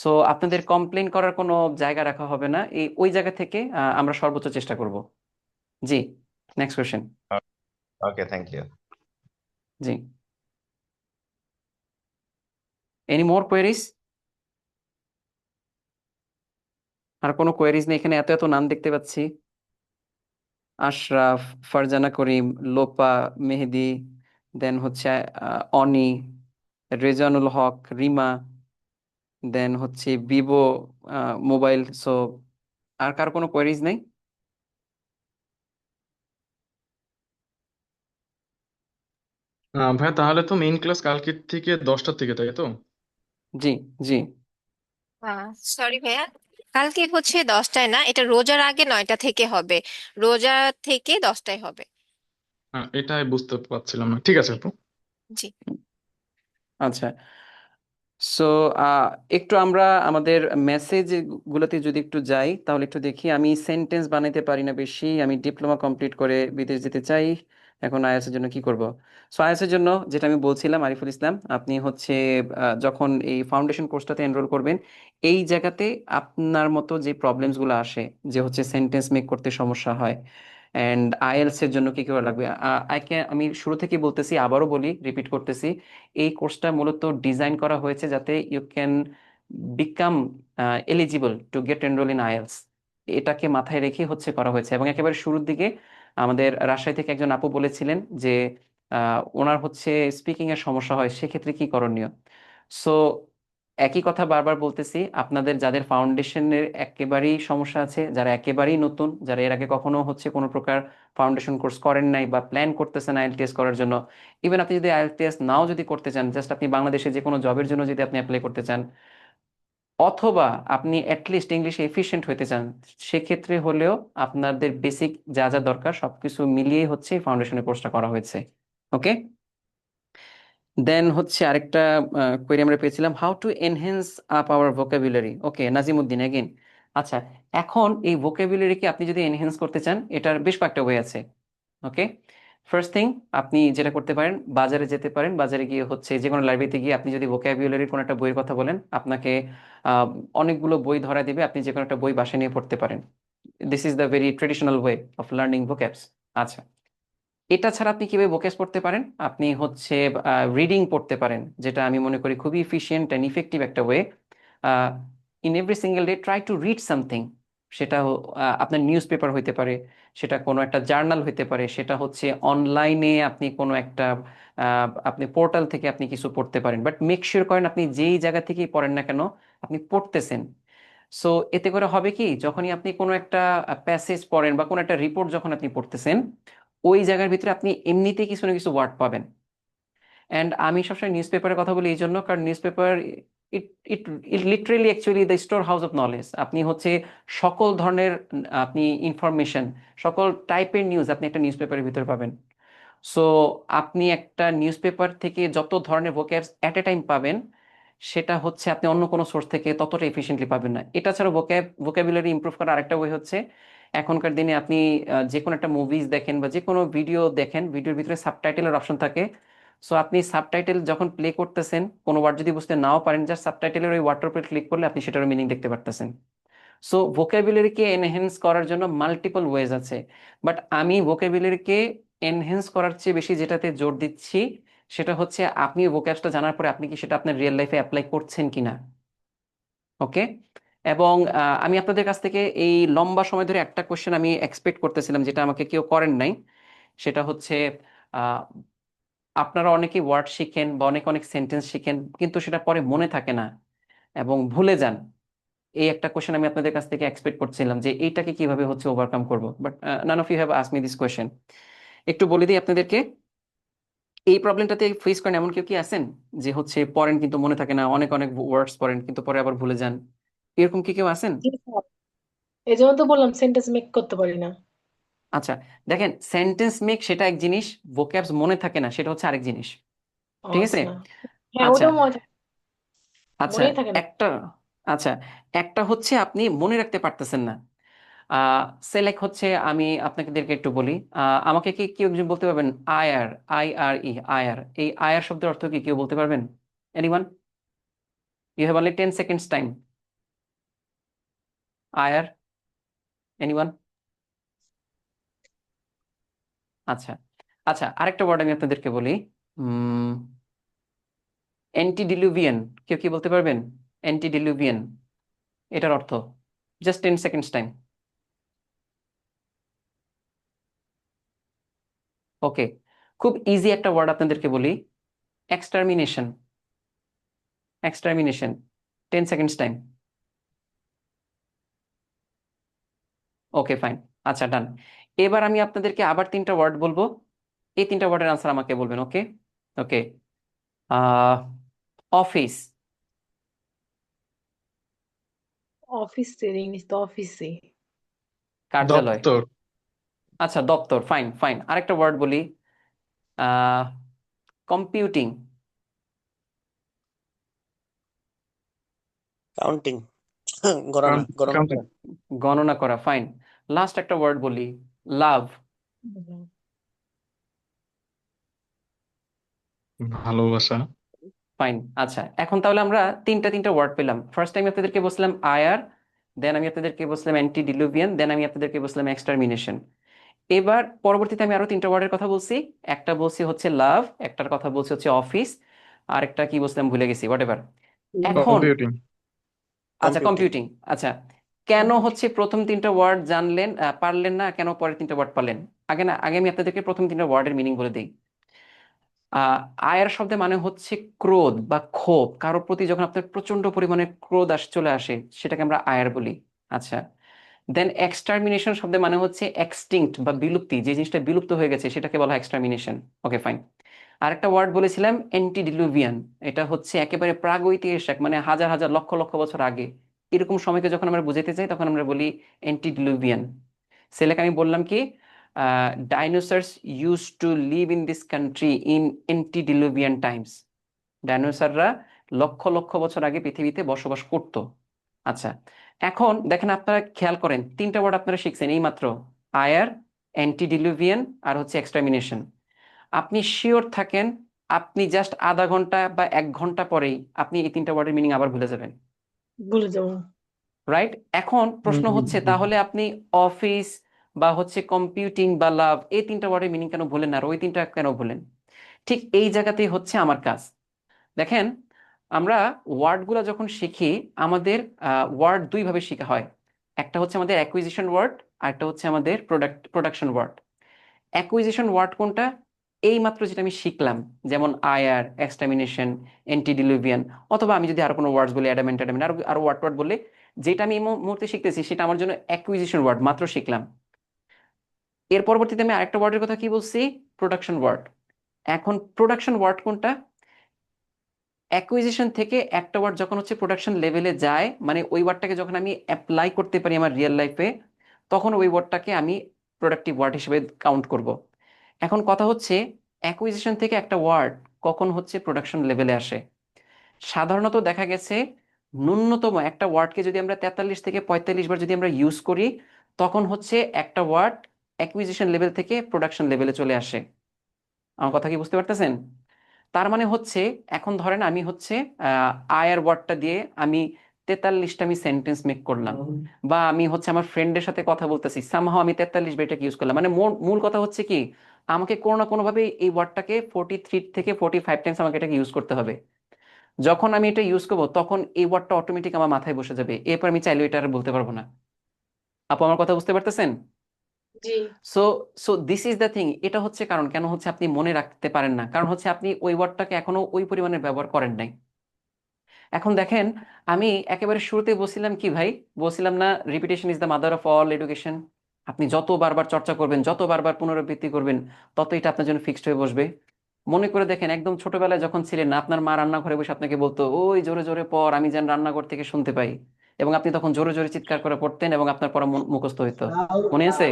সো আপনাদের কমপ্লেন করার কোনো জায়গা রাখা হবে না, ওই জায়গা থেকে আমরা সর্বোচ্চ চেষ্টা করব। জি, next question. Okay, thank you. জি, এনি মোর কোয়েরিজ? আর কোনো কোয়েরিজ নেই? এখানে এত এত নাম দেখতে পাচ্ছি: আশরাফ, ফারজানা করিম, লোপা, মেহেদি, দেন হচ্ছে অনি, রেজানুল হক, রিমা, দেন হচ্ছে ভিভো মোবাইল। সো আর কার কোনো কোয়েরিজ নেই? ভাইয়া তাহলে তো মেইন ক্লাস কালকে থেকে 10টার থেকে, তাই তো? জি, জি। সরি ভাইয়া, কালকে হচ্ছে 10টায় না, এটা রোজার আগে 9টা থেকে হবে। রোজা থেকে 10টায় হবে। হ্যাঁ, এটাই বুঝতে পারছিলাম না। ঠিক আছে আপু। জি। আচ্ছা, সো একটু আমরা আমাদের মেসেজ গুলোতে যদি একটু যাই তাহলে একটু দেখি। আমি সেন্টেন্স বানাইতে পারি না বেশি, আমি ডিপ্লোমা কমপ্লিট করে বিদেশ যেতে চাই, এখন আইএলটিএস এর জন্য কি করব? সো আইএলটিএস এর জন্য যেটা আমি বলছিলাম, আরিফুল ইসলাম, আপনি হচ্ছে যখন এই ফাউন্ডেশন কোর্সটাতে এনরোল করবেন, এই জায়গাতে আপনার মতো যে প্রবলেমস গুলো আসে, যে হচ্ছে সেন্টেন্স মেক করতে সমস্যা হয় অ্যান্ড আইএলটিএস এর জন্য কি কি করা লাগবে, আমি শুরু থেকে বলতেছি, আবারও বলি, রিপিট করতেছি, এই কোর্সটা মূলত ডিজাইন করা হয়েছে যাতে you can become eligible to get enroll in IELTS. এটাকে মাথায় রেখে হচ্ছে করা হয়েছে। এবং একেবারে শুরুর দিকে আমাদের রাজশাহী থেকে একজন আপু বলেছিলেন যে ওনার হচ্ছে স্পিকিং এর সমস্যা হয়, সেক্ষেত্রে কি করণীয়। সো একই কথা বারবার বলতেছি, আপনাদের যাদের ফাউন্ডেশনের একেবারেই সমস্যা আছে, যারা একেবারেই নতুন, যারা এর আগে কখনো হচ্ছে কোনো প্রকার ফাউন্ডেশন কোর্স করেন নাই বা প্ল্যান করতেছেন আইএলটিএস করার জন্য, ইভেন আপনি যদি আইএলটিএস নাও যদি করতে চান, জাস্ট আপনি বাংলাদেশে যে কোনো জবের জন্য যদি আপনি অ্যাপ্লাই করতে চান, অথবা আপনি অ্যাটলিস্ট ইংলিশে এফিশিয়েন্ট হতে চান, সেক্ষেত্রে হলেও আপনাদের বেসিক যা যা দরকার সবকিছু মিলিয়ে হচ্ছে ফাউন্ডেশনের কোর্সটা করা হয়েছে। ওকে, দেন হচ্ছে আরেকটা কোয়েরি আমরা পেয়েছিলাম, how to enhance up our vocabulary. Okay, Nazimuddin again. আচ্ছা, এখন এই ভোকাবুলারিকে আপনি যদি এনহেন্স করতে চান, এটার বেশ কয়েকটা ওয়ে আছে। ওকে, ফার্স্ট থিং, আপনি যেটা করতে পারেন, বাজারে যেতে পারেন। বাজারে গিয়ে হচ্ছে যে কোনো লাইব্রেরিতে গিয়ে আপনি যদি ভোকাবুলারির কোনো একটা বইয়ের কথা বলেন, আপনাকে আহ, অনেকগুলো বই ধরা দিবে, আপনি যে কোনো একটা বই বাসায় নিয়ে পড়তে পারেন। This is the very traditional way of learning vocabs. আচ্ছা, এটা ছাড়া আপনি কিভাবে ভোকেস পড়তে পারেন? আপনি হচ্ছে রিডিং পড়তে পারেন, যেটা আমি মনে করি খুবই ইফিশিয়েন্ট অ্যান্ড ইফেক্টিভ একটা way. In every single day try to read something. সেটা আপনার নিউজ পেপার হইতে পারে, সেটা কোনো একটা জার্নাল হইতে পারে, সেটা হচ্ছে অনলাইনে আপনি কোনো একটা আপনি পোর্টাল থেকে আপনি কিছু পড়তে পারেন, বাট মেক শিওর করেন আপনি যেই জায়গা থেকেই পড়েন না কেন আপনি পড়তেছেন। সো এতে করে হবে কি, যখনই আপনি কোনো একটা প্যাসেজ পড়েন বা কোনো একটা রিপোর্ট যখন আপনি পড়তেছেন, ওই জায়গার ভিতরে আপনি এমনিতেই কিছু না কিছু ওয়ার্ড পাবেন। অ্যান্ড আমি সবসময় নিউজ পেপারের কথা বলি এই জন্য, কারণ news paper it it it literally actually the store house of knowledge. আপনি হচ্ছে সকল ধরনের আপনি ইনফরমেশন, সকল টাইপের নিউজ আপনি একটা নিউজ পেপারের ভিতরে পাবেন। সো আপনি একটা নিউজ পেপার থেকে যত ধরনের ভোক্যাবস অ্যাট এ টাইম পাবেন, সেটা হচ্ছে আপনি অন্য কোনো সোর্স থেকে ততটা এফিসিয়েন্টলি পাবেন না। এটা ছাড়া ভোক্যাবুলারি ইমপ্রুভ করার আরেকটা ওয়ে হচ্ছে, এখনকার দিনে আপনি যে কোনো একটা মুভিজ দেখেন বা যে কোনো ভিডিও দেখেন, ভিডিওর ভিতরে সাবটাইটেলের অপশন থাকে। সো আপনি সাবটাইটেল যখন প্লে করতেছেন, কোনো ওয়ার্ড যদি বুঝতে নাও পারেন, জাস্ট সাবটাইটেলের ওই ওয়ার্ডটার উপরে ক্লিক করলে আপনি সেটার মিনিং দেখতে পারতেছেন। সো ভোকাবুলারিকে এনহেন্স করার জন্য মাল্টিপল ওয়েজ আছে, বাট আমি ভোকাবুলারিকে এনহেন্স করার চেয়ে বেশি যেটাতে জোর দিচ্ছি, সেটা হচ্ছে আপনি ভোক্যাবসটা জানার পরে আপনি কি সেটা আপনার রিয়েল লাইফে অ্যাপ্লাই করছেন কিনা। ওকে, এবং আমি আপনাদের কাছ থেকে এই লম্বা সময় ধরে একটা কোশ্চেন আমি এক্সপেক্ট করতেছিলাম, যেটা আমাকে কেউ করেন নাই। সেটা হচ্ছে আহ, আপনারা অনেকেই ওয়ার্ড শিখেন বা অনেক অনেক সেন্টেন্স শিখেন, কিন্তু সেটা পরে মনে থাকে না এবং ভুলে যান। এই একটা কোশ্চেন আমি আপনাদের কাছ থেকে এক্সপেক্ট করছিলাম যে এইটাকে কিভাবে হচ্ছে ওভারকাম করব, but none of you have asked me this question. একটু বলে দিই আপনাদেরকে, এই প্রবলেমটাতে ফেস করেন এমন কেউ কি আছেন যে হচ্ছে পড়েন কিন্তু মনে থাকে না, অনেক অনেক ওয়ার্ডস পড়েন কিন্তু পরে আবার ভুলে যান, এরকম কি কেউ আছেন? জি স্যার, এই জন্য তো বললাম সেন্টেন্স মেক করতে পারি না। আচ্ছা, দেখেন, সেন্টেন্স মেক সেটা এক জিনিস, ভোক্যাবস মনে থাকে না সেটা হচ্ছে আরেক জিনিস। ও ঠিক আছে? আচ্ছা, হ্যাঁ আচ্ছা, ওটাও মনে থাকে, আচ্ছা, মনেই থাকে না। একটা, আচ্ছা, একটা হচ্ছে আপনি মনে রাখতে পারতেছেন না, সেলেক্ট হচ্ছে, আমি আপনাদেরকে একটু বলি। আমাকে কি কেউ একজন বলতে পারবেন আয়ার, IRE, আয়ার, এই আয়ার শব্দের অর্থ কি কেউ বলতে পারবেন? Anyone? You have only 10 seconds time. আয়ার, এনিওয়ান? আচ্ছা আচ্ছা, আরেকটা ওয়ার্ড আমি আপনাদেরকে বলি। অ্যান্টিডিলুভিয়ান, কেউ কি বলতে পারবেন? অ্যান্টিডিলুভিয়ান, এটার অর্থ? Just 10 seconds time. ওকে, খুব ইজি একটা ওয়ার্ড আপনাদেরকে বলি, এক্সটারমিনেশন। এক্সটারমিনেশন, 10 সেকেন্ডস টাইম। ওকে ফাইন, আচ্ছা ডান। এবার আমি আপনাদেরকে আবার 3টা ওয়ার্ড বলবো, এই 3টা ওয়ার্ডের আনসার আমাকে বলবেন। ওকে ওকে, অফিস। অফিসের ইংলিশ তো অফিসে। কার্যালয়। দপ্তর। আচ্ছা দপ্তর, ফাইন ফাইন। আরেকটা ওয়ার্ড বলি, কম্পিউটিং। কাউন্টিং, গণনা গণনা কাউন্টিং, করা। গণনা করা, ফাইন। লাস্ট একটা ওয়ার্ড বলি, লাভ। ভালোবাসা। ফাইন, আচ্ছা এখন তাহলে আমরা 3টা ওয়ার্ড পেলাম। ফার্স্ট টাইম আপনাদেরকে বলছিলাম আয়ার, দেন আমি আপনাদেরকে বলছিলাম অ্যান্টিডিলুভিয়ান, দেন আমি আপনাদেরকে বলছিলাম এক্সটারমিনেশন। এবার পরবর্তীতে আমি আরো 3টা ওয়ার্ডের কথা বলছি। একটা বলছি হচ্ছে লাভ, একটার কথা বলছি হচ্ছে অফিস, আর একটা কি বলছিলাম ভুলে গেছি, হোয়াট এভার। এখন কম্পিউটিং। আচ্ছা কম্পিউটিং। কম্পিউটিং, আচ্ছা কেন হচ্ছে প্রথম 3টা ওয়ার্ড জানলেন, পারলেন না, কেন পরের 3টা ওয়ার্ড পারলেন? আগে আমি আপনাদেরকে প্রথম 3টা ওয়ার্ডের মিনিং বলে দিই। আয়ার শব্দে মানে হচ্ছে ক্রোধ বা ক্ষোভ, কারোর প্রতি যখন আপনার প্রচন্ড পরিমাণে ক্রোধ চলে আসে, সেটাকে আমরা আয়ার বলি। আচ্ছা, দেন এক্সটারমিনেশন শব্দে মানে হচ্ছে এক্সটিংক্ট বা বিলুপ্তি, যে জিনিসটা বিলুপ্ত হয়ে গেছে সেটাকে বলা হয় এক্সটারমিনেশন। Okay fine. আরেকটা ওয়ার্ড বলেছিলাম অ্যান্টিডিলুভিয়ান, এটা হচ্ছে একেবারে প্রাগৈতিহাসিক, মানে হাজার হাজার লক্ষ লক্ষ বছর আগে, এরকম সময়কে যখন আমরা বুঝাতে চাই তখন আমরা বলি অ্যান্টিডিলুভিয়ান। সেলেক আমি বললাম কি, dinosaurs use to live in this country in antediluvian times. ডাইনোসররা লক্ষ লক্ষ বছর আগে পৃথিবীতে বসবাস করত। আচ্ছা, এখন দেখেন আপনারা খেয়াল করেন 3টা ওয়ার্ড আপনারা শিখছেন এইমাত্র, আয়ার, অ্যান্টিডিলুভিয়ান আর হচ্ছে এক্সটারমিনেশন। আপনি শিওর থাকেন আপনি জাস্ট আধা ঘন্টা বা 1 ঘন্টা পরেই আপনি এই 3টা ওয়ার্ডের মিনিং আবার ভুলে যাবেন, ভুলে যাবো। রাইট? এখন প্রশ্ন হচ্ছে তাহলে আপনি অফিস বা হচ্ছে কম্পিউটিং বা লাভ, এই 3টা ওয়ার্ডের মিনিং কেন ভুলেন আর ওই 3টা কেন ভুলেন? ঠিক এই জায়গাতেই হচ্ছে আমার কাজ। দেখেন, আমরা ওয়ার্ডগুলো যখন শিখি আমাদের ওয়ার্ড 2 ভাবে শেখা হয়। একটা হচ্ছে আমাদের অ্যাকুইজিশন ওয়ার্ড, আর একটা হচ্ছে আমাদের প্রোডাকশন ওয়ার্ড। অ্যাকুইজিশন ওয়ার্ড কোনটা? এই মাত্র যেটা আমি শিখলাম, যেমন আয়ার, এক্সটারমিনেশন, অ্যান্টিডিলুভিয়ান, অথবা আমি যদি আরো কোনো ওয়ার্ডস বলি, অ্যাডামেন্ট ট্যাডামেন্ট, আরো আরো ওয়ার্ড বললে, যেটা আমি এই মুহূর্তে শিখতেছি সেটা আমার জন্য অ্যাকুইজিশন ওয়ার্ড, মাত্র শিখলাম। এর পরবর্তীতে আমি আরেকটা ওয়ার্ডের কথা কি বলছি, প্রোডাকশন ওয়ার্ড। এখন প্রোডাকশন ওয়ার্ড কোনটা? অ্যাকুইজিশন থেকে একটা ওয়ার্ড যখন হচ্ছে প্রোডাকশন লেভেলে যায়, মানে ওই ওয়ার্ডটাকে যখন আমি অ্যাপ্লাই করতে পারি আমার রিয়েল লাইফে, তখন ওই ওয়ার্ডটাকে আমি প্রোডাক্টিভ ওয়ার্ড হিসেবে কাউন্ট করব। এখন কথা হচ্ছে অ্যাকুইজিশন থেকে একটা ওয়ার্ড কখন হচ্ছে প্রোডাকশন লেভেলে আসে? সাধারণত দেখা গেছে ন্যূনতম একটা ওয়ার্ডকে যদি আমরা 43 থেকে 45 বার যদি আমরা ইউজ করি, তখন হচ্ছে একটা ওয়ার্ড অ্যাকুইজিশন লেভেল থেকে প্রোডাকশন লেভেলে চলে আসে। আমার কথা কি বুঝতে পারতেছেন? তার মানে হচ্ছে এখন ধরেন আমি হচ্ছে আয়ার ওয়ার্ডটা দিয়ে আমি 43টা আমি সেন্টেন্স মেক করলাম, বা আমি হচ্ছে আমার ফ্রেন্ডের সাথে কথা বলতেছি, সামহাও আমি 43 বার এটাকে ইউজ করলাম। মানে মূল কথা হচ্ছে কি, আমাকে কোনো না কোনো ভাবে এই ওয়ার্ডটাকে 43 থেকে 45 টাইমস আমাকে এটাকে ইউজ করতে হবে। যখন আমি এটা ইউজ করবো তখন এই ওয়ার্ডটা অটোমেটিক আমার মাথায় বসে যাবে, এরপর আমি চাইলেও এটা আর বলতে পারবো না। আপু আমার কথা বুঝতে পারতেছেন? জি। So so this is the thing. এটা হচ্ছে কারণ কেন হচ্ছে আপনি মনে রাখতে পারেন না, কারণ হচ্ছে আপনি ওই ওয়ার্ডটাকে এখনো ওই পরিমাণে ব্যবহার করেন নাই। এখন দেখেন, আমি একেবারে শুরুতে বলছিলাম কি ভাই, বলছিলাম না repetition is the mother of all education? আপনি যত বারবার চর্চা করবেন, যত বারবার পুনরাবৃত্তি করবেন, তত এটা আপনার জন্য ফিক্সড হয়ে বসবে। মনে করে দেখেন, একদম ছোটবেলায় যখন ছিলেন না, আপনার মা রান্নাঘরে বসে আপনাকে বলতো ওই জোরে জোরে পড়, আমি যেন রান্নাঘর থেকে শুনতে পাই, এবং আপনি তখন জোরে জোরে চিৎকার করে পড়তেন এবং আপনার পড়া মুখস্থ হইতো। মনে আছে?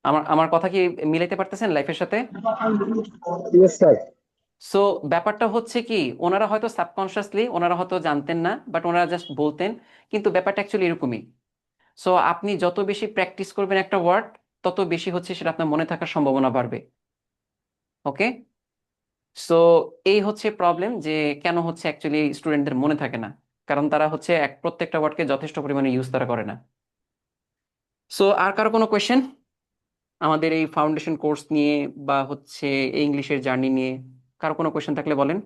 আমার আমার কথা কি মিলাইতে পারতেছেন লাইফের সাথে? Yes, sir. সো ব্যাপারটা হচ্ছে কি, ওনারা হয়তো সাবকনশিয়াসলি ওনারা হয়তো জানতেন না, বাট ওনারা জাস্ট বলতেন, কিন্তু ব্যাপারটা অ্যাকচুয়ালি এরকমই। সো আপনি যত বেশি প্র্যাকটিস করবেন একটা ওয়ার্ড, তত বেশি হচ্ছে সেটা আপনার মনে থাকার সম্ভাবনা বাড়বে। ওকে, সো এই হচ্ছে প্রবলেম, যে কেন হচ্ছে অ্যাকচুয়ালি স্টুডেন্টদের মনে থাকে না, কারণ তারা হচ্ছে প্রত্যেকটা ওয়ার্ডকে যথেষ্ট পরিমাণে ইউজ তারা করে না। সো আর কারো কোনো কোয়েশ্চেন আমাদের এই ফাউন্ডেশন কোর্স নিয়ে বা হচ্ছে এই ইংলিশের জার্নি নিয়ে? কারো কোনো কোয়েশ্চেন থাকলে বলেন।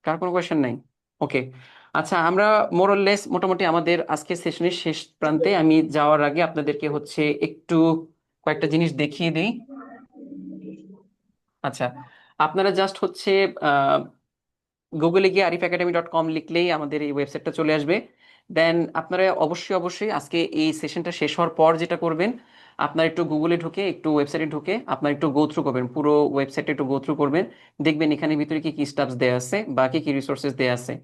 কার কোনো কোয়েশ্চেন নাই? ওকে, আচ্ছা, আমরা মোরলেস মোটামুটি আমাদের আজকের সেশনের শেষ প্রান্তে। আমি যাওয়ার আগে আপনাদেরকে হচ্ছে একটু কয়েকটা জিনিস দেখিয়ে দিই। আচ্ছা, আপনারা জাস্ট হচ্ছে গুগলে গিয়ে arifacademy.com লিখলেই আমাদের এই ওয়েবসাইটটা চলে আসবে। দেন আপনারা অবশ্যই অবশ্যই আজকে এই সেশনটা শেষ হওয়ার পর যেটা করবেন, আপনার একটু গুগলে ঢুকে একটু ওয়েবসাইটে ঢুকে আপনার একটু গো থ্রু করবেন, পুরো ওয়েবসাইটে একটু গো থ্রু করবেন। দেখবেন এখানে ভিতরে কি কি স্টাফস দেয়া আছে বা কি কি রিসোর্সেস দেয়া আছে।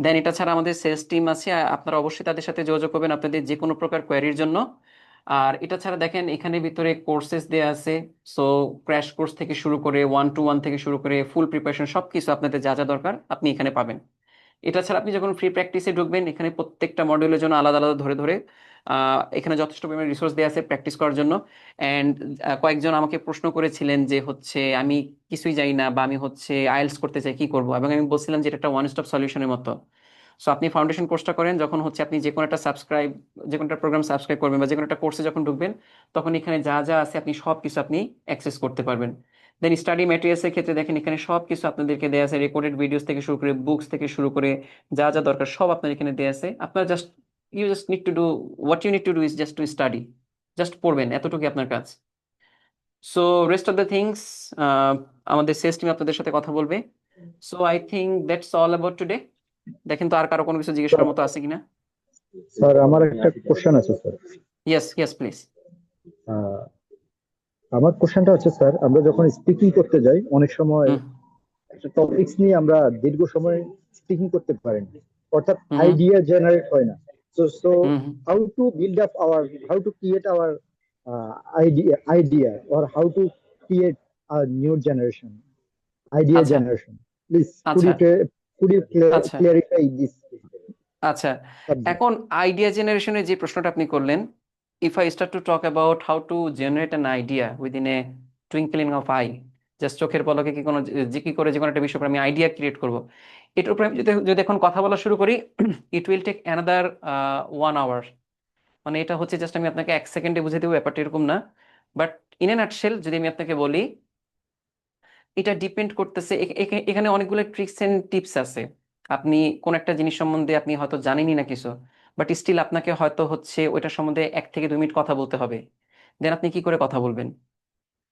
দেন এটা ছাড়া আমাদের সেলস টিম আছে, আপনারা অবশ্যই তাদের সাথে যোগাযোগ করবেন আপনাদের যে কোনো প্রকার কোয়ারির জন্য। আর এটা ছাড়া দেখেন এখানে ভিতরে কোর্সেস দেয়া আছে। সো ক্র্যাশ কোর্স থেকে শুরু করে 1-to-1 থেকে শুরু করে ফুল প্রিপারেশন সবকিছু আপনাদের যা যা দরকার আপনি এখানে পাবেন। এটা ছাড়া আপনি যখন ফ্রি প্র্যাকটিসে ঢুকবেন, এখানে প্রত্যেকটা মডিউলের জন্য আলাদা আলাদা ধরে ধরে এখানে যথেষ্ট পরিমাণে রিসোর্স দেওয়া আছে প্র্যাকটিস করার জন্য। অ্যান্ড কয়েকজন আমাকে প্রশ্ন করেছিলেন যে হচ্ছে আমি কিছুই জানি না বা আমি হচ্ছে আইএলটিএস করতে চাই, কি করব, এবং আমি বলছিলাম যে এটা একটা ওয়ান স্টপ সলিউশনের মতো। সো আপনি ফাউন্ডেশন কোর্সটা করেন, যখন হচ্ছে আপনি যে কোনো একটা প্রোগ্রাম সাবস্ক্রাইব করবেন বা যে কোনো একটা কোর্সে যখন ঢুকবেন, তখন এখানে যা যা আছে আপনি সব কিছু আপনি অ্যাক্সেস করতে পারবেন। দেন স্টাডি ম্যাটেরিয়ালস এর ক্ষেত্রে দেখেন এখানে সব কিছু আপনাদেরকে দেওয়া আছে, রেকর্ডেড ভিডিওস থেকে শুরু করে বুকস থেকে শুরু করে যা যা দরকার সব আপনার এখানে দেওয়া আছে। আপনার just you just need to do what you need to do is just to study, just পড়বেন, এতটুকুই আপনার কাজ। So rest of the things আমাদের সেলস টিম আপনাদের সাথে কথা বলবে। So I think that's all about today. দেখেন তো আর কারো কোনো কিছু জিজ্ঞেস করার মতো আছে কিনা। স্যার আমার একটা কোশ্চেন আছে স্যার। Yes yes please. আমার কোশ্চেনটা হচ্ছে স্যার, আমরা যখন স্পিকিং করতে যাই অনেক সময় একটা টপিকস নিয়ে আমরা দীর্ঘ সময় স্পিকিং করতে পারি না, অর্থাৎ আইডিয়া জেনারেট হয় না। So how to build up our, how to create our idea or how to create a new generation idea আচ্ছা generation, please আচ্ছা could you আচ্ছা clarify this আচ্ছা subject? এখন আইডিয়া জেনারেশনের যে প্রশ্নটা আপনি করলেন, if I start to talk about how to generate an idea within a twinkling of I, just চোখের পলকে কি কোনো যে কি করে যে কোনো একটা বিষয় উপর আমি আইডিয়া ক্রিয়েট করব, এটার উপরে আমি যদি যদি এখন কথা বলা শুরু করি, it will take another 1 hour। মানে এটা হচ্ছে জাস্ট আমি আপনাকে 1 সেকেন্ডে বুঝে দেবো, ব্যাপারটা এরকম না। বাট ইন এ নাটশেল যদি আমি আপনাকে বলি, এটা ডিপেন্ড করতেছে এখানে অনেকগুলো ট্রিক্স এন্ড টিপস আছে। আপনি কোন একটা জিনিস সম্বন্ধে আপনি হয়তো জানেনই না কিছু, বাট স্টিল আপনাকে হয়তো হচ্ছে ওইটা সম্বন্ধে 1 থেকে 2 মিনিট কথা বলতে হবে। দেন আপনি কি করে কথা বলবেন?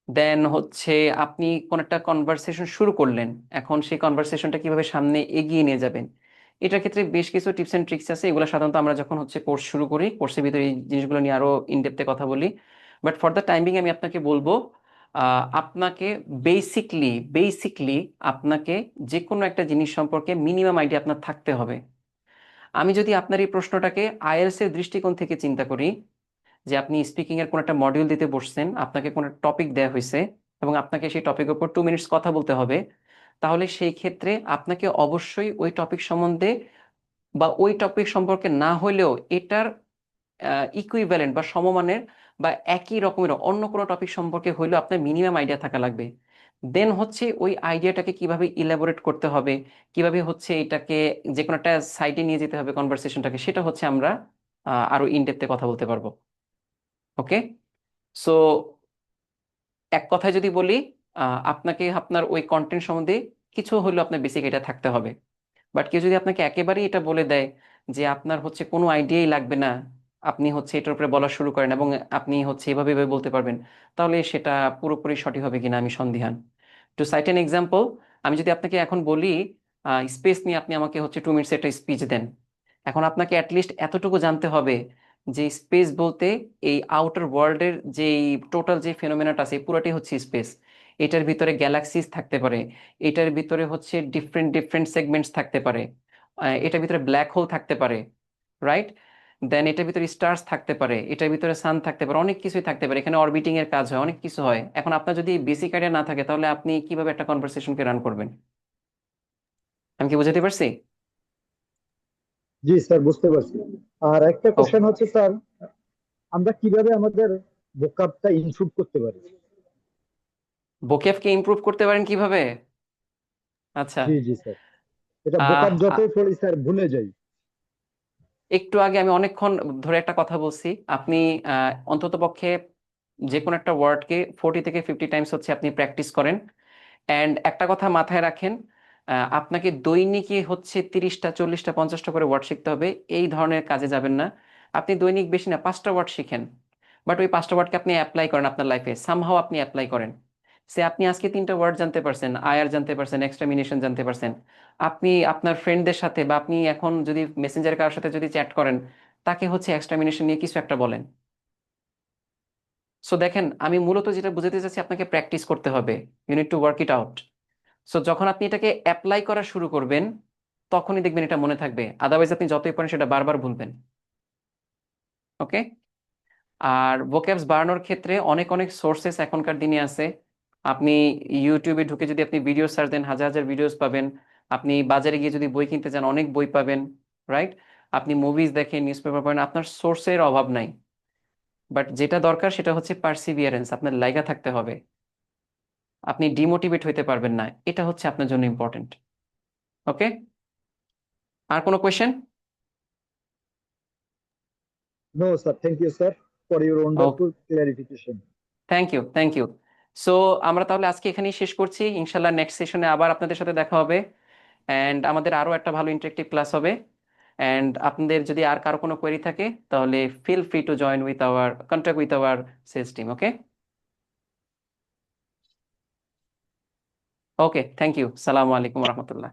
দেন হচ্ছে আপনি কোন একটা কনভারসেশন শুরু করলেন, এখন সেই কনভারসেশনটা কিভাবে সামনে এগিয়ে নিয়ে যাবেন, এটার ক্ষেত্রে বেশ কিছু টিপস এন্ড ট্রিক্স আছে। এগুলো সাধারণত আমরা যখন হচ্ছে কোর্স শুরু করি, কোর্সের ভিতরে এই জিনিসগুলো নিয়ে আরো ইনডেপথে কথা বলি। বাট ফর দ্য টাইমিং আমি আপনাকে বলবো, আপনাকে বেসিকলি আপনাকে যে কোনো একটা জিনিস সম্পর্কে মিনিমাম আইডিয়া আপনার থাকতে হবে। আমি যদি আপনার এই প্রশ্নটাকে আইএলটিএস এর দৃষ্টিকোণ থেকে চিন্তা করি, যে আপনি স্পিকিং এর কোন একটা মডিউল দিতে বসছেন, আপনাকে কোন একটা টপিক দেওয়া হয়েছে এবং আপনাকে সেই টপিকের উপর 2 মিনিটস কথা বলতে হবে, তাহলে সেই ক্ষেত্রে আপনাকে অবশ্যই ওই টপিক সম্বন্ধে বা ওই টপিক সম্পর্কে না হলেও এটার ইকুইভ্যালেন্ট বা সমমানের বা একই রকমের অন্য কোনো টপিক সম্পর্কে হইলেও আপনার মিনিমাম আইডিয়া থাকা লাগবে। দেন হচ্ছে ওই আইডিয়াটাকে কিভাবে ইলাবোরেট করতে হবে, কিভাবে হচ্ছে এটাকে যে কোনো একটা সাইডে নিয়ে যেতে হবে কনভারসেশনটাকে, সেটা হচ্ছে আমরা আরো ইনডেপথে কথা বলতে পারবো। ওকে, সো এক কথায় যদি বলি, আপনাকে আপনার ওই কন্টেন্ট সম্বন্ধে কিছু হলেও আপনার বেসিক এটা থাকতে হবে। বাট কেউ যদি আপনাকে একেবারেই এটা বলে দেয় যে আপনার হচ্ছে কোনো আইডিয়াই লাগবে না, আপনি হচ্ছে এটার উপরে বলা শুরু করেন এবং আপনি হচ্ছে এভাবে এভাবে বলতে পারবেন, তাহলে সেটা পুরোপুরি সঠিক হবে কিনা আমি সন্দিহান। টু সাইট এন এক্সাম্পল, আমি যদি আপনাকে এখন বলি স্পেস নিয়ে আপনি আমাকে হচ্ছে 2 মিনিটস একটা স্পিচ দেন, এখন আপনাকে অ্যাটলিস্ট এতটুকু জানতে হবে যে স্পেস বলতে এই আউটার ওয়ার্ল্ডের যে টোটাল যে ফেনোমেনাটা আছে পুরোটাই হচ্ছে স্পেস। এটার ভিতরে গ্যালাক্সিস থাকতে পারে, এটার ভিতরে হচ্ছে ডিফারেন্ট ডিফারেন্ট সেগমেন্টস থাকতে পারে, এটার ভিতরে ব্ল্যাক হোল থাকতে পারে, রাইট? দেন এটার ভিতরে স্টার্স থাকতে পারে, এটার ভিতরে সান থাকতে পারে, অনেক কিছুই থাকতে পারে, এখানে অরবিটিং এর কাজ হয়, অনেক কিছু হয়। এখন আপনার যদি বেসিক আইডিয়া না থাকে তাহলে আপনি কিভাবে একটা কনভারসেশনকে রান করবেন? আমি কি বুঝাতে পারছি? জি স্যার, বুঝতে পারছি। আর একটা ও, কোশ্চেন হচ্ছে স্যার, আমরা কিভাবে আমাদের ভোকাবটা ইমপ্রুভ করতে পারি? ভোক্যাবকে ইমপ্রুভ করতে পারেন কিভাবে? আচ্ছা। জি জি স্যার, এটা আহ ভোকাব যতই পড়ি স্যার ভুলে যাই। একটু আগে আমি অনেকক্ষণ ধরে একটা কথা বলছি। আপনি অন্তত পক্ষে যে কোনো একটা ওয়ার্ডকে 40 থেকে 50 টাইমস হচ্ছে আপনি প্র্যাকটিস করেন। অ্যান্ড একটা কথা মাথায় রাখেন, আপনাকে দৈনিকই হচ্ছে 30টা 40টা 50টা করে ওয়ার্ড শিখতে হবে, এই ধরনের কাজে যাবেন না। আপনি দৈনিক বেশি না 5টা ওয়ার্ড শিখেন, বাট ওই 5টা ওয়ার্ডকে আপনি অ্যাপ্লাই করেন আপনার লাইফে, সামহাও আপনি অ্যাপ্লাই করেন। সে আপনি আজকে 3টা ওয়ার্ড জানতে পারছেন, আয়ার জানতে পারছেন, এক্সটারমিনেশন জানতে পারছেন, আপনি আপনার ফ্রেন্ডদের সাথে বা আপনি এখন যদি মেসেঞ্জারে কারোর সাথে যদি চ্যাট করেন, তাকে হচ্ছে এক্সটারমিনেশন নিয়ে কিছু একটা বলেন। সো দেখেন, আমি মূলত যেটা বুঝাতে চাচ্ছি, আপনাকে প্র্যাকটিস করতে হবে, you need to work it out. So যখন আপনি এটাকে অ্যাপ্লাই করা শুরু করবেন, তখনই দেখবেন এটা মনে থাকবে, আদারওয়াইজ আপনি যতই পড়েন সেটা বারবার ভুলবেন। ওকে। আর ভোক্যাবস বাড়ানোর ক্ষেত্রে অনেক অনেক সোর্সেস এখনকার দিনে আছে। আপনি ইউটিউবে ঢুকে যদি আপনি ভিডিও সার্চ দেন, হাজার হাজার ভিডিওস পাবেন। আপনি বাজারে গিয়ে যদি বই কিনতে যান, অনেক বই পাবেন, রাইট? আপনি মুভিজ দেখেন, নিউজ পেপার পড়েন, আপনার সোর্সের অভাব নাই। বাট যেটা দরকার সেটা হচ্ছে পার্সিভিয়ারেন্স, আপনার লাগা থাকতে হবে। আপনি ডিমোটিভেট হইতে পারবেন না, এটা হচ্ছে আপনার জন্য ইম্পর্টেন্ট। ওকে। আর কোনো question? No sir, thank you sir for your wonderful clarification. Thank you, thank you. So আমরা তাহলে আজকে এখানেই শেষ করছি, ইনশাল্লাহ নেক্সট সেশনে আবার আপনাদের সাথে দেখা হবে। অ্যান্ড আমাদের আরো একটা ভালো ইন্টারেক্টিভ ক্লাস হবে। অ্যান্ড আপনাদের যদি আর কারো কোনো কোয়েরি থাকে তাহলে feel free to join with our contact with our sales team. Okay. Okay, thank you. সালামু আলাইকুম রহমতুল্লাহ।